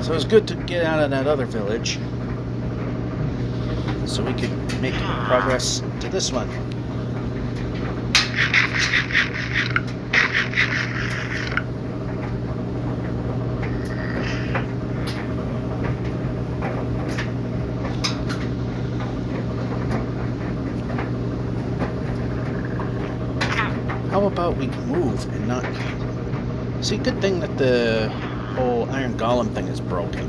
So it was good to get out of that other village so we could make progress to this one. How about we move and not... See, good thing that the whole iron golem thing is broken.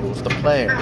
Move the player.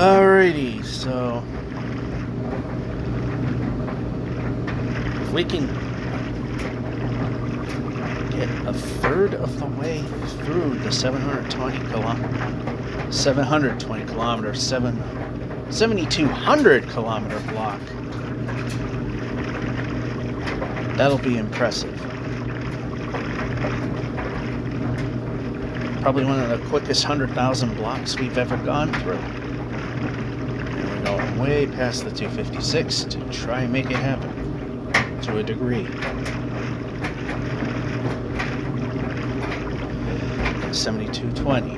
Alrighty, so if we can get a third of the way through the 7,200 kilometer block, that'll be impressive. Probably one of the quickest 100,000 blocks we've ever gone through. And we're going way past the 256 to try and make it happen to a degree. 7220.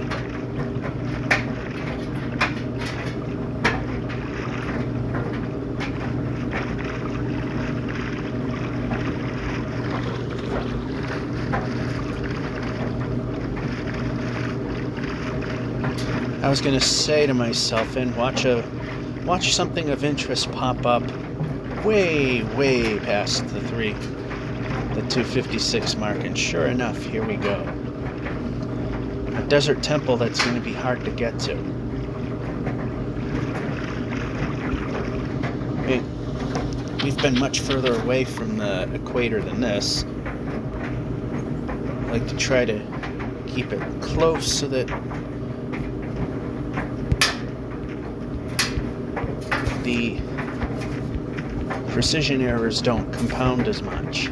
I was going to say to myself, and watch something of interest pop up way past the 256 mark, and sure enough, here we go. A desert temple that's going to be hard to get to. We've been much further away from the equator than this. I like to try to keep it close so that the precision errors don't compound as much.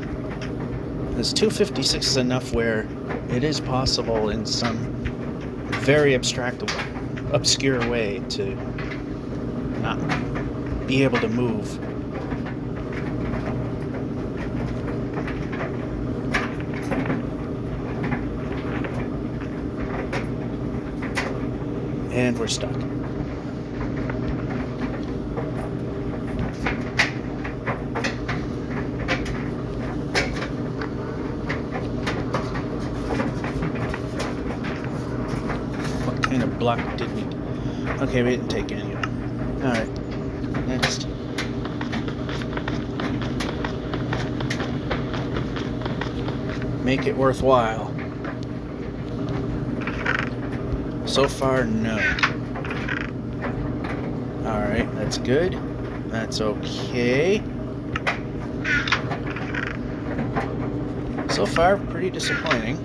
This 256 is enough where it is possible in some very obscure way to not be able to move. And we're stuck. Block did we? Okay, we didn't take any of them. Alright, next. Make it worthwhile. So far, no. Alright, that's good. That's okay. So far, pretty disappointing.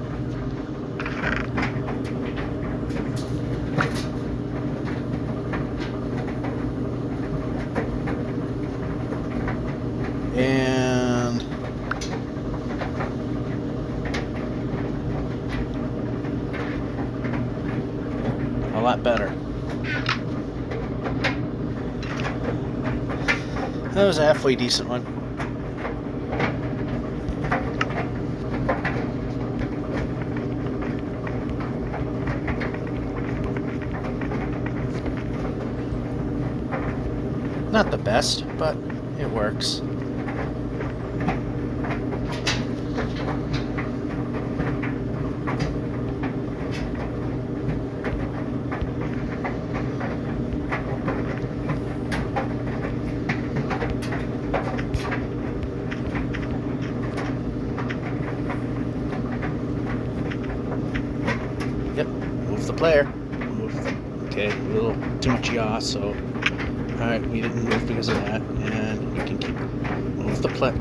And a lot better. That was a halfway decent one. Not the best, but it works. Yep, move the player. Okay, a little too much yaw, so alright, we didn't move because of that, and we can keep move the player.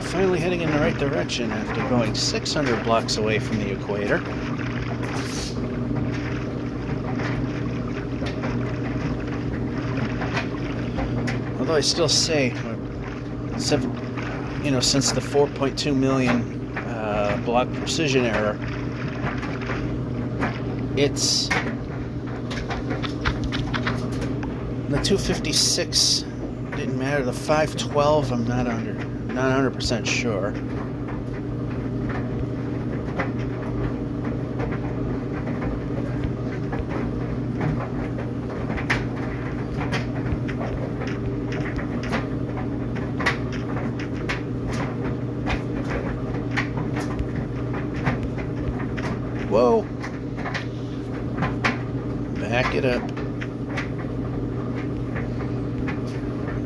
Finally heading in the right direction after going 600 blocks away from the equator. Although I still say, since the 4.2 million block precision error, it's the 256 didn't matter. The 512, I'm not 100% sure. Back it up.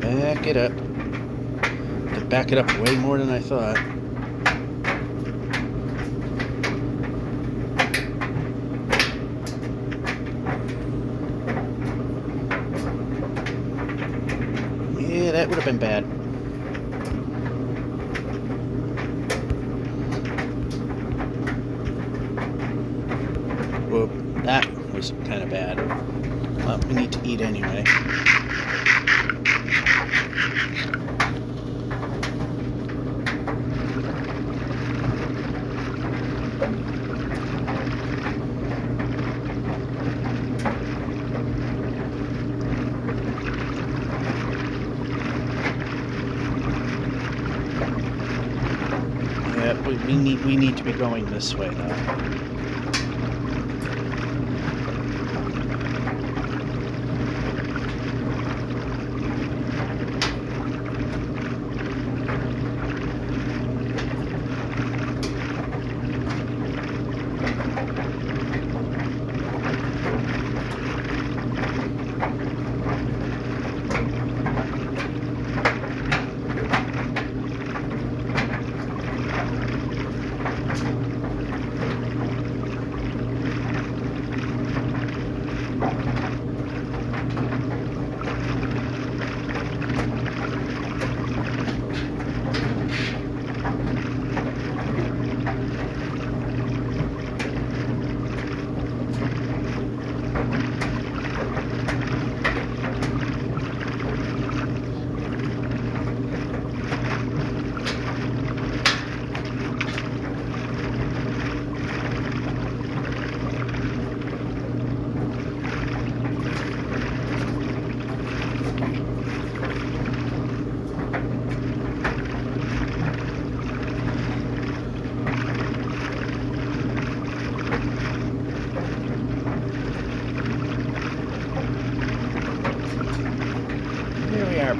Back it up. To back it up way more than I thought. Yeah, that would have been bad. Whoop, that was kind of bad. Well, we need to eat anyway. Yeah, we need to be going this way now.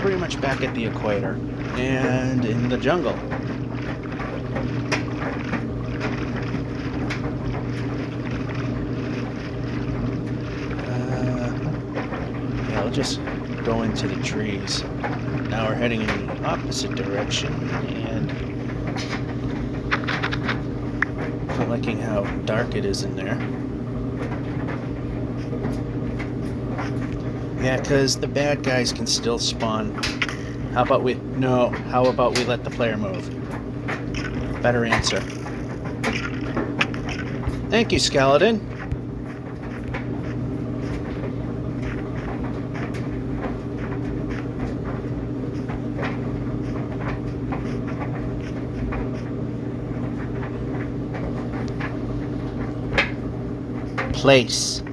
Pretty much back at the equator and in the jungle. Yeah, I'll just go into the trees. Now we're heading in the opposite direction and not liking how dark it is in there. Yeah, because the bad guys can still spawn. How about we let the player move? Better answer. Thank you, skeleton. Place.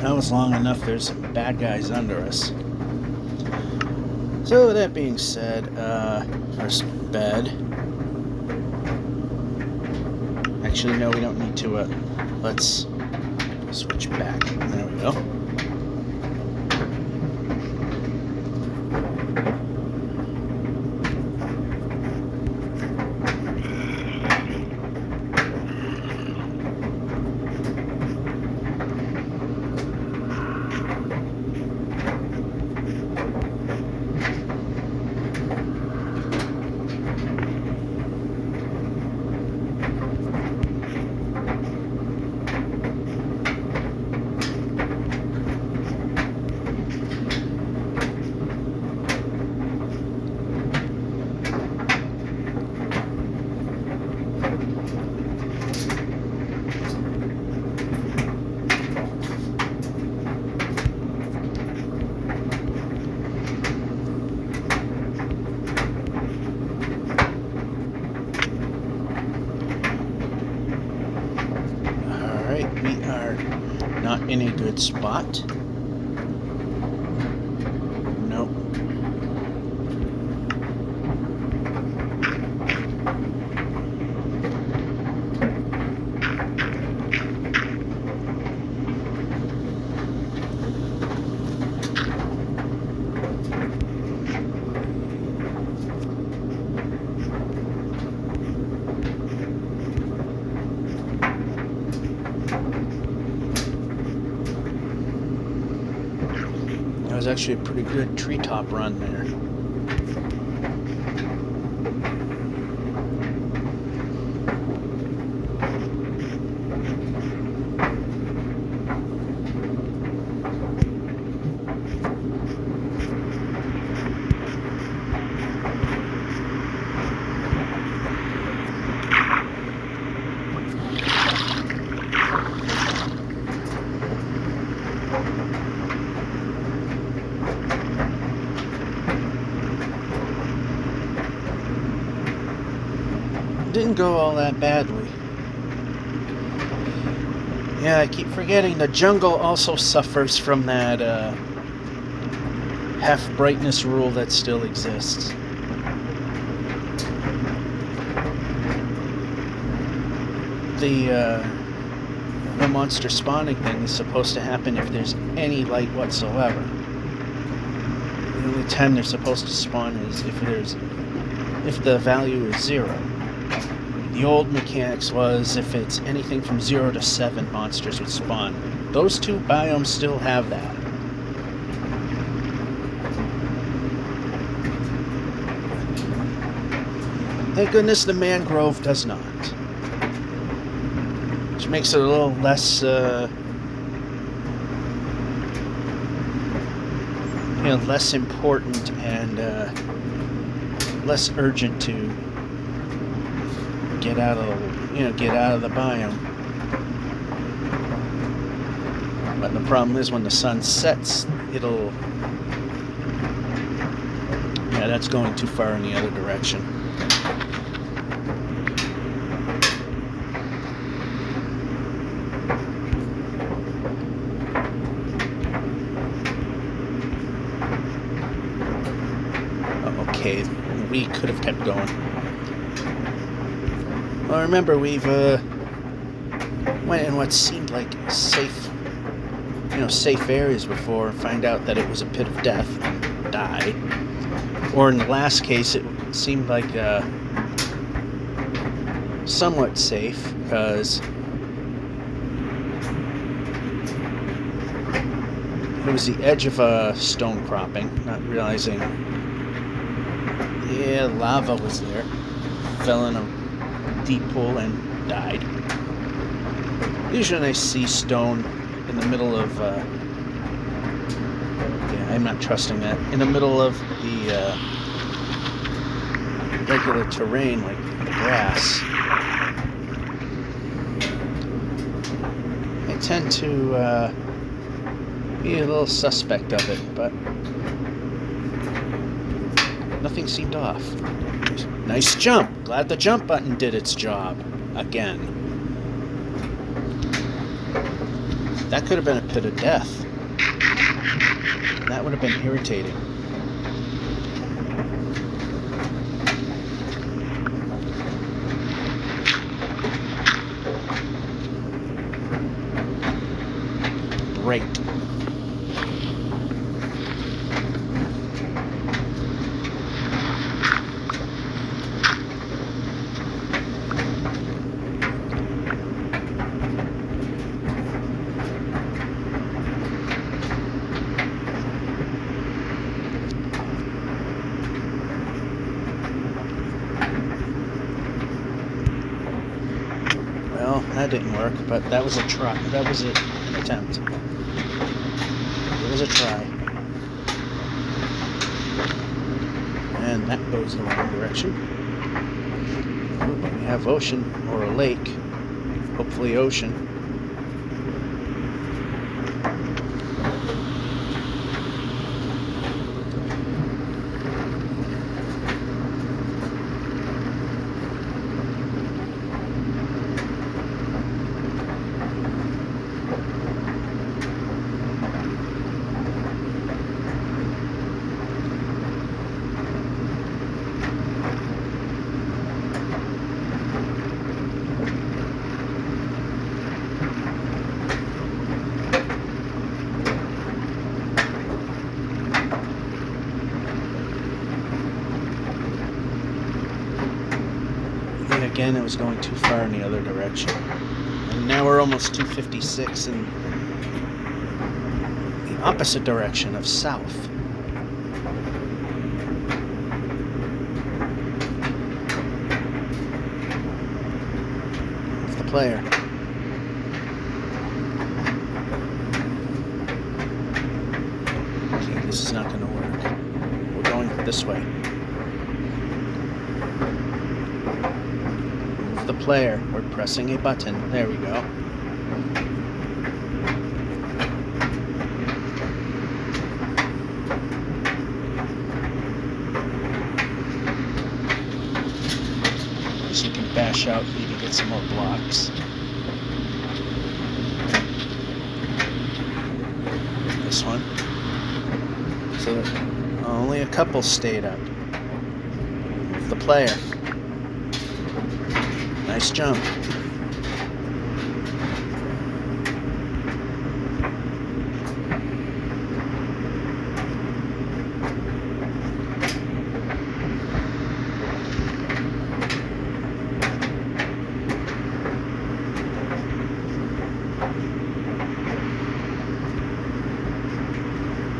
That was long enough. There's some bad guys under us. So that being said, first bed. Actually, no, we don't need to. Let's switch back. There we go. We are not in a good spot. Nope. was actually a pretty good treetop run there. Didn't go all that badly. Yeah, I keep forgetting the jungle also suffers from that half brightness rule that still exists. The no monster spawning thing is supposed to happen if there's any light whatsoever. The only time they're supposed to spawn is if the value is 0. The old mechanics was if it's anything from 0 to 7, monsters would spawn. Those two biomes still have that. Thank goodness the mangrove does not. Which makes it a little less, less important and less urgent to get out of the biome. But the problem is when the sun sets, that's going too far in the other direction. Okay, we could have kept going. Well, remember, we've went in what seemed like safe areas before and find out that it was a pit of death and died. Or in the last case, it seemed like somewhat safe because it was the edge of a stone cropping, not realizing, lava was there, fell in a deep pool and died. Usually when I see stone in the middle of I'm not trusting that, in the middle of the regular terrain like the grass, I tend to be a little suspect of it, but nothing seemed off. Nice jump. Glad the jump button did its job. Again. That could have been a pit of death. That would have been irritating. Great. That didn't work, but that was a try. That was an attempt. It was a try. And that goes the wrong direction. Ooh, but we have ocean, or a lake. Hopefully ocean. Again, it was going too far in the other direction. And now we're almost 256 and the opposite direction of south. It's the player. Okay, this is not going to work. We're going this way. Move the player. We're pressing a button. There we go. So you can bash out, maybe get some more blocks. This one. So only a couple stayed up. Move the player. Nice jump.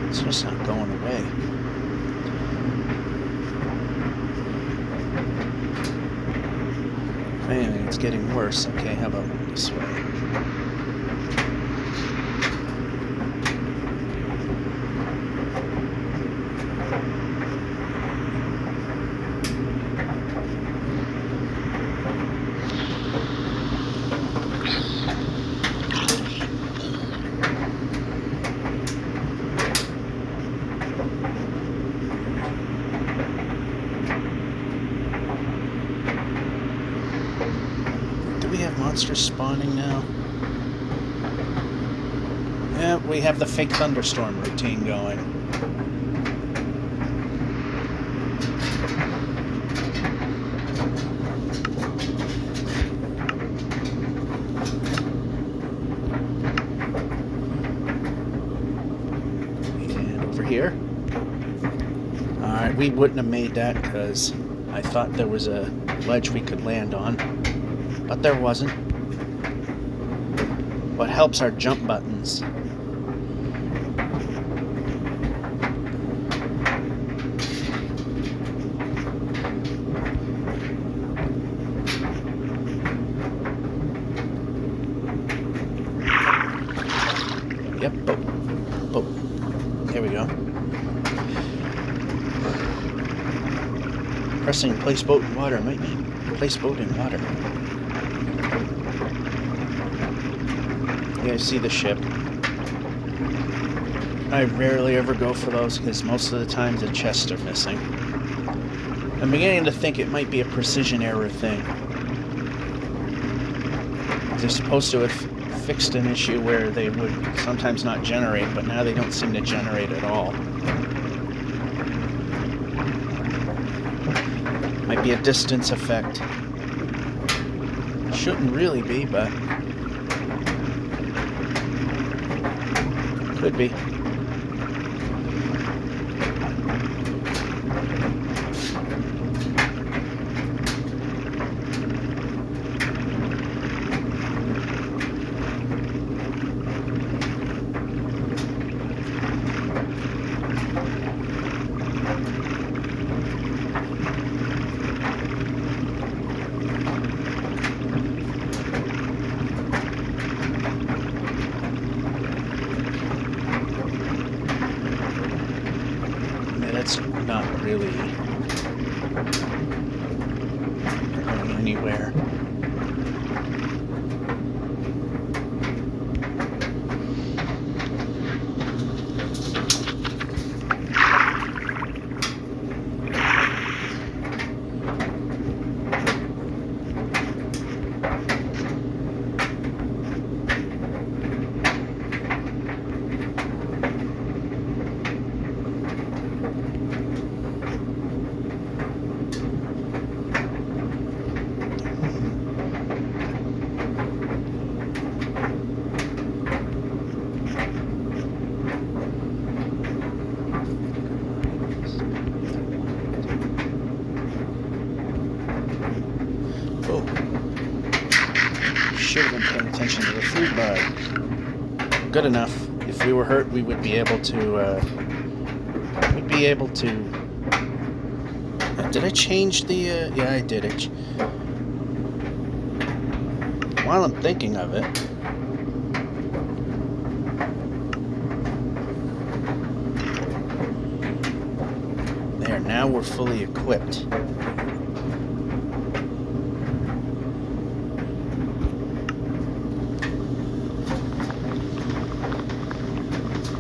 It's just not going away. Anyway, it's getting worse. Okay, how about this way? We have monsters spawning now. Yeah, we have the fake thunderstorm routine going. And over here. Alright, we wouldn't have made that because I thought there was a ledge we could land on. But there wasn't. What helps are jump buttons. Yep, boat. There we go. Pressing place boat in water might mean place boat in water. Yeah, I see the ship. I rarely ever go for those because most of the time the chests are missing. I'm beginning to think it might be a precision error thing. They're supposed to have fixed an issue where they would sometimes not generate, but now they don't seem to generate at all. Might be a distance effect. Shouldn't really be, but could be. That's not really going anywhere. Should have been paying attention to the food bug. Good enough. if we were hurt, we would be able to, did I change the, yeah, I did it. While I'm thinking of it, there, now we're fully equipped.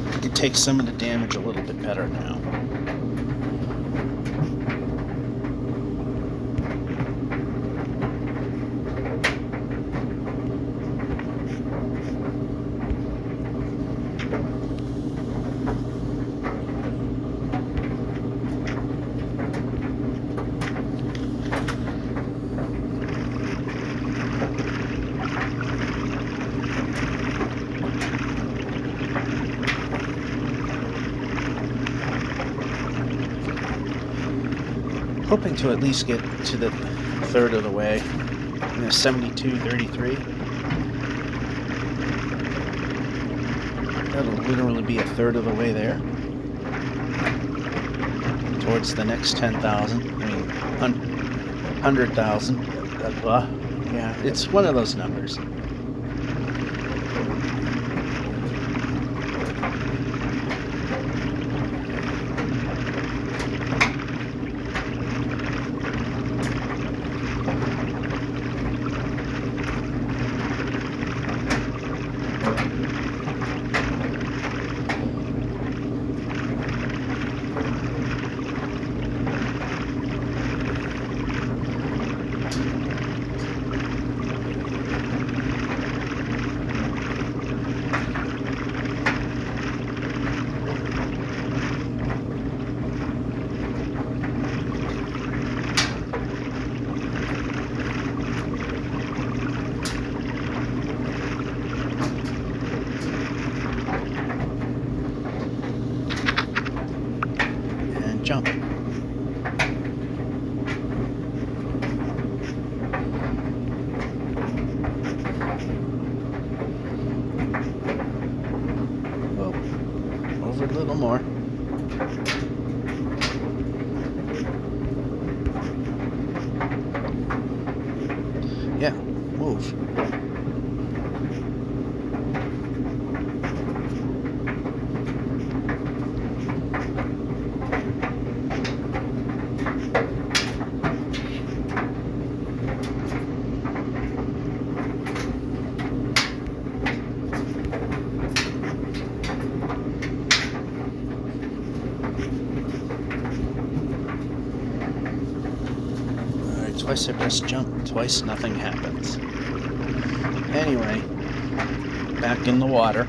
I can take some of the damage a little bit better now. Hoping to at least get to the third of the way. 72:33. That'll literally be a third of the way there. Towards the next 10,000. I mean, 100,000. Yeah, it's one of those numbers. Jump. Whoa. Over a little more. Yeah, move. Twice I press jump, twice nothing happens. Anyway, back in the water.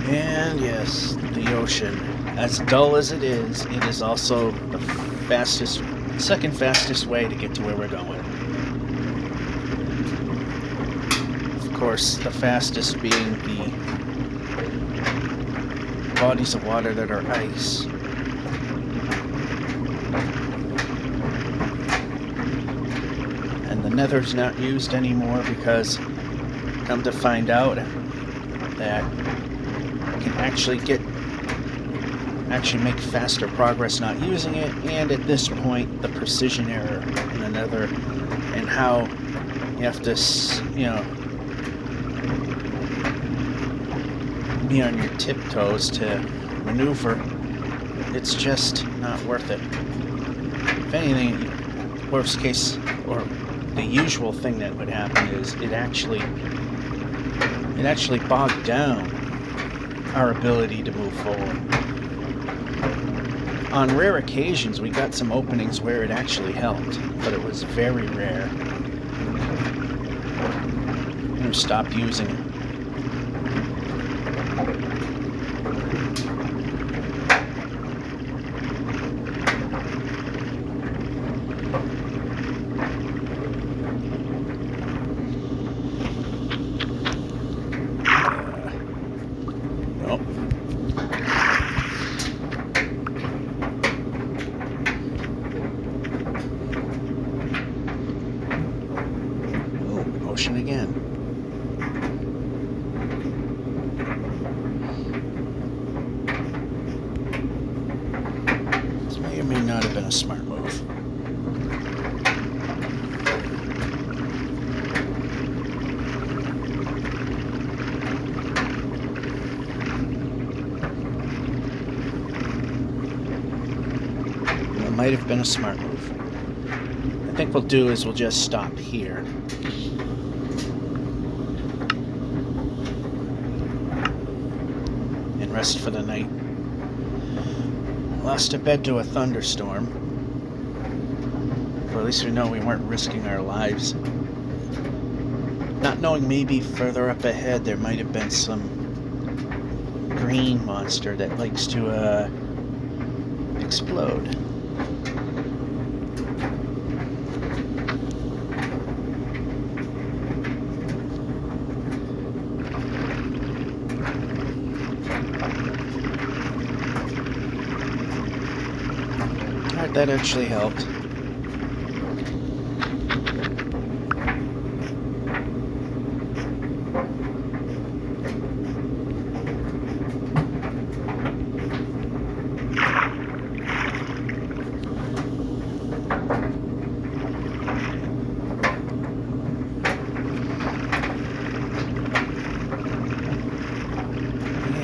And yes, the ocean. As dull as it is also the second fastest way to get to where we're going. Of course, the fastest being the bodies of water that are ice. And the nether's not used anymore because, come to find out, that can actually make faster progress not using it, and at this point the precision error in the nether and how you have to, be on your tiptoes to maneuver, it's just not worth it. If anything, worst case, or the usual thing that would happen is it actually bogged down our ability to move forward. On rare occasions, we got some openings where it actually helped, but it was very rare. We stopped using it. Again. This may or may not have been a smart move. It might have been a smart move. I think what we'll do is we'll just stop here. Rest for the night. Lost a bed to a thunderstorm. Or at least we know we weren't risking our lives. Not knowing maybe further up ahead there might have been some green monster that likes to explode. That actually helped.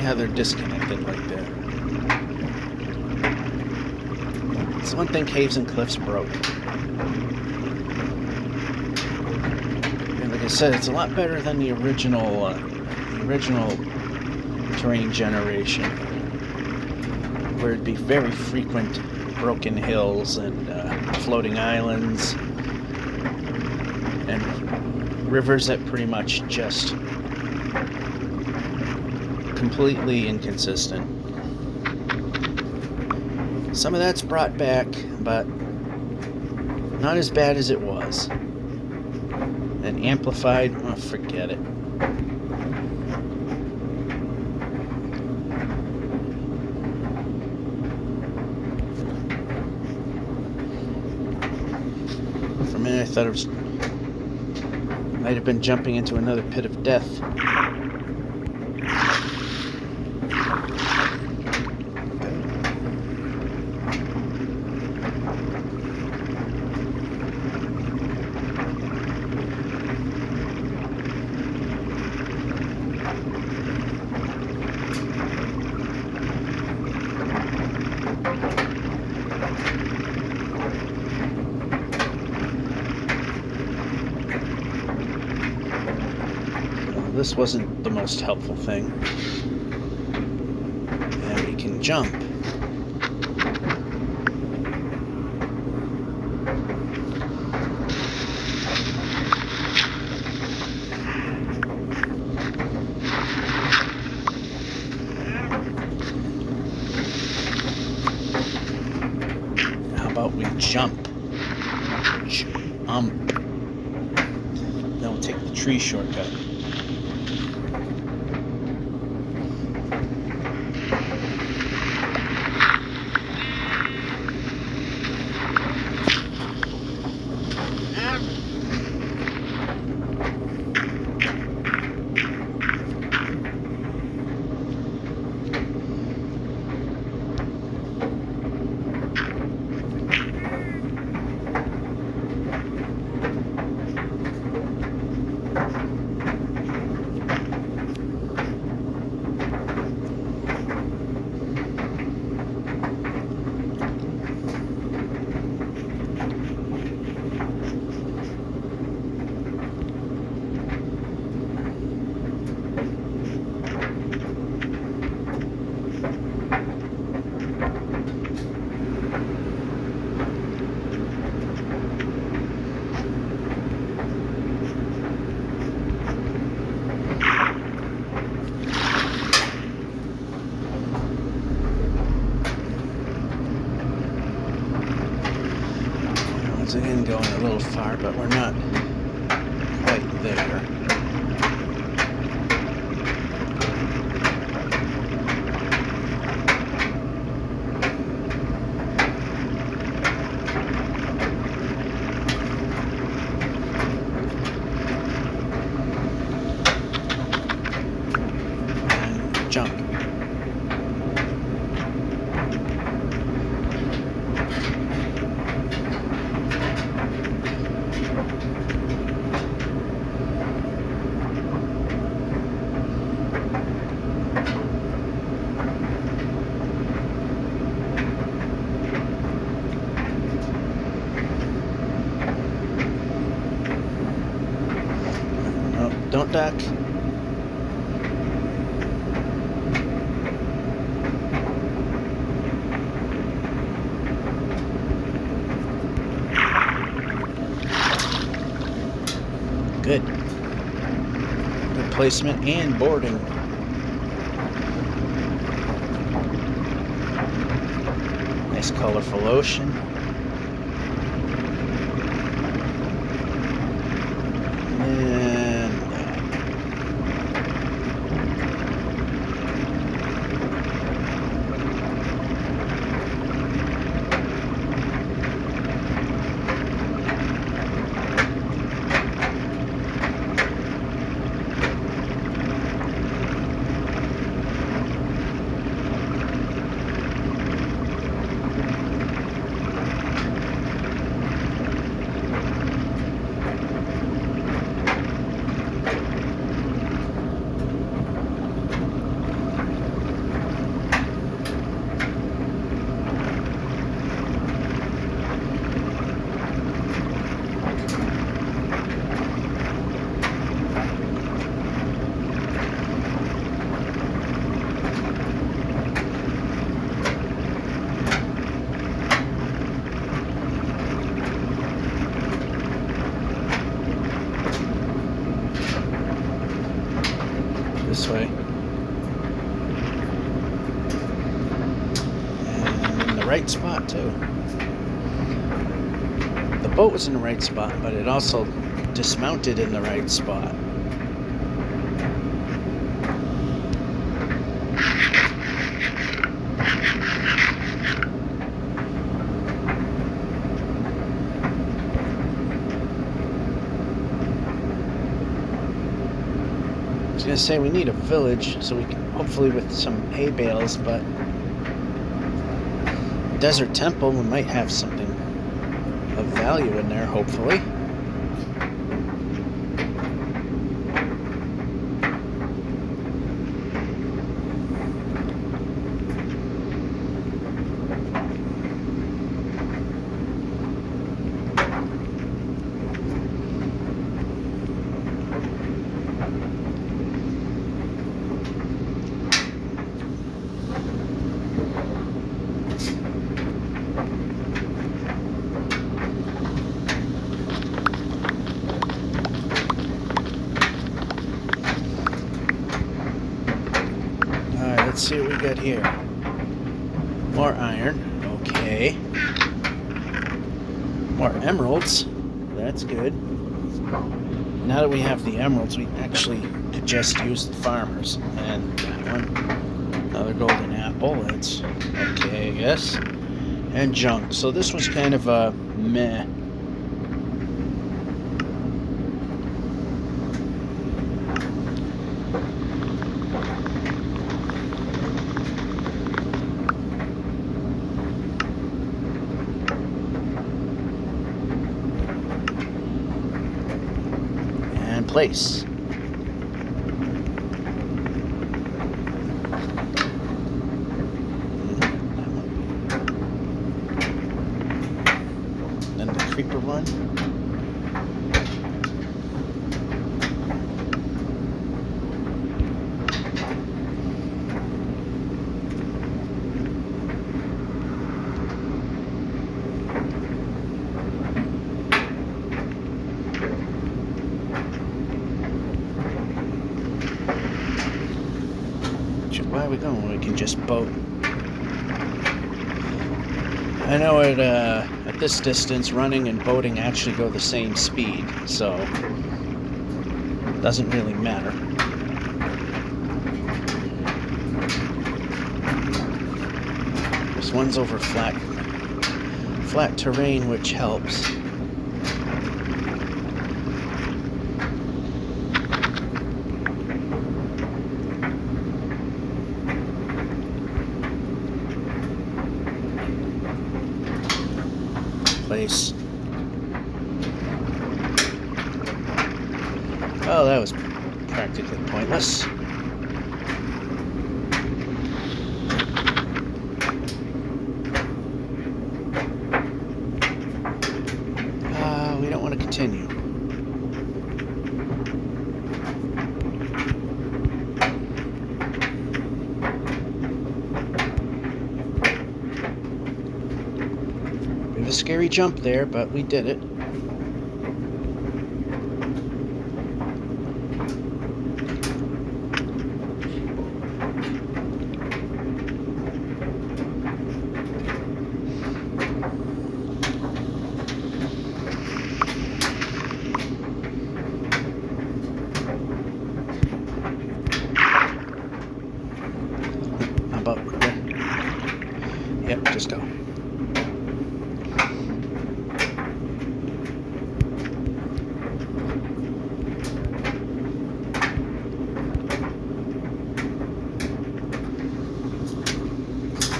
Yeah, they're disconnected like that. It's one thing caves and cliffs broke. And like I said, it's a lot better than the original terrain generation, where it'd be very frequent broken hills and floating islands and rivers that pretty much just completely inconsistent. Some of that's brought back, but not as bad as it was. And amplified, oh, forget it. For a minute I thought it might have been jumping into another pit of death. This wasn't the most helpful thing. And we can jump. about we jump? Then we'll take the tree shortcut. Again, going a little far, but we're not quite there. And jump. Don't duck. Good. Good placement and boarding. Nice colorful ocean. This way. And in the right spot too. The boat was in the right spot, but it also dismounted in the right spot. I was gonna say we need a village so we can hopefully with some hay bales, but desert temple we might have something of value in there hopefully. Let's see what we got here. More iron. Okay. More emeralds. That's good. Now that we have the emeralds, we actually could just use the farmers. And that one. Another golden apple. That's okay, I guess. And junk. So this was kind of a meh. And place. Then the creeper one. Where are we going? We can just boat. I know at this distance, running and boating actually go the same speed, so it doesn't really matter. This one's over flat terrain, which helps. Place. Oh, that was practically pointless. We don't want to continue. Bit of a scary jump there, but we did it. Yep, just go.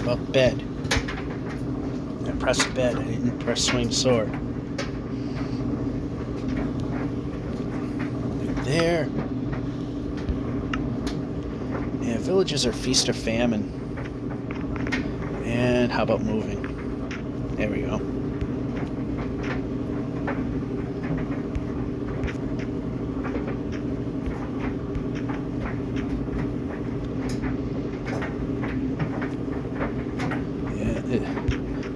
Well, bed. I pressed bed, I didn't press swing sword. There. Yeah, villages are feast or famine. And how about moving? There we go.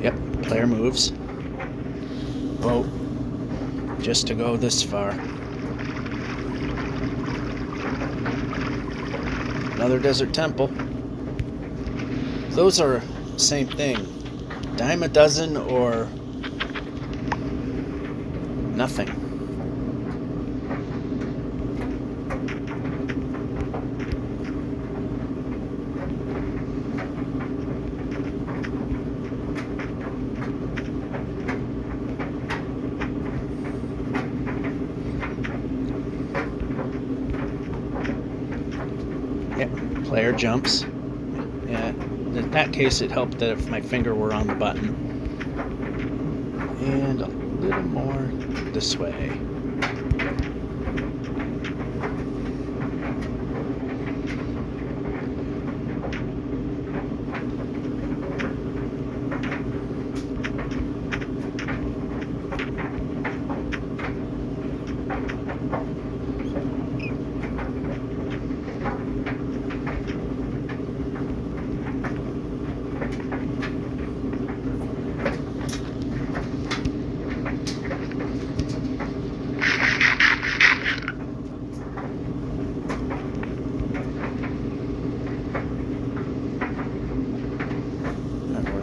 Yep, player moves. Boat. Just to go this far. Another desert temple. Those are same thing. Dime a dozen or nothing. Yep, player jumps. Yeah. In that case, it helped that if my finger were on the button. And a little more this way.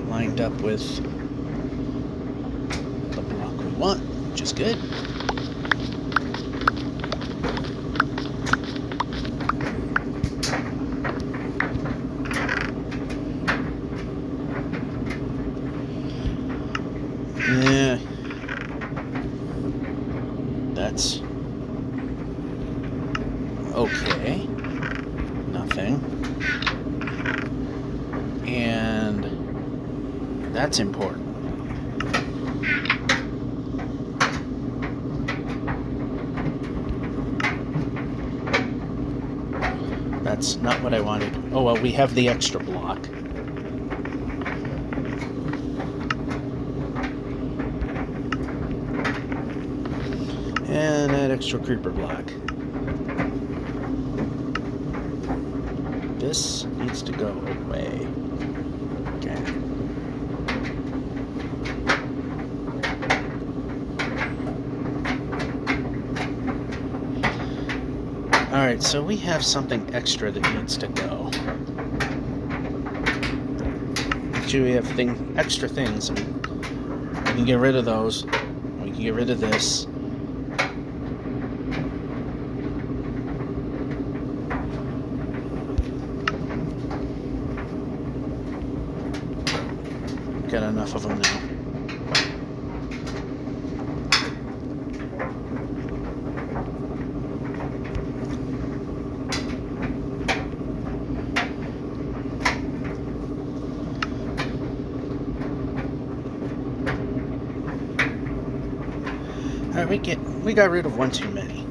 Lined up with the block we want, which is good. Yeah, that's okay. Nothing. And that's important. That's not what I wanted. Oh, well, we have the extra block. And that extra creeper block. This needs to go away. Okay. Alright, so we have something extra that needs to go. Actually, we have extra things. We can get rid of those. We can get rid of this. Got enough of them now. Alright, we got rid of one too many.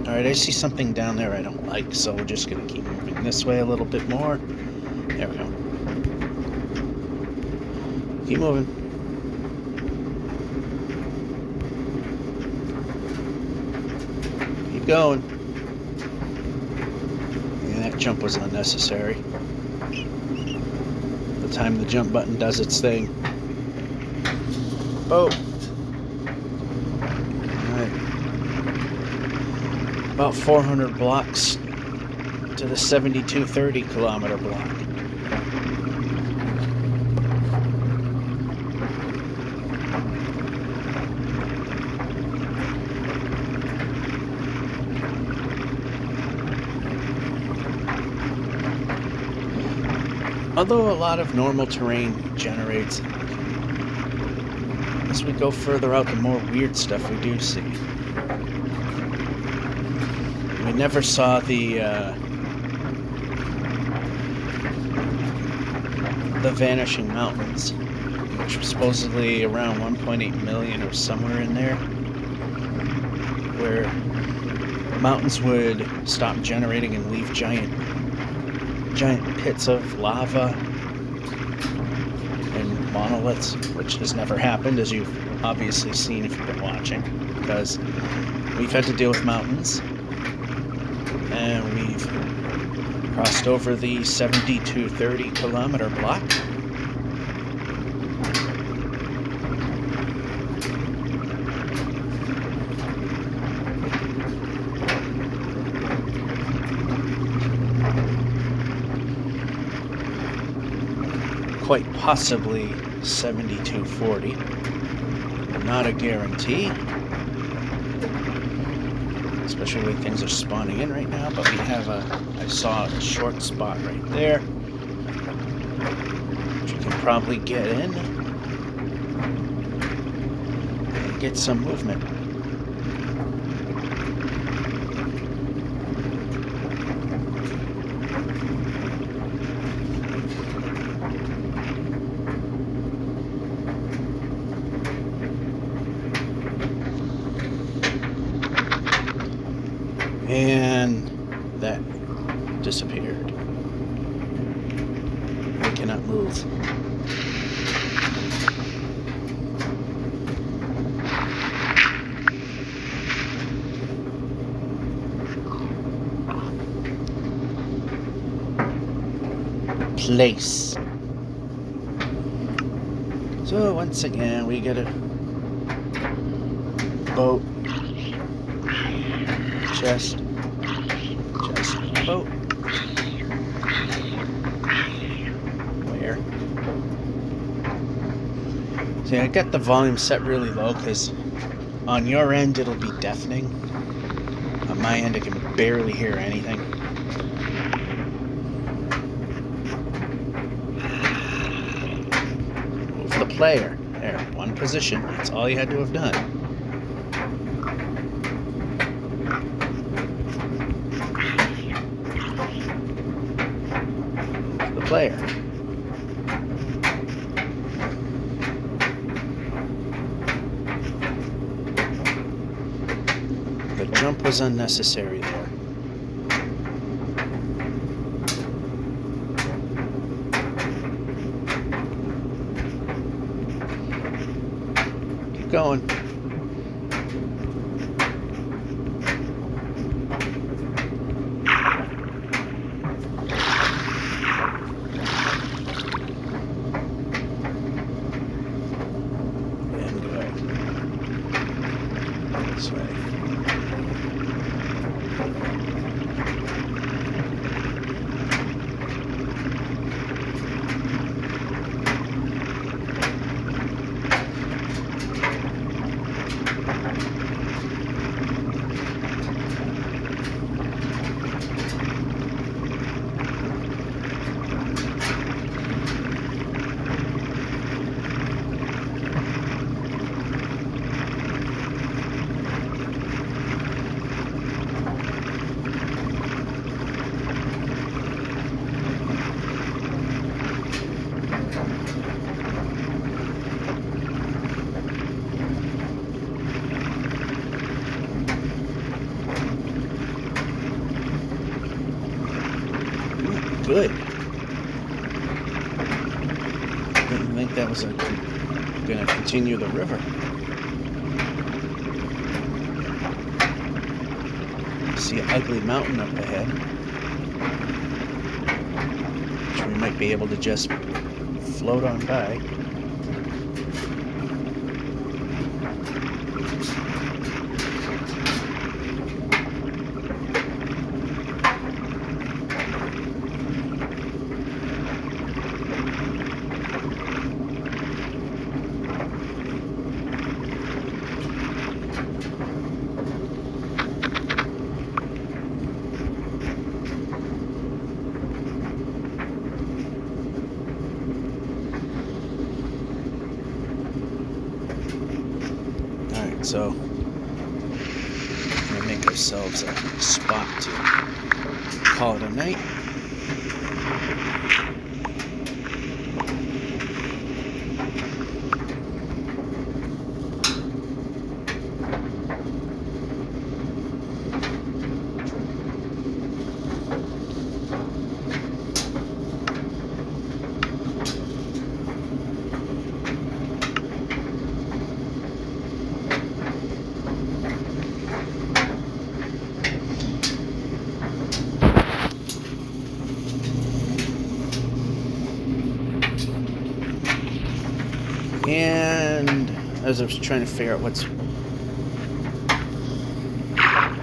Alright, I see something down there I don't like, so we're just gonna keep moving this way a little bit more. There we go. Keep moving. Keep going. That jump was unnecessary. The time the jump button does its thing. Boat. Alright. About 400 blocks to the 7230 kilometer block. Although a lot of normal terrain generates, as we go further out, the more weird stuff we do see. We never saw the Vanishing Mountains, which was supposedly around 1.8 million or somewhere in there, where mountains would stop generating and leave giant pits of lava and monoliths, which has never happened, as you've obviously seen if you've been watching, because we've had to deal with mountains, and we've crossed over the 7230 kilometer block. Quite possibly 7240. Not a guarantee. Especially the way things are spawning in right now, but we have I saw a short spot right there, which we can probably get in and get some movement. And that disappeared. We cannot move. Place. So once again, we get a boat. Chest. boat? Where? See, I got the volume set really low because on your end it'll be deafening. On my end I can barely hear anything. Move the player. There, one position. That's all you had to have done. Move the player. The jump was unnecessary there. Keep going. And go. This way. Good. Didn't think that was going to continue the river. See an ugly mountain up ahead, which we might be able to just float on by. So, we're going to make ourselves a spot to call it a night. And as I was trying to figure out what's...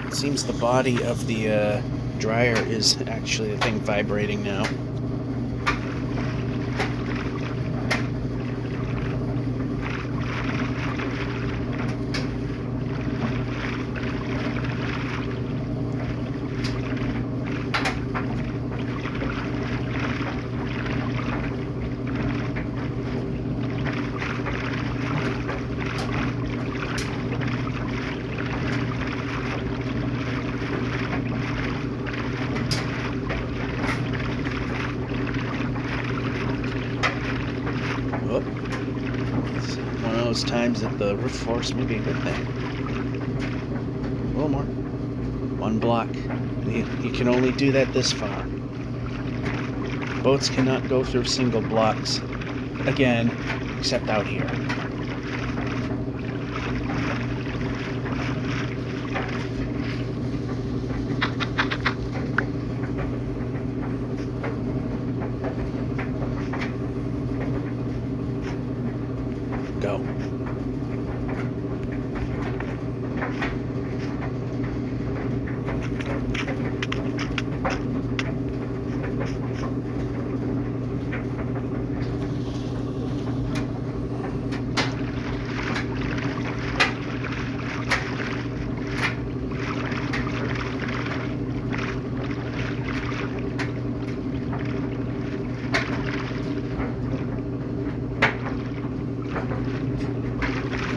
It seems the body of the dryer is actually the thing vibrating now. Times that the roof force may be a good thing. A little more. One block. You can only do that this far. Boats cannot go through single blocks again, except out here. Go.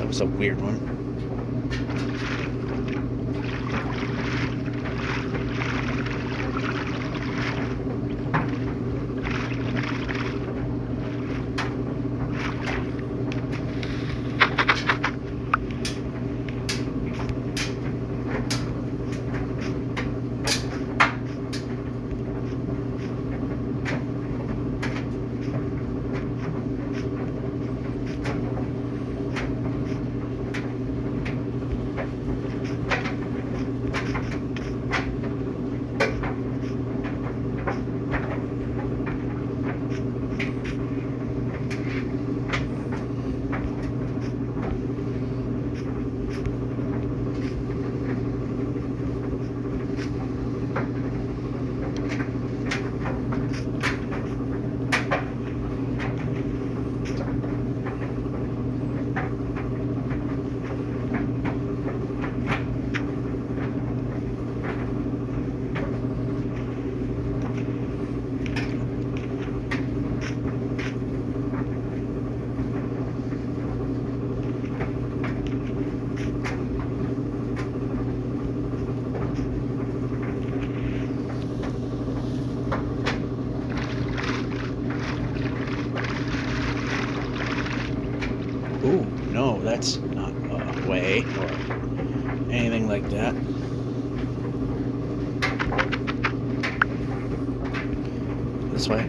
was a weird one. Ooh, no, that's not a way or anything like that. This way.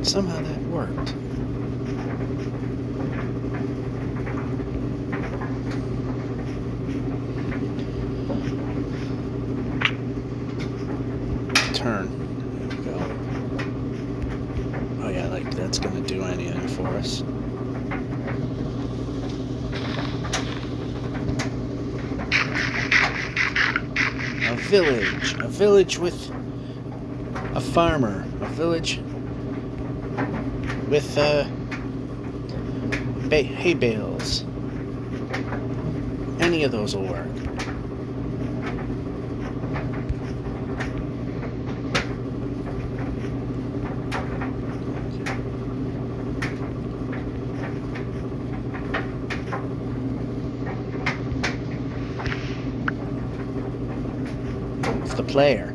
Somehow that worked. Turn. There we go. Oh yeah, like that's gonna do anything for us. A village with a farmer, a village with hay bales. Any of those will work. Move the player.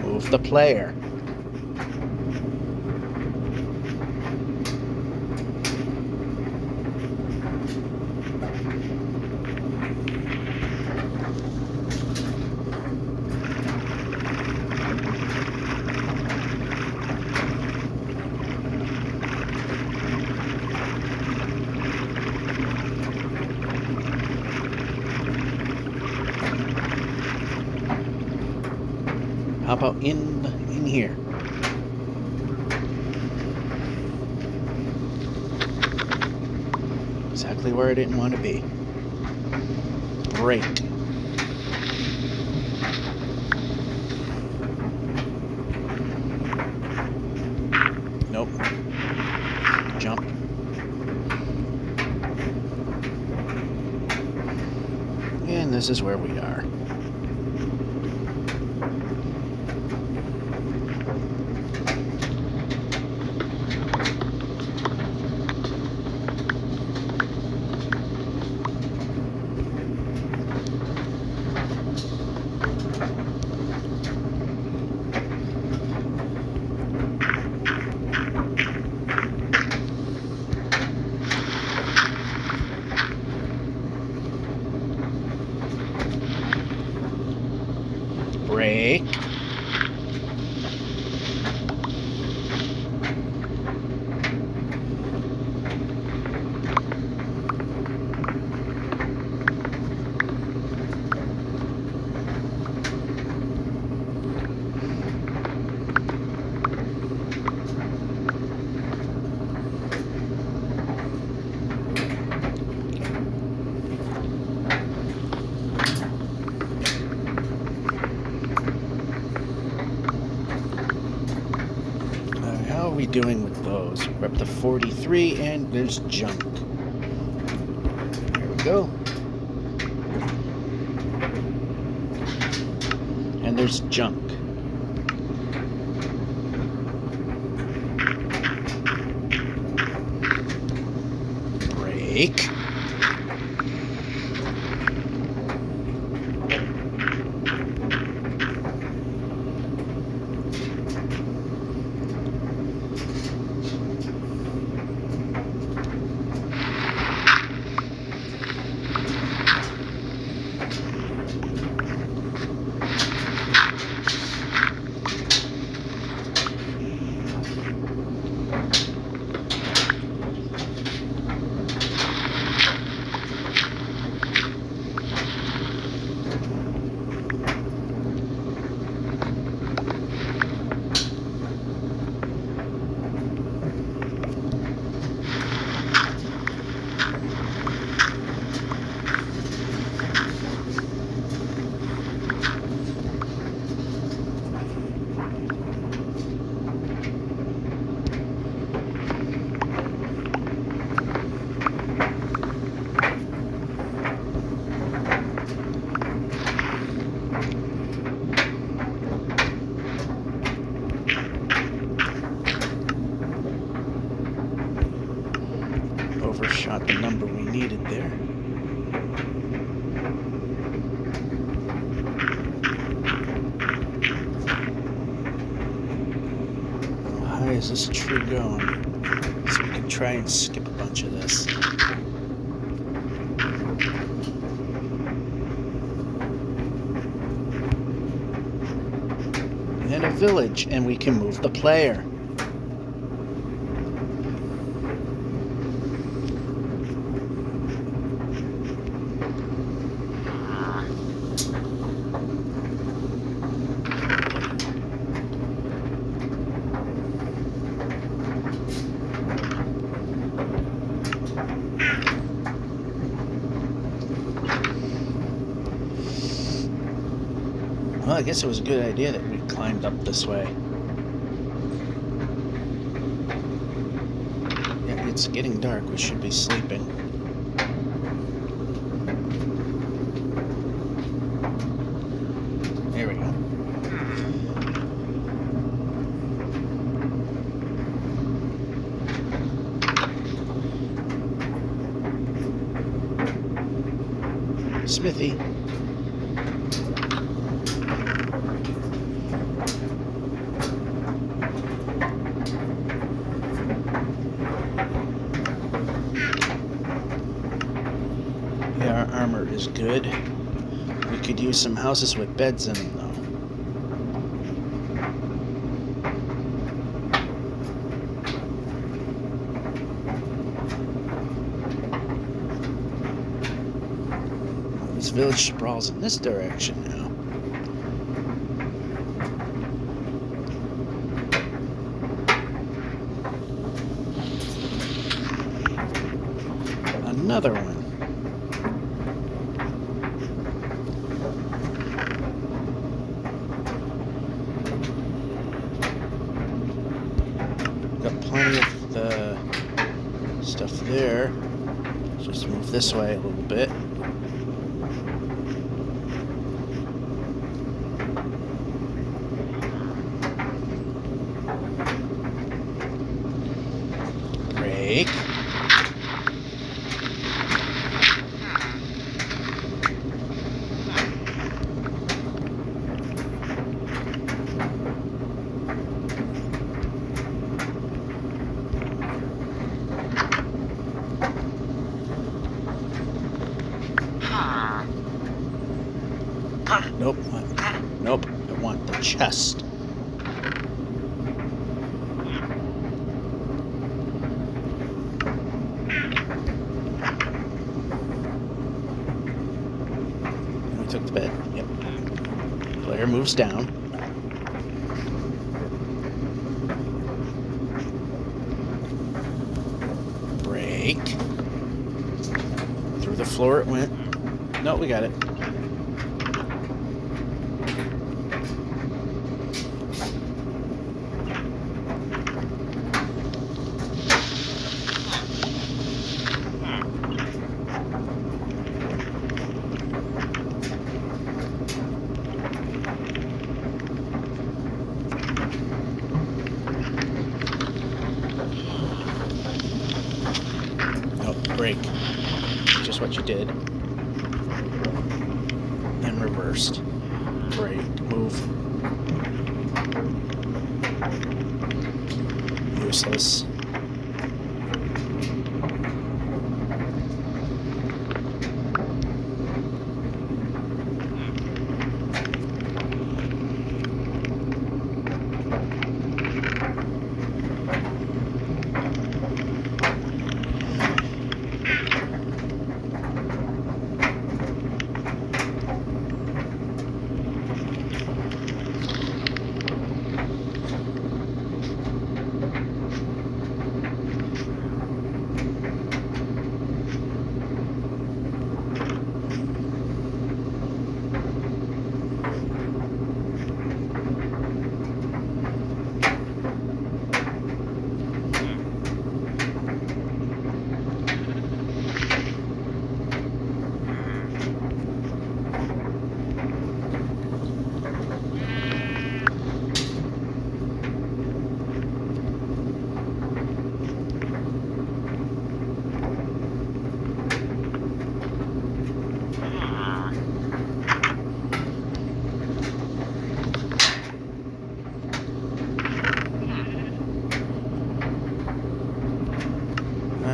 Move the player. How about in here? Exactly where I didn't want to be. Break. Nope. Jump. And this is where we are. Brake. How are we doing with those? We're up to 43 and there's junk. There we go. And there's junk. Brake. Overshot the number we needed there. How high is this tree going? So we can try and skip a bunch of this. And a village, and we can move the player. Well, I guess it was a good idea that we climbed up this way. Yeah, it's getting dark. We should be sleeping. There we go. Smithy. Yeah, our armor is good. We could use some houses with beds in them, though. This village sprawls in this direction now. Another one. Got plenty of the stuff there. Just move this way a little bit. Brake. Nope. Nope. want the chest. And we took the bed. Yep. Player moves down. Break. Through the floor it went. No, we got it. Break. Just what you did. Then reversed. Break. Move. Useless.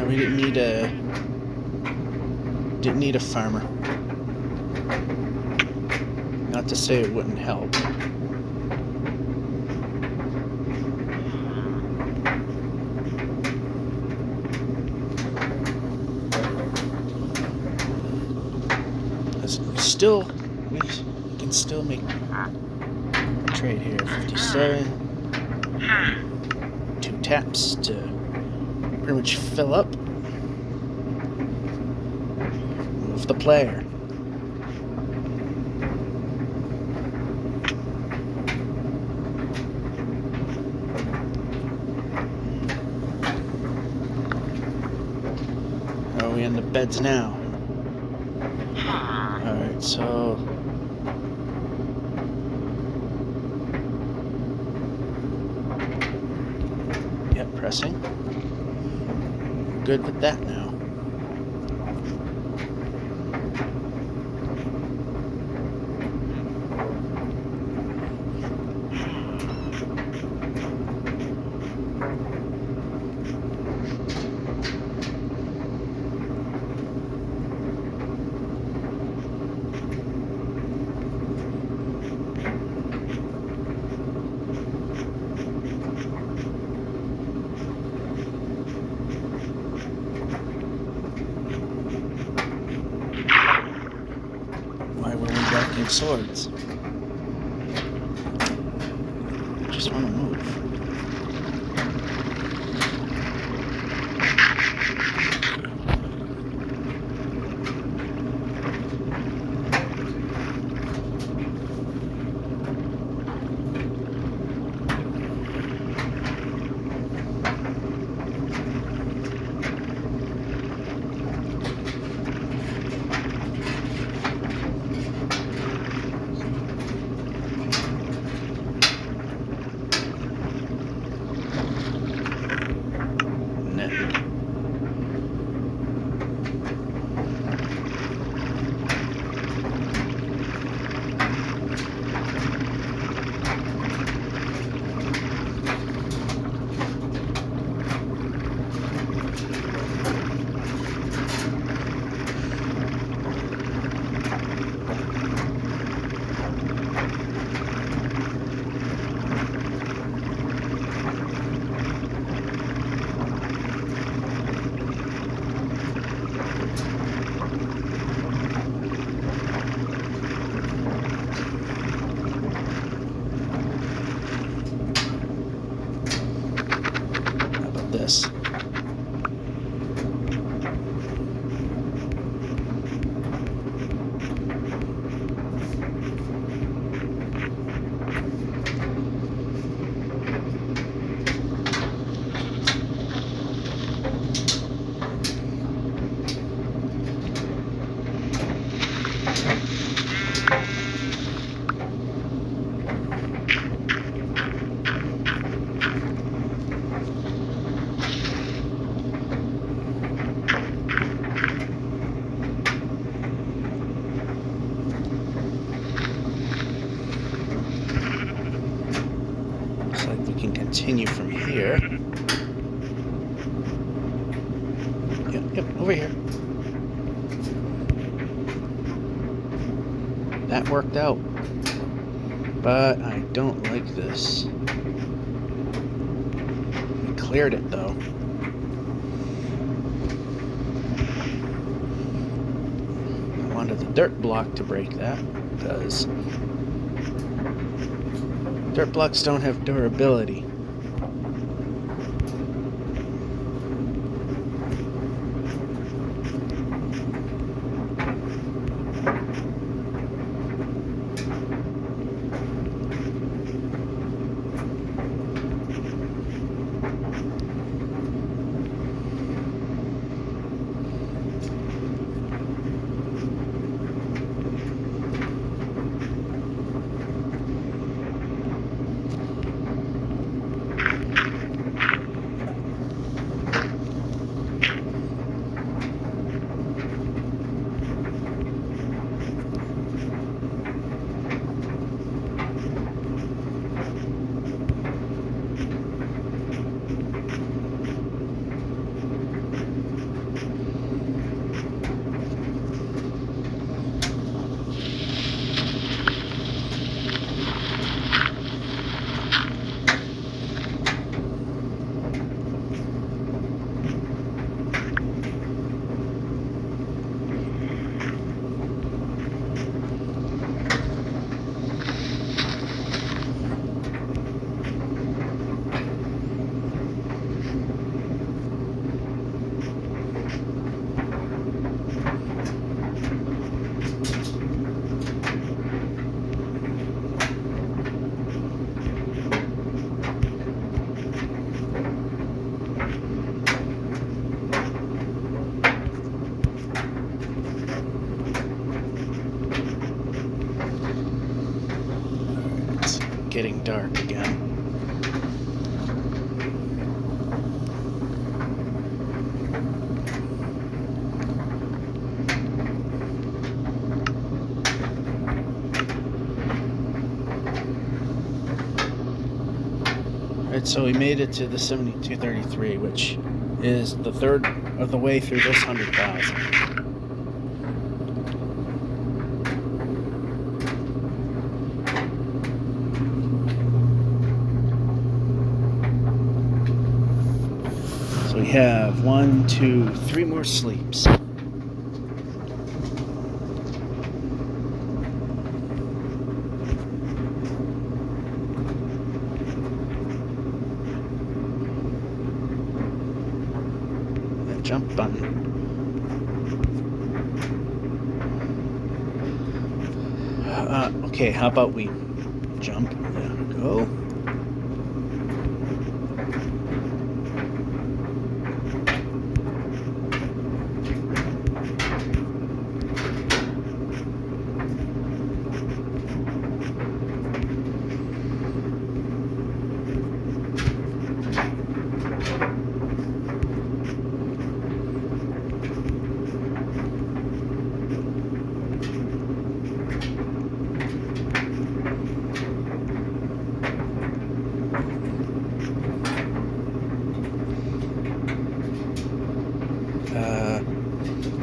We didn't need a farmer. Not to say it wouldn't help. We can still make a trade here. 57. 2 taps to pretty much fill up. Move the player. Are we in the beds now? Alright, so yep, pressing. Good with that now. Swords. I just want to move. continue from here. Yep, over here. That worked out. But I don't like this. We cleared it though. I wanted the dirt block to break that because dirt blocks don't have durability. Getting dark again. Alright, so we made it to the 7233, which is the third of the way through this 100,000. We have 1, 2, 3 more sleeps. The jump button. Okay, how about we jump? There we go.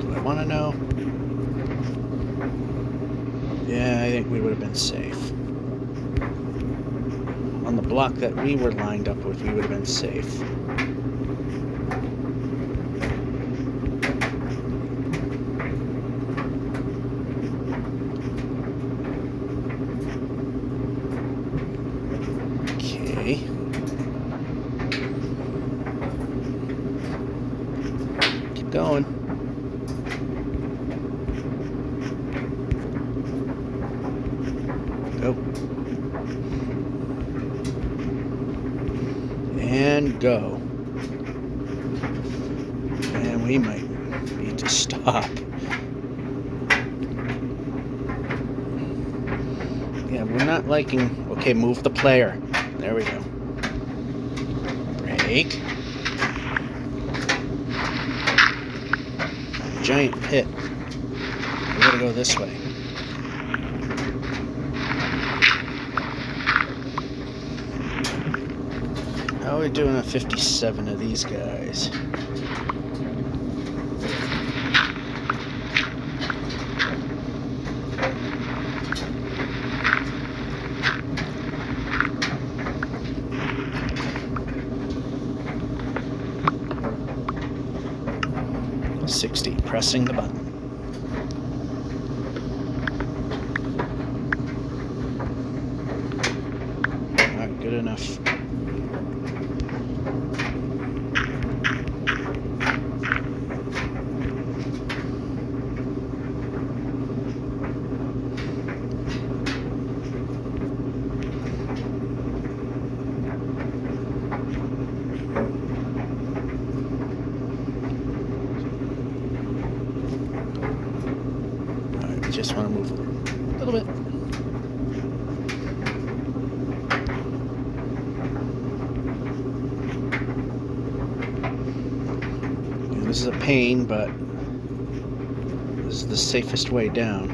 Do I want to know? Yeah, I think we would have been safe. On the block that we were lined up with, we would have been safe. Okay. Keep going. Go. And go. And we might need to stop. Yeah, we're not liking... Okay, move the player. There we go. Brake. Giant pit. We gotta go this way. How are we doing on 57 of these guys? Pressing the button. Not good enough. Just want to move a little bit. And this is a pain, but this is the safest way down.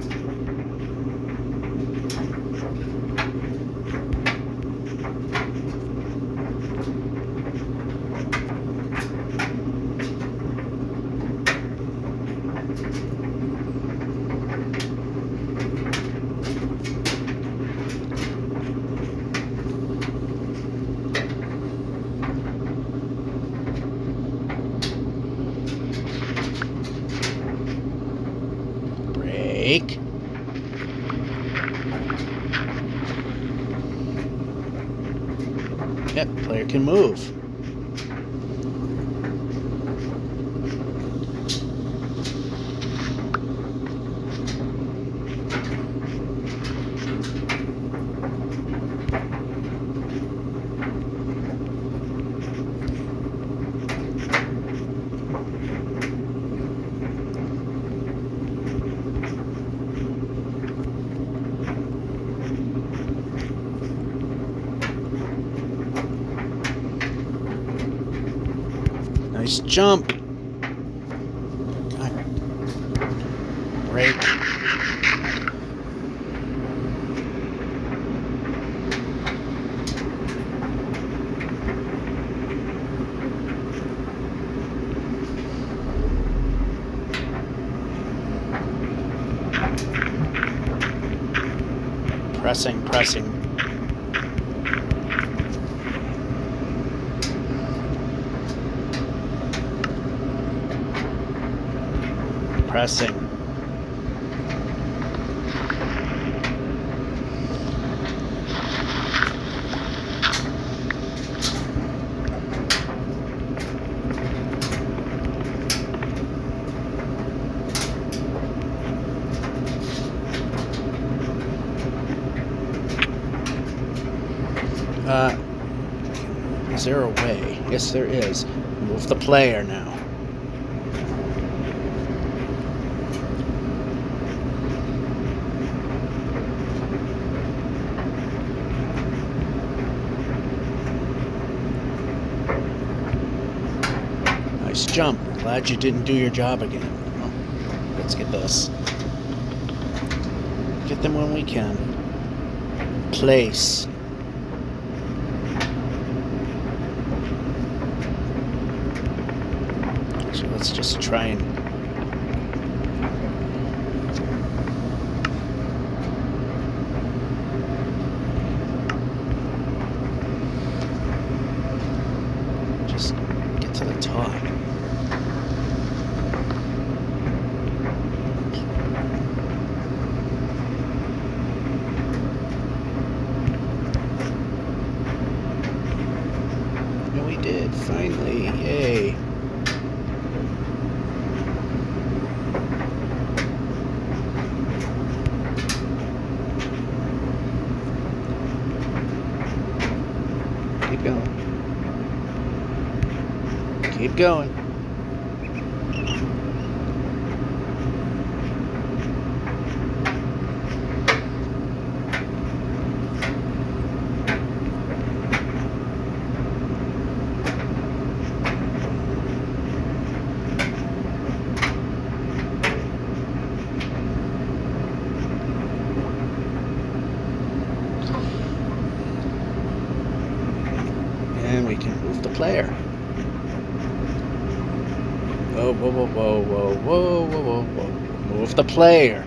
Brake. Yep, player can move. Nice jump. God. Brake. Pressing. Pressing. Is there a way? Yes, there is. Move the player now. Nice jump. Glad you didn't do your job again. Well, let's get this. Get them when we can. Place. So let's just try and just get to the top. And we did, finally, yay. Keep going. Keep going. And And we can move the player. Whoa, whoa, whoa, whoa, whoa, whoa, whoa, whoa, whoa. Move the player.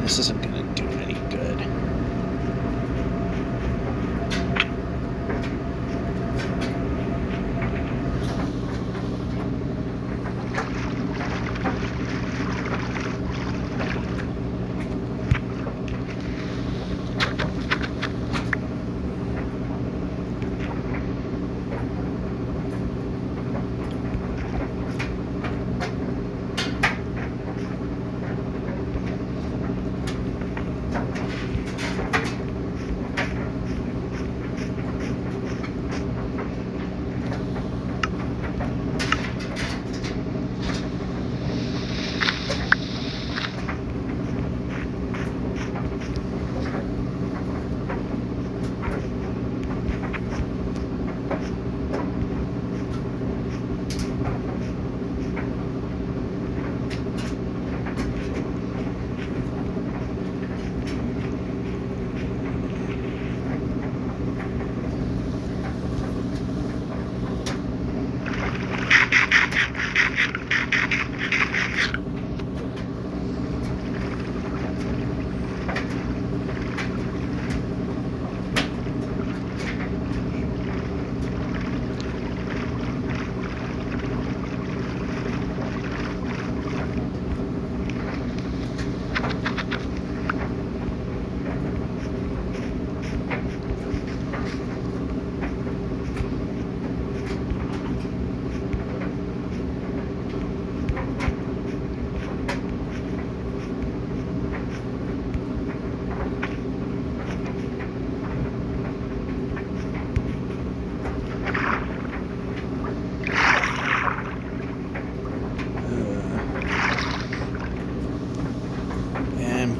This isn't going to do any good.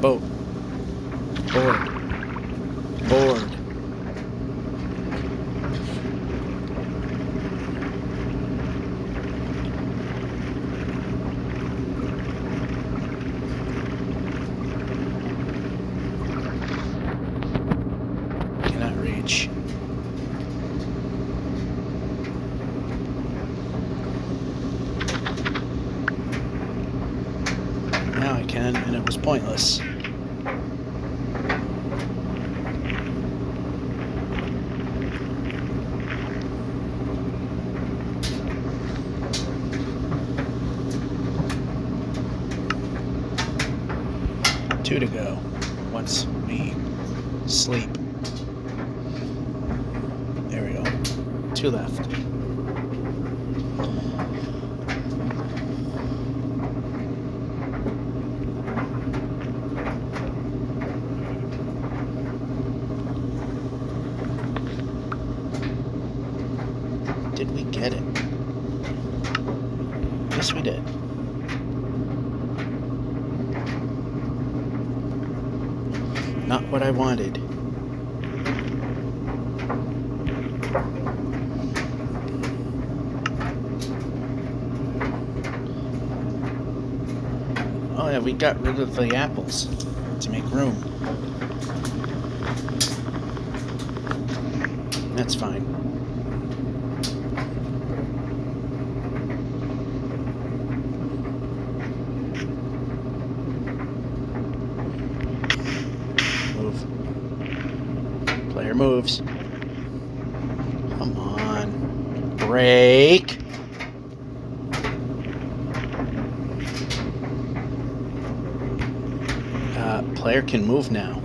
Boat. Board. Board. Cannot reach. Now I can, and it was pointless. Two to go once we sleep. There we go. Two left. Did we get it? Yes, we did. Not what I wanted. Oh yeah, we got rid of the apples to make room. That's fine. Player moves. Come on. Break. Player can move now.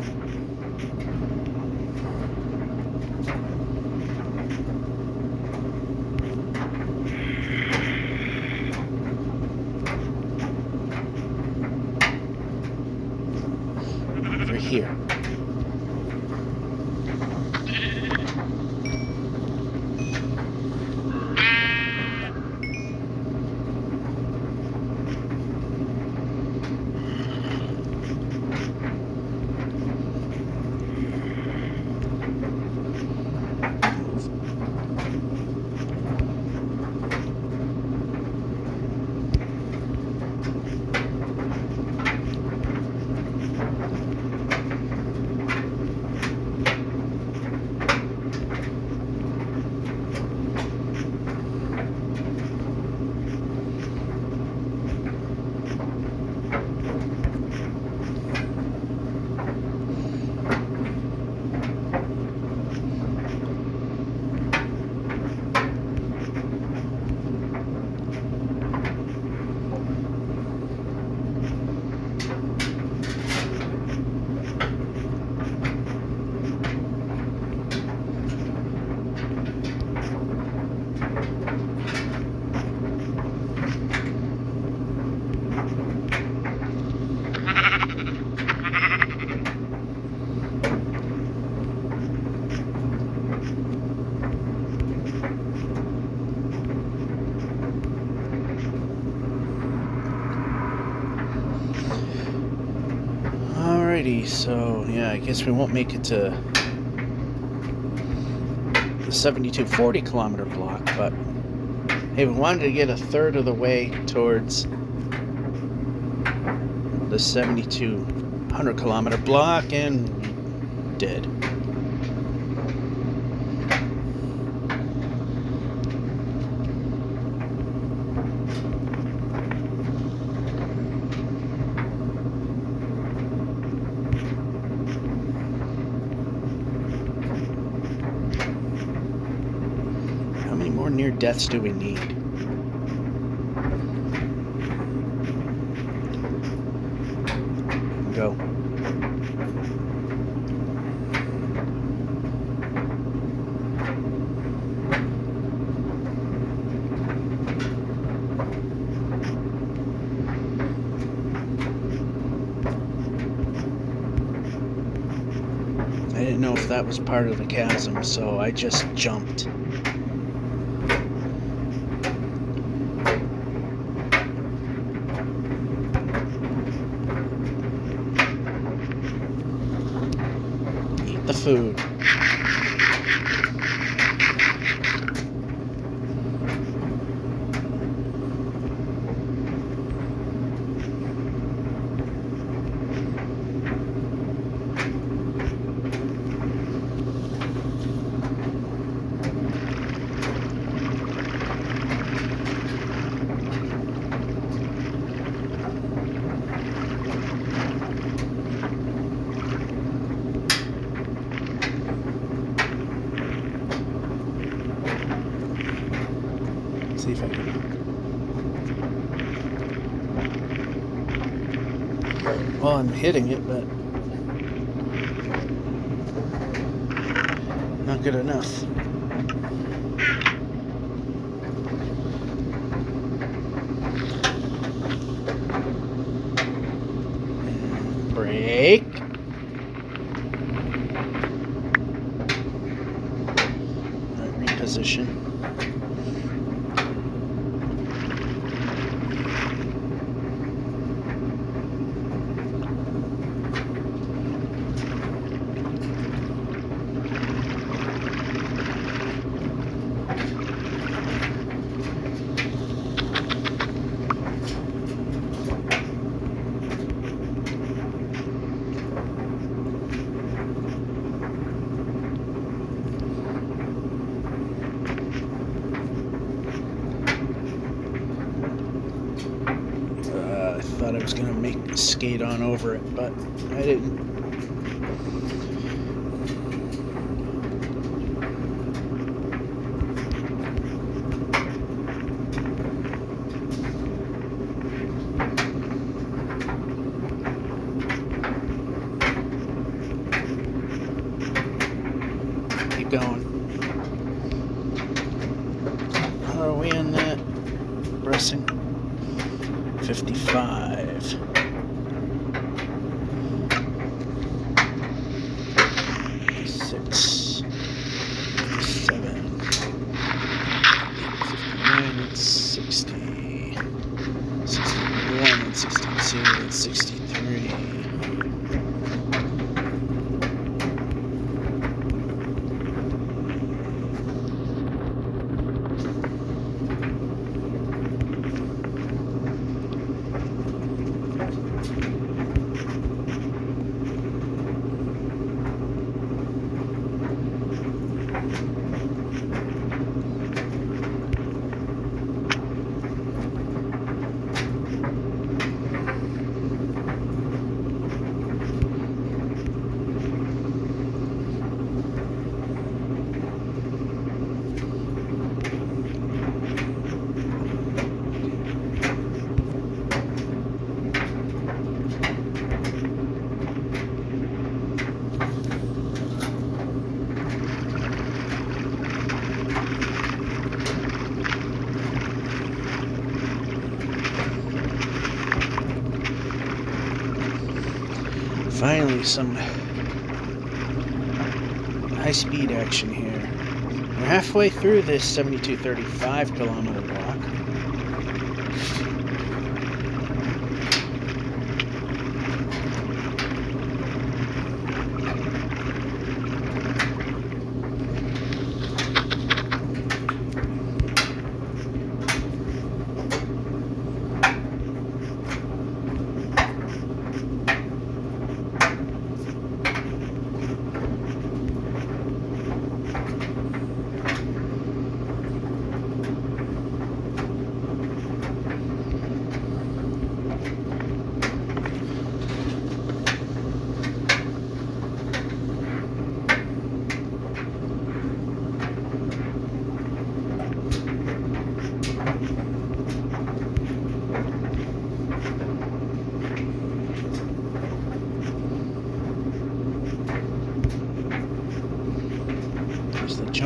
Over here. Alrighty, so yeah, I guess we won't make it to the 7240 kilometer block, but hey, we wanted to get a third of the way towards the 7200 kilometer block, and we did. How many more near deaths do we need? Go. I didn't know if that was part of the chasm, so I just jumped. Eat the food. See if I can. Well, I'm hitting it, but not good enough. Break. Reposition. I thought I was gonna skate on over it, but I didn't. Keep going. How are we on that? Pressing 55. 6, 7, 59, and 60, 61, and 62, and 63. Finally, some high-speed action here. We're halfway through this 7235 kilometer block.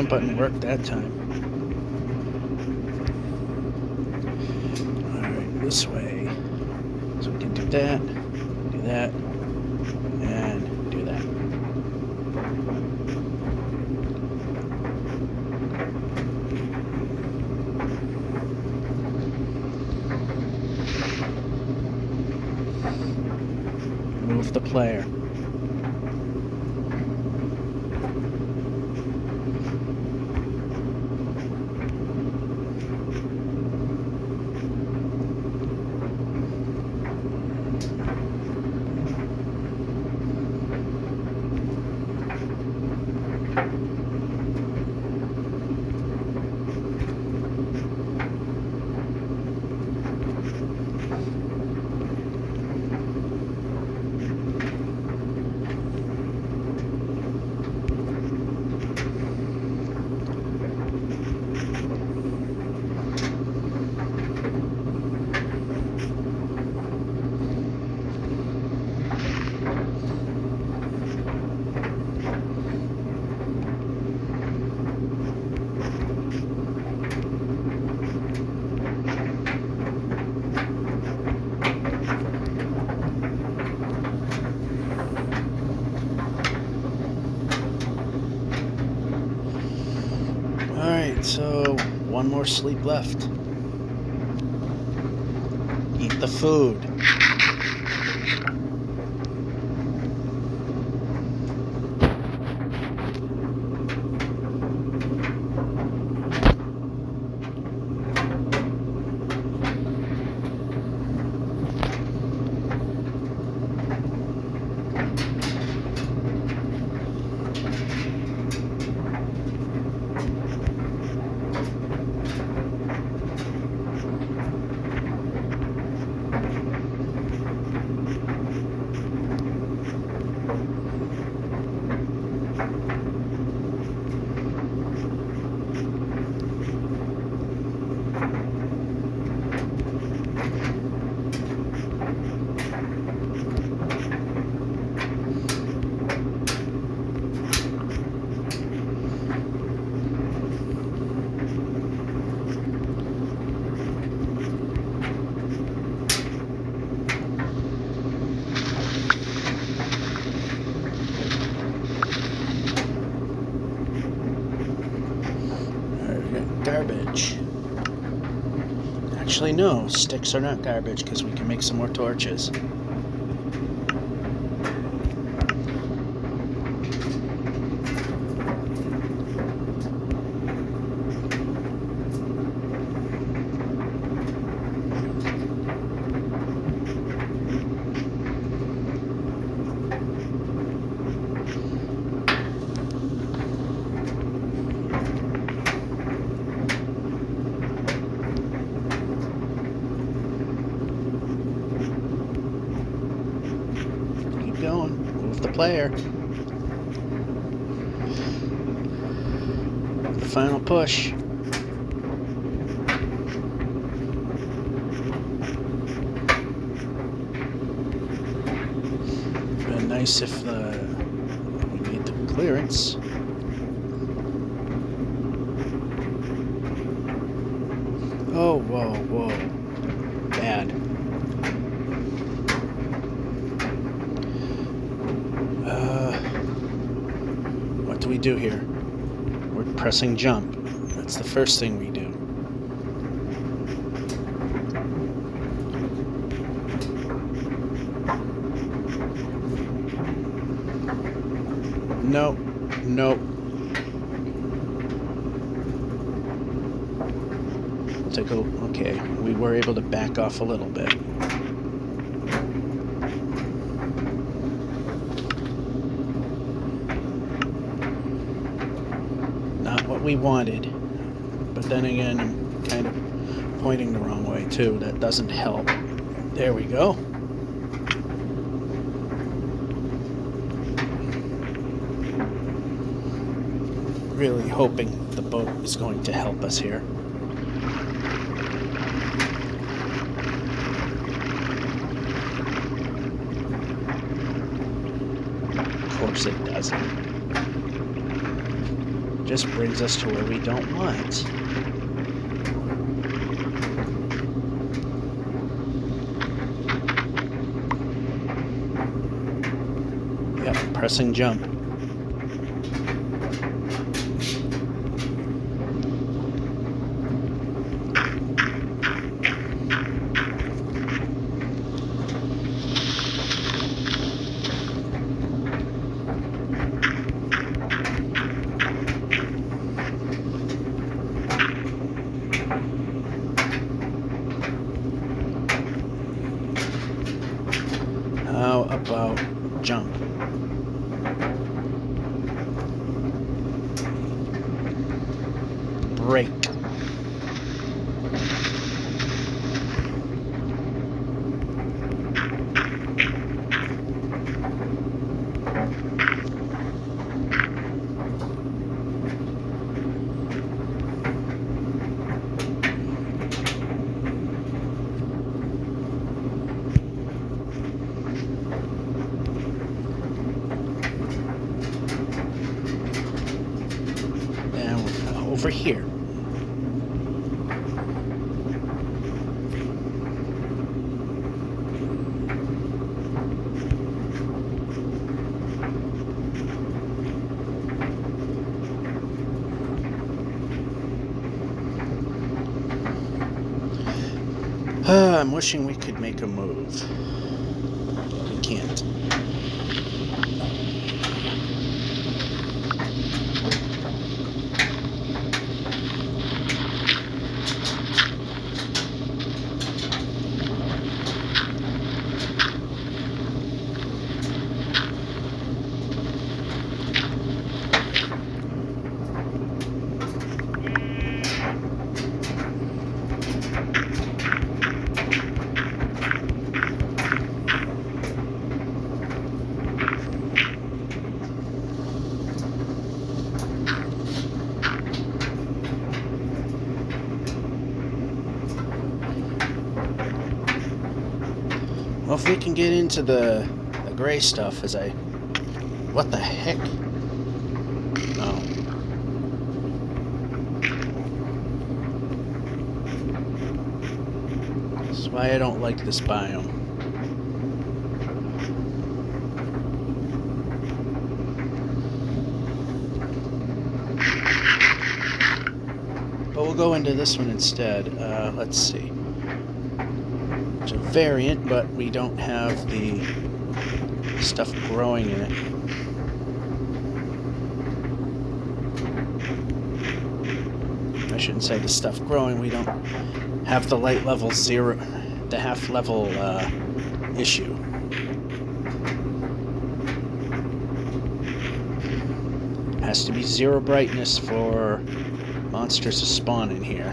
jump button worked that time. Alright, this way. So we can do that, and do that. Move the player. Alright, so one more sleep left. Eat the food. Garbage. Actually, no, sticks are not garbage because we can make some more torches. Going. Move the player. The final push. Been nice if we made the clearance. Oh, whoa. Bad. What do we do here? We're pressing jump. That's the first thing we do. Nope. Okay, we were able to back off a little bit. Not what we wanted, but then again, I'm kind of pointing the wrong way too. That doesn't help. There we go. Really hoping the boat is going to help us here. Of course it doesn't. just brings us to where we don't want. Yep, pressing jump. How about jump? Break. Over here. I'm wishing we could make a move. We can't. Well, if we can get into the gray stuff as I... What the heck? Oh. That's why I don't like this biome. But we'll go into this one instead. Let's see. It's a variant, but we don't have the stuff growing in it. I shouldn't say the stuff growing, we don't have the light level 0, the half level issue. Has to be 0 brightness for monsters to spawn in here.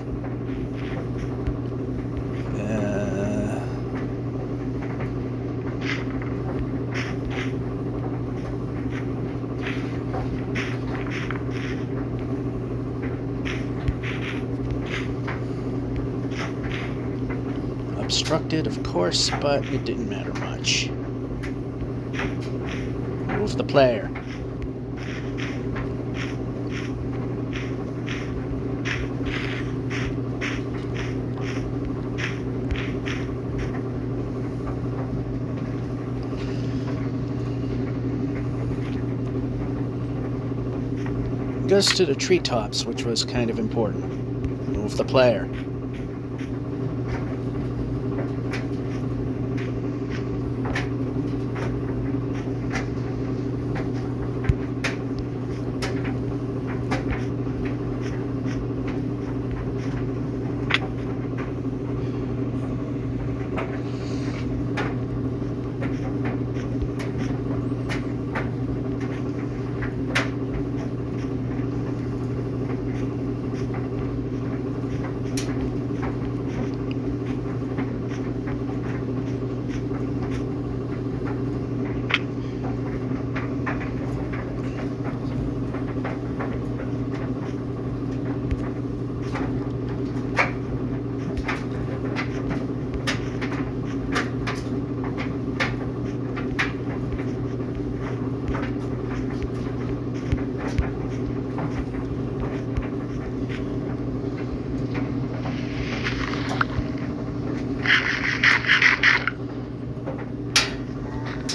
Obstructed, of course, but it didn't matter much. Move the player. Goes to the treetops, which was kind of important. Move the player.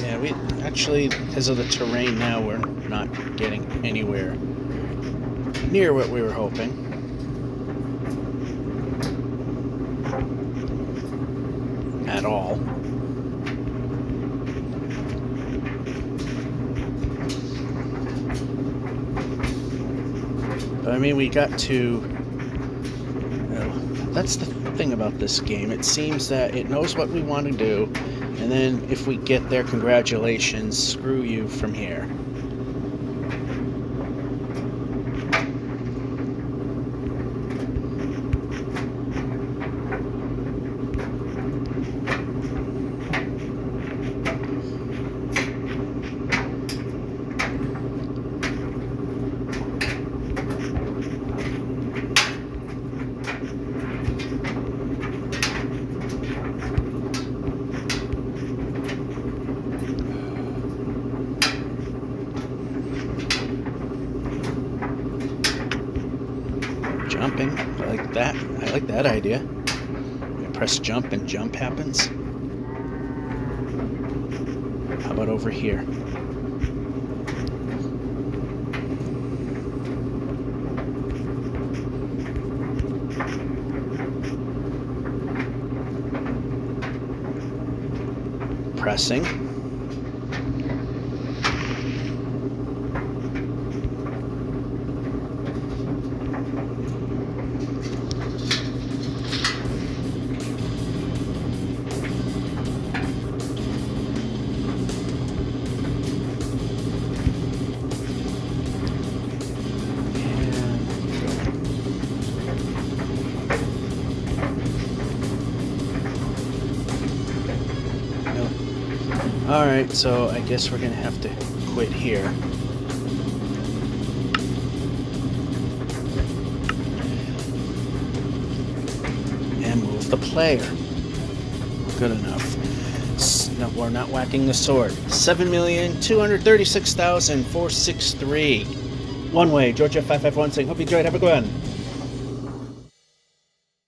Yeah, we actually, because of the terrain now, we're not getting anywhere near what we were hoping. At all. But I mean, we got to... that's the thing about this game. It seems that it knows what we want to do, and then if we get there, congratulations, screw you from here. Jumping, I like that. I like that idea. You press jump and jump happens. How about over here? Pressing. Alright, so I guess we're gonna have to quit here. And move the player. Good enough. No, we're not whacking the sword. 7,236,463. One way, Georgia 551 saying, hope you enjoyed, have a good one.